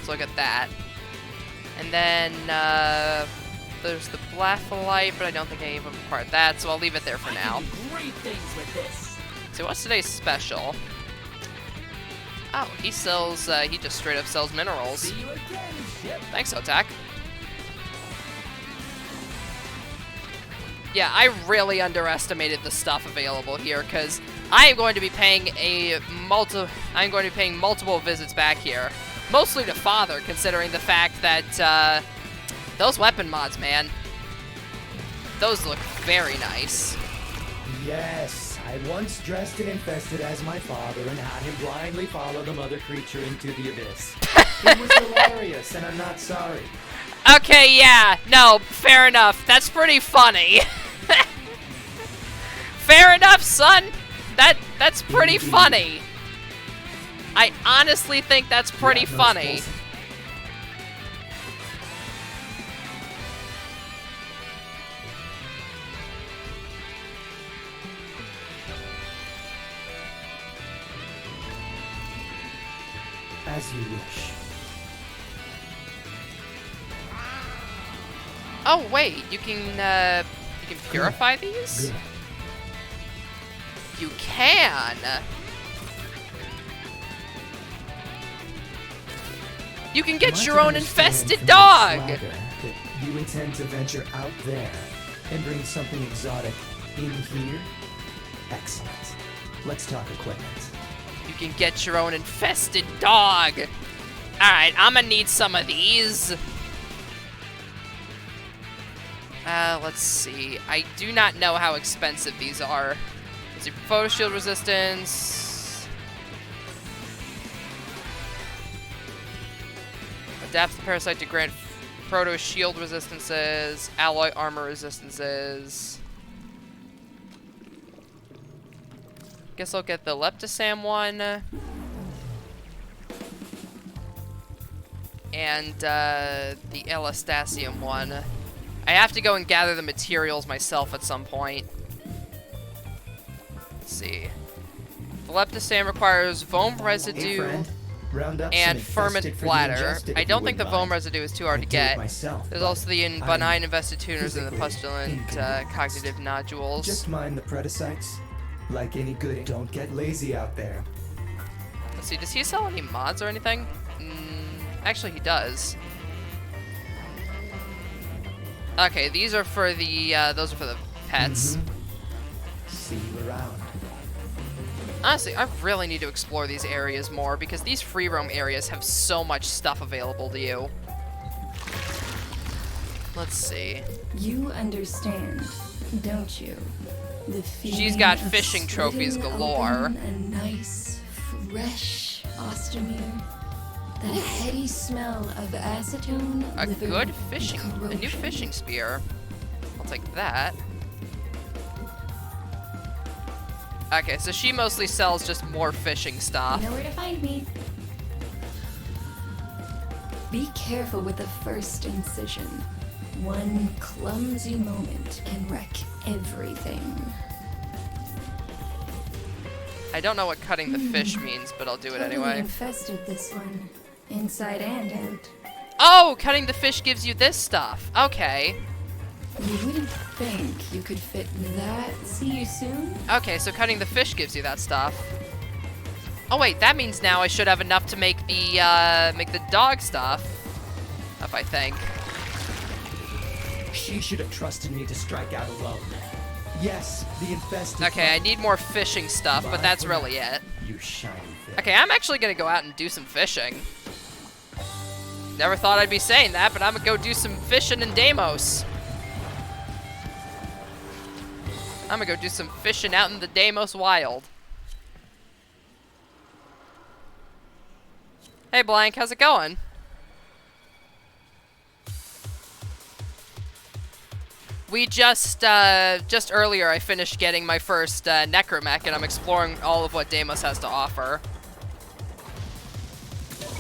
so I'll get that. And then, there's the Blatholite, but I don't think I even required that, so I'll leave it there for now. I can do great things with this. So what's today's special? Oh, he sells, he just straight up sells minerals. See you again, ship. Thanks, Otak. Yeah, I really underestimated the stuff available here, because I am going to be paying multiple visits back here. Mostly to Father, considering the fact that, those weapon mods, man. Those look very nice. Yes, I once dressed and infested as my father and had him blindly follow the mother creature into the abyss. It was hilarious, and I'm not sorry. Okay, yeah, no, fair enough. That's pretty funny. Fair enough, son. That's pretty funny. I honestly think that's pretty funny. As you wish. Oh wait, you can purify these? Good. You can. You can get your own infested dog. That you intend to venture out there and bring something exotic in here? Excellent. Let's talk equipment. You can get your own infested dog. Alright, I'm gonna need some of these. Let's see. I do not know how expensive these are. Let's see, photo shield resistance. Adapts the parasite to grant proto shield resistances, alloy armor resistances. Guess I'll get the Leptisam one. And the Elastasium one. I have to go and gather the materials myself at some point. Let's see. The Leptisam requires foam residue and ferment bladder. I don't think the foam residue is too hard to get. There's also the benign invested tuners and the pestilent cognitive nodules. Just mind the predicites. Like any good, don't get lazy out there. Let's see, does he sell any mods or anything? Actually, he does. Okay, these are for the, those are for the pets. See you around. Honestly, I really need to explore these areas more because these free roam areas have so much stuff available to you. Let's see. You understand, don't you? The She's got feeling of fishing trophies splitting galore. open a nice, fresh ostomy. That heady smell of acetone. A liver, good and fishing, a new corrosion. fishing spear. I'll take that. Okay, so she mostly sells just more fishing stuff. You know where to find me. Be careful with the first incision. One clumsy moment can wreck everything. I don't know what cutting the fish means, but I'll do it Totally anyway. infested this one, inside and out. Oh, cutting the fish gives you this stuff. Okay. You wouldn't think you could fit that. See you soon. Okay, so cutting the fish gives you that stuff. Oh wait, that means now I should have enough to make the dog stuff. If I think. She should have trusted me to strike out alone. Yes, the infested. Okay, I need more fishing stuff, but that's really it. You shiny thing. Okay, I'm actually gonna go out and do some fishing. Never thought I'd be saying that, but I'm gonna go do some fishing in Deimos. I'm gonna go do some fishing out in the Deimos wild. Hey Blank, how's it going? We just earlier I finished getting my first Necromech, and I'm exploring all of what Deimos has to offer.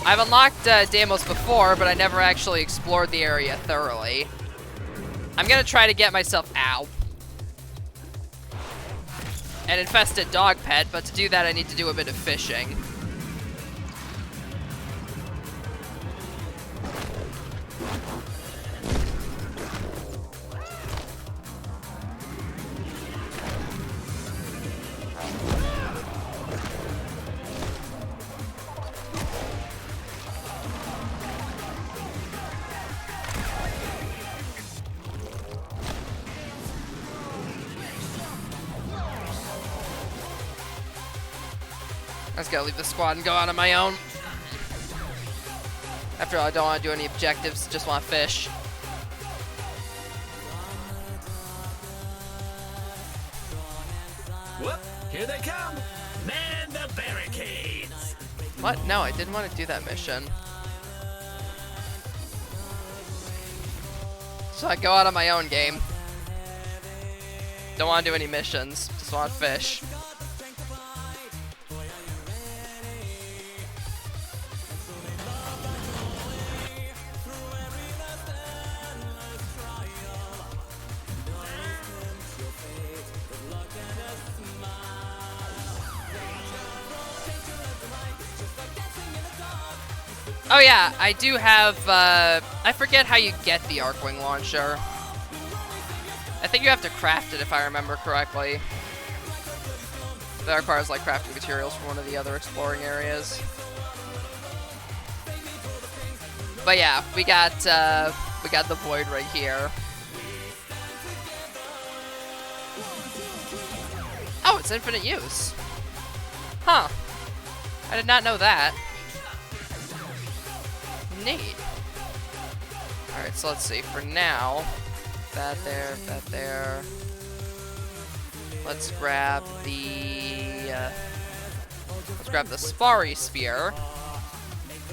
I've unlocked Deimos before, but I never actually explored the area thoroughly. I'm gonna try to get myself an infested dog pet, but to do that I need to do a bit of fishing. I just gotta leave the squad and go out on my own. After all, I don't want to do any objectives, just want to fish. Whoop, here they come. Man the barricades. What? No, I didn't want to do that mission. So I go out on my own game. Don't want to do any missions, just want to fish. Oh yeah, I do have, I forget how you get the Arcwing launcher. I think you have to craft it if I remember correctly. That requires like crafting materials from one of the other exploring areas. But yeah, we got the Void right here. Oh, it's infinite use. Huh. I did not know that. Neat. Alright, so let's see. For now, that there. Let's grab the Spari Spear,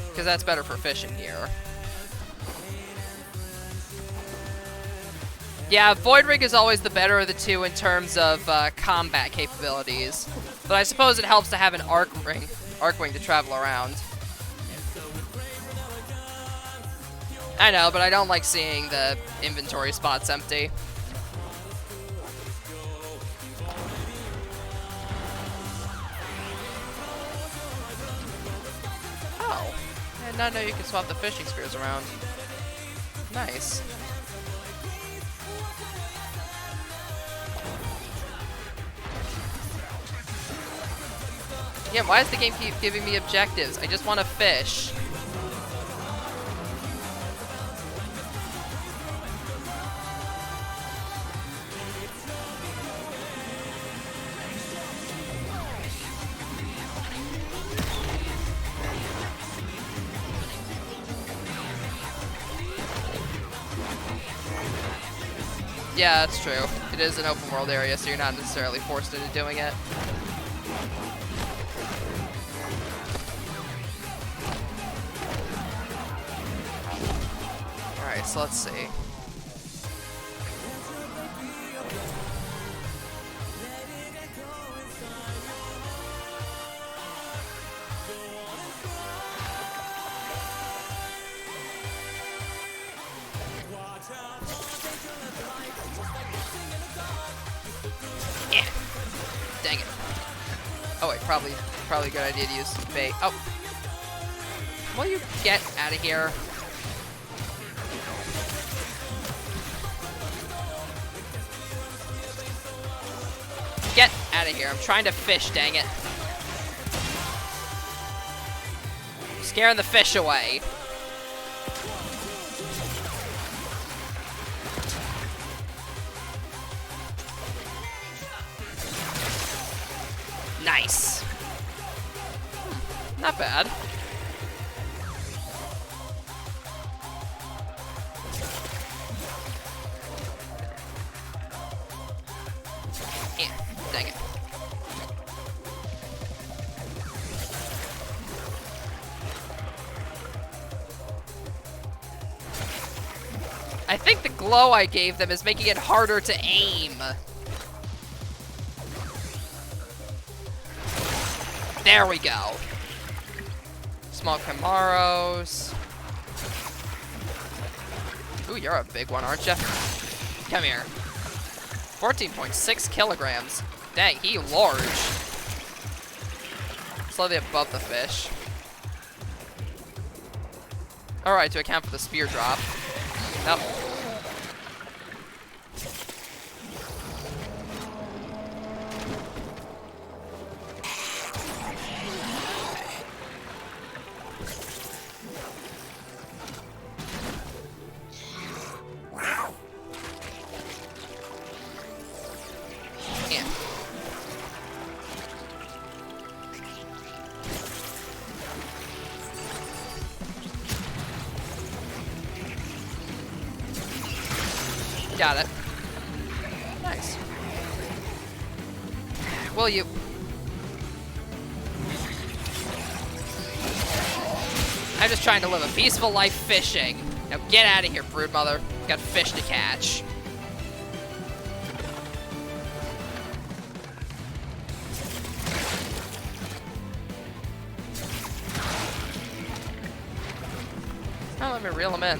because that's better for fishing here. Yeah, Void Rig is always the better of the two in terms of combat capabilities, but I suppose it helps to have an Arcwing to travel around. I know, but I don't like seeing the inventory spots empty. Oh, I did not know you could swap the fishing spears around. Nice. Yeah, why does the game keep giving me objectives? I just want to fish. Yeah, that's true. It is an open world area, so you're not necessarily forced into doing it. Alright, so let's see. Yeah. Dang it. Oh wait, probably a good idea to use bait. Oh. Will you get out of here? Get out of here. I'm trying to fish, dang it. Scaring the fish away. Nice. Not bad. Yeah, dang it. I think the glow I gave them is making it harder to aim. There we go. Small Camaros. Ooh, you're a big one, aren't you? Come here. 14.6 kilograms. Dang, he large. Slightly above the fish. Alright, to account for the spear drop. Nope. Got it. Nice. Will you? I'm just trying to live a peaceful life fishing. Now get out of here, broodmother. Got fish to catch. Oh, let me reel him in.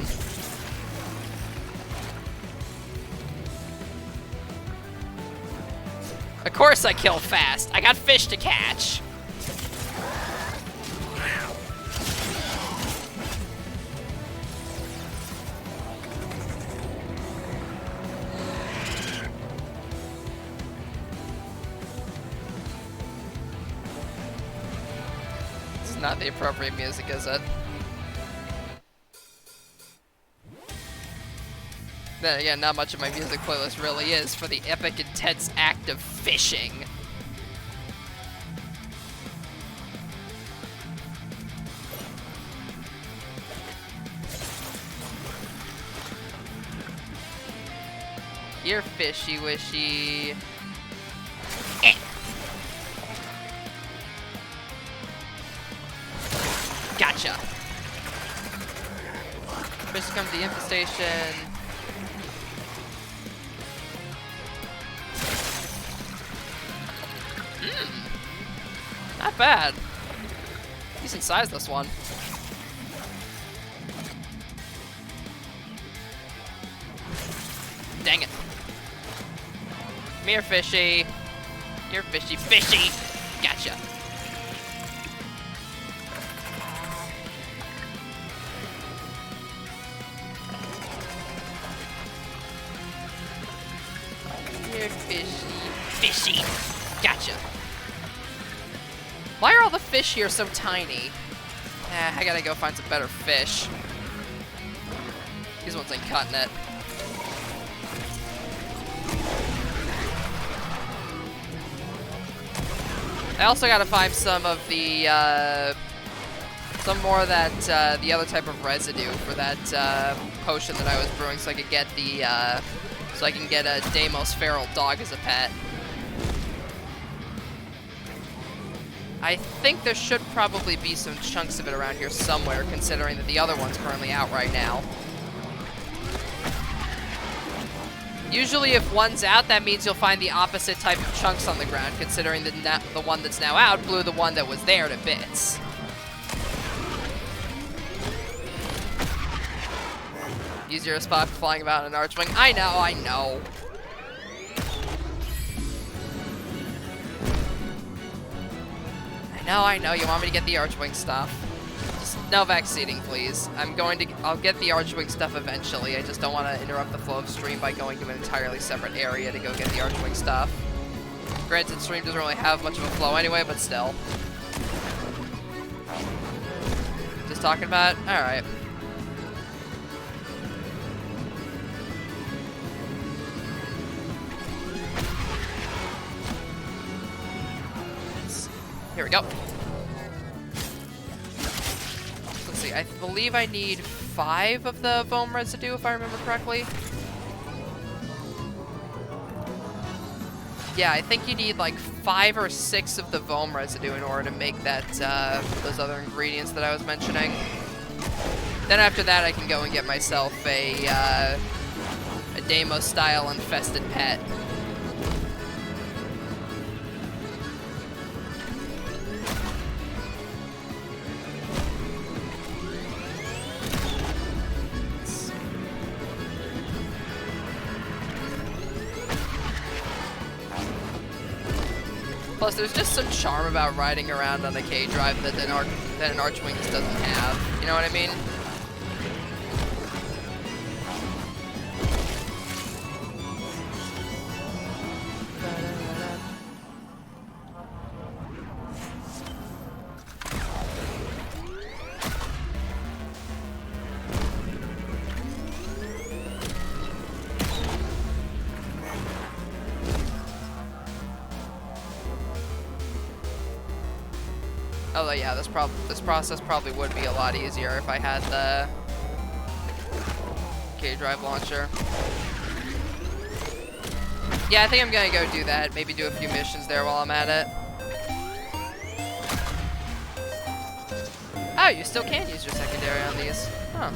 Of course I kill fast. I got fish to catch. Not the appropriate music, is it? Then again, not much of my music playlist really is for the epic, intense act of fishing. You're fishy-wishy. Eh. Gotcha. Fish comes to the infestation. Not bad. Decent size, this one. Dang it. Come here, fishy. You're fishy, fishy. Gotcha. You're fishy, fishy. Gotcha. Why are all the fish here so tiny? I gotta go find some better fish. These ones ain't cutting it. I also gotta find some of the, some more of that, the other type of residue for that, potion that I was brewing so I could get the, so I can get a Deimos feral dog as a pet. I think there should probably be some chunks of it around here somewhere, considering that the other one's currently out right now. Usually if one's out, that means you'll find the opposite type of chunks on the ground, considering the one that's now out blew the one that was there to bits. Easier spot for flying about an archwing. I know, I know. I know, you want me to get the Archwing stuff. Just no backseating, please. I'll get the Archwing stuff eventually. I just don't want to interrupt the flow of stream by going to an entirely separate area to go get the Archwing stuff. Granted, stream doesn't really have much of a flow anyway, but still. Just talking about it? Alright. Here we go. Let's see, I believe I need 5 of the foam residue, if I remember correctly. Yeah, I think you need like 5 or 6 of the foam residue in order to make that, those other ingredients that I was mentioning. Then after that, I can go and get myself a Deimos-style infested pet. Plus, there's just some charm about riding around on a K-Drive that an Archwing just doesn't have. You know what I mean? Although yeah, this process probably would be a lot easier if I had the K-Drive launcher. Yeah, I think I'm gonna go do that. Maybe do a few missions there while I'm at it. Oh, you still can use your secondary on these. Huh.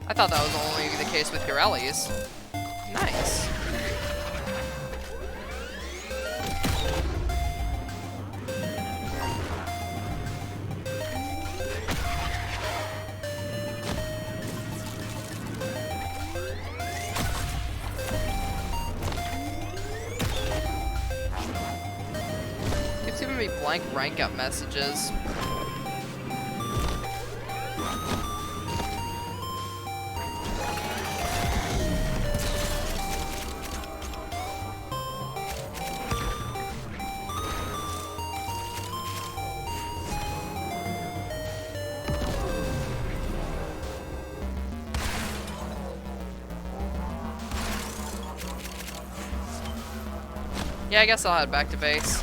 I thought that was only the case with your Ellies. Nice. Blank rank up messages. Yeah, I guess I'll head back to base.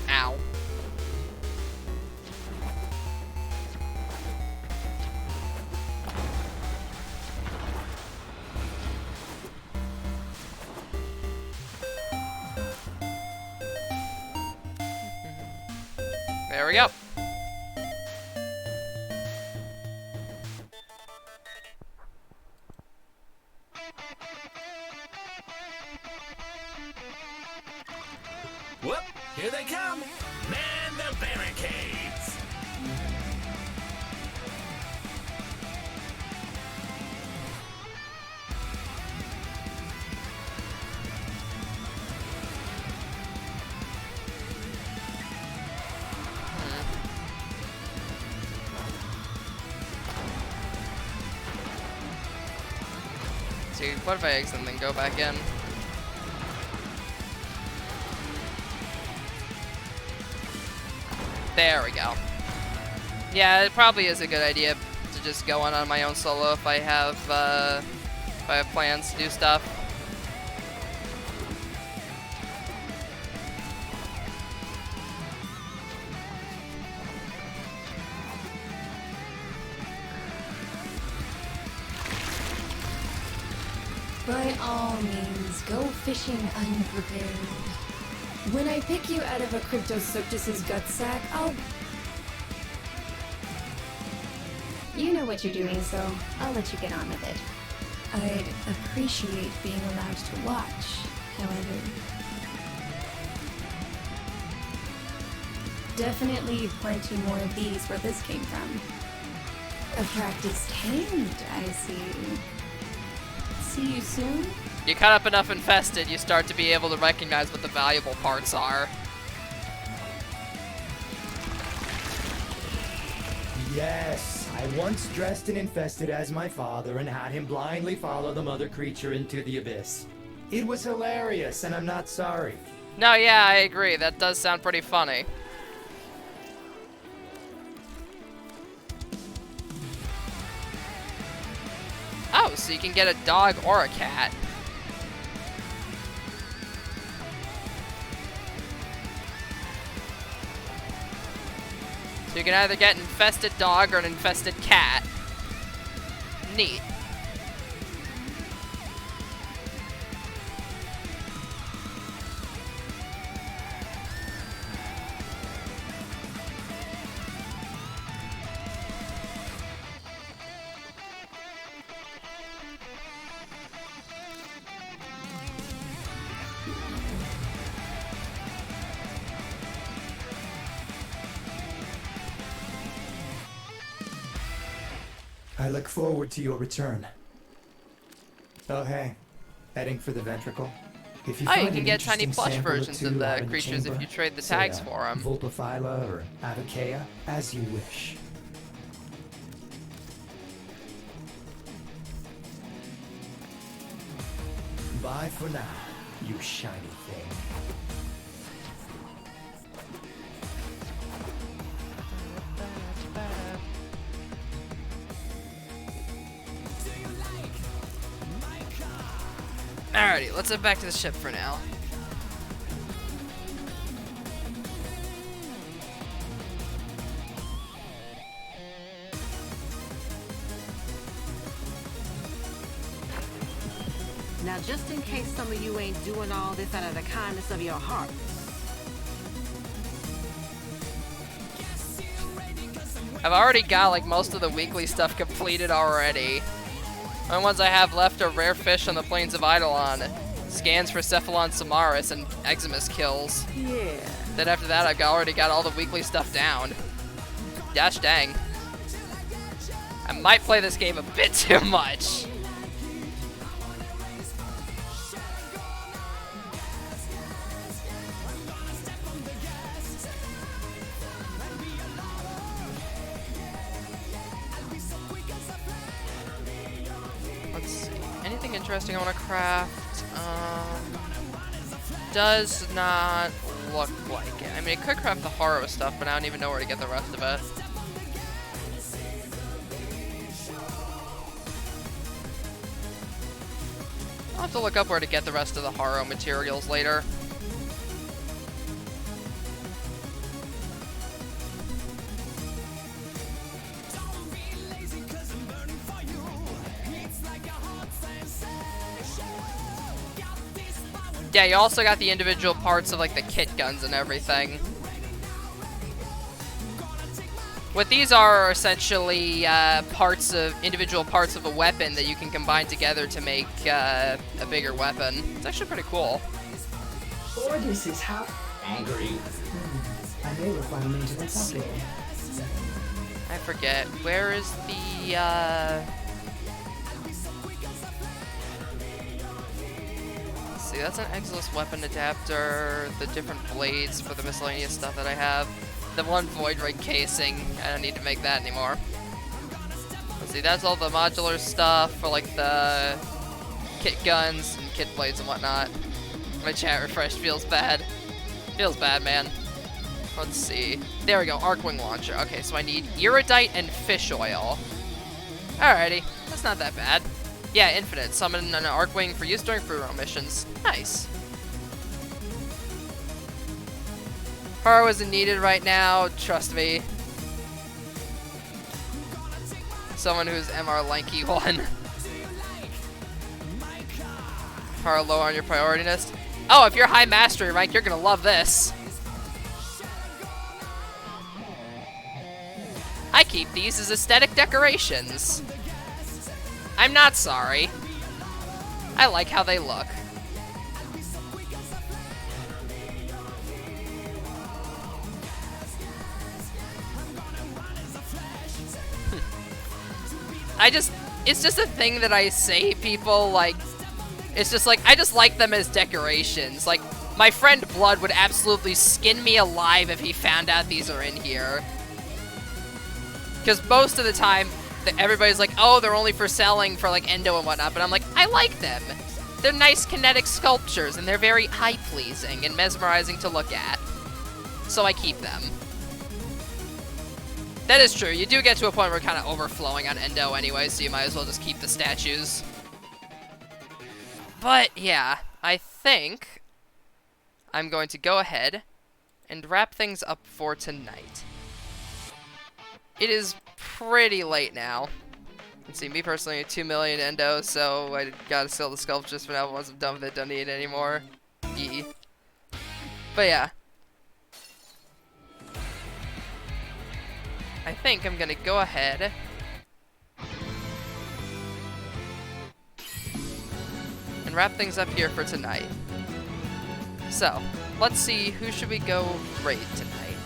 Ow. There we go. Whoop! Here they come! Man the barricades! Dude, what if I exit and then go back in? There we go. Yeah, it probably is a good idea to just go on my own solo if I have plans to do stuff. By all means, go fishing unprepared. When I pick you out of a Cryptosuctus's gut sack, You know what you're doing, so I'll let you get on with it. I'd appreciate being allowed to watch, however. Definitely plenty more of these where this came from. A practiced hand, I see. See you soon? You cut up enough infested, you start to be able to recognize what the valuable parts are. Yes, I once dressed and infested as my father and had him blindly follow the mother creature into the abyss. It was hilarious, and I'm not sorry. No, yeah, I agree. That does sound pretty funny. Oh, so you can get a dog or a cat. So you can either get an infested dog or an infested cat. Neat. I look forward to your return. Oh, hey. Heading for the ventricle? If you Oh, you find can an get tiny interesting plush sample or versions two of out the in creatures if chamber, you trade the say, tags for them. Vulpaphyla or Avicea, as you wish. Bye for now, you shiny thing. Alrighty, let's head back to the ship for now. Now, just in case some of you ain't doing all this out of the kindness of your heart, I've already got like most of the weekly stuff completed already. The only ones I have left are rare fish on the plains of Eidolon, scans for Cephalon Samaris, and Eximus kills. yeah. Then after that, I've already got all the weekly stuff down. Gosh dang. I might play this game a bit too much. Let's see. Anything interesting I want to craft? Does not look like it. I mean, it could craft the horror stuff, but I don't even know where to get the rest of it. I'll have to look up where to get the rest of the Haro materials later. Yeah, you also got the individual parts of like the kit guns and everything. What these are essentially individual parts of a weapon that you can combine together to make a bigger weapon. It's actually pretty cool. This is how angry. I may require maintenance upgrade. I forget. Where is the let's see, that's an Exilus weapon adapter, the different blades for the miscellaneous stuff that I have. The one Void Ray casing, I don't need to make that anymore. Let's see, that's all the modular stuff for like the kit guns and kit blades and whatnot. My chat refresh feels bad. Feels bad, man. Let's see. There we go, Arcwing Launcher. Okay, so I need Iridite and Fish Oil. Alrighty, that's not that bad. Yeah, Infinite. Summon an Arcwing for use during free roam missions. Nice. Haro isn't needed right now, trust me. Someone who's MR Lanky 1. Haro low on your priority list. Oh, if you're high mastery rank, you're gonna love this. I keep these as aesthetic decorations. I'm not sorry. I like how they look. It's just a thing that I say, people, like, it's just like, I just like them as decorations. Like, my friend Blood would absolutely skin me alive if he found out these are in here. Because most of the time, everybody's like, oh, they're only for selling for, like, Endo and whatnot, but I'm like, I like them. They're nice kinetic sculptures, and they're very eye-pleasing and mesmerizing to look at. So I keep them. That is true. You do get to a point where we're kind of overflowing on Endo anyway, so you might as well just keep the statues. But, yeah, I think I'm going to go ahead and wrap things up for tonight. It is pretty late now. Let's see, me personally, 2 million Endo, so I gotta sell the sculptures for now. Once I'm done with it, don't need it anymore. Yee. But yeah. I think I'm gonna go ahead and wrap things up here for tonight. So, let's see, who should we go raid tonight?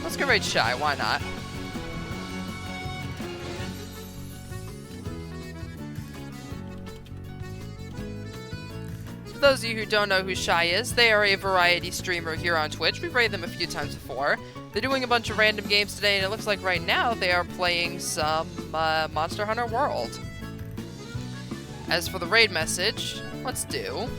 Let's go raid Shy, why not? For those of you who don't know who Shy is, they are a variety streamer here on Twitch. We've raided them a few times before. They're doing a bunch of random games today, and it looks like right now they are playing some Monster Hunter World. As for the raid message, let's do...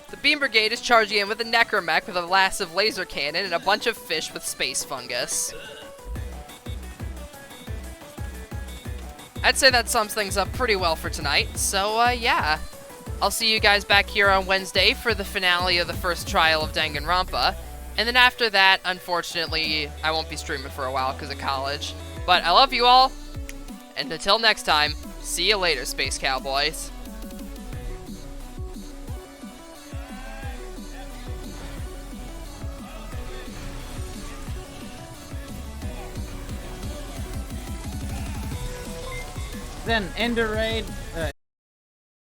The Beam Brigade is charging in with a Necromech with a massive laser cannon and a bunch of fish with space fungus. I'd say that sums things up pretty well for tonight, so yeah. I'll see you guys back here on Wednesday for the finale of the first trial of Danganronpa. And then after that, unfortunately, I won't be streaming for a while because of college. But I love you all, and until next time, see you later, Space Cowboys. Then Ender Raid.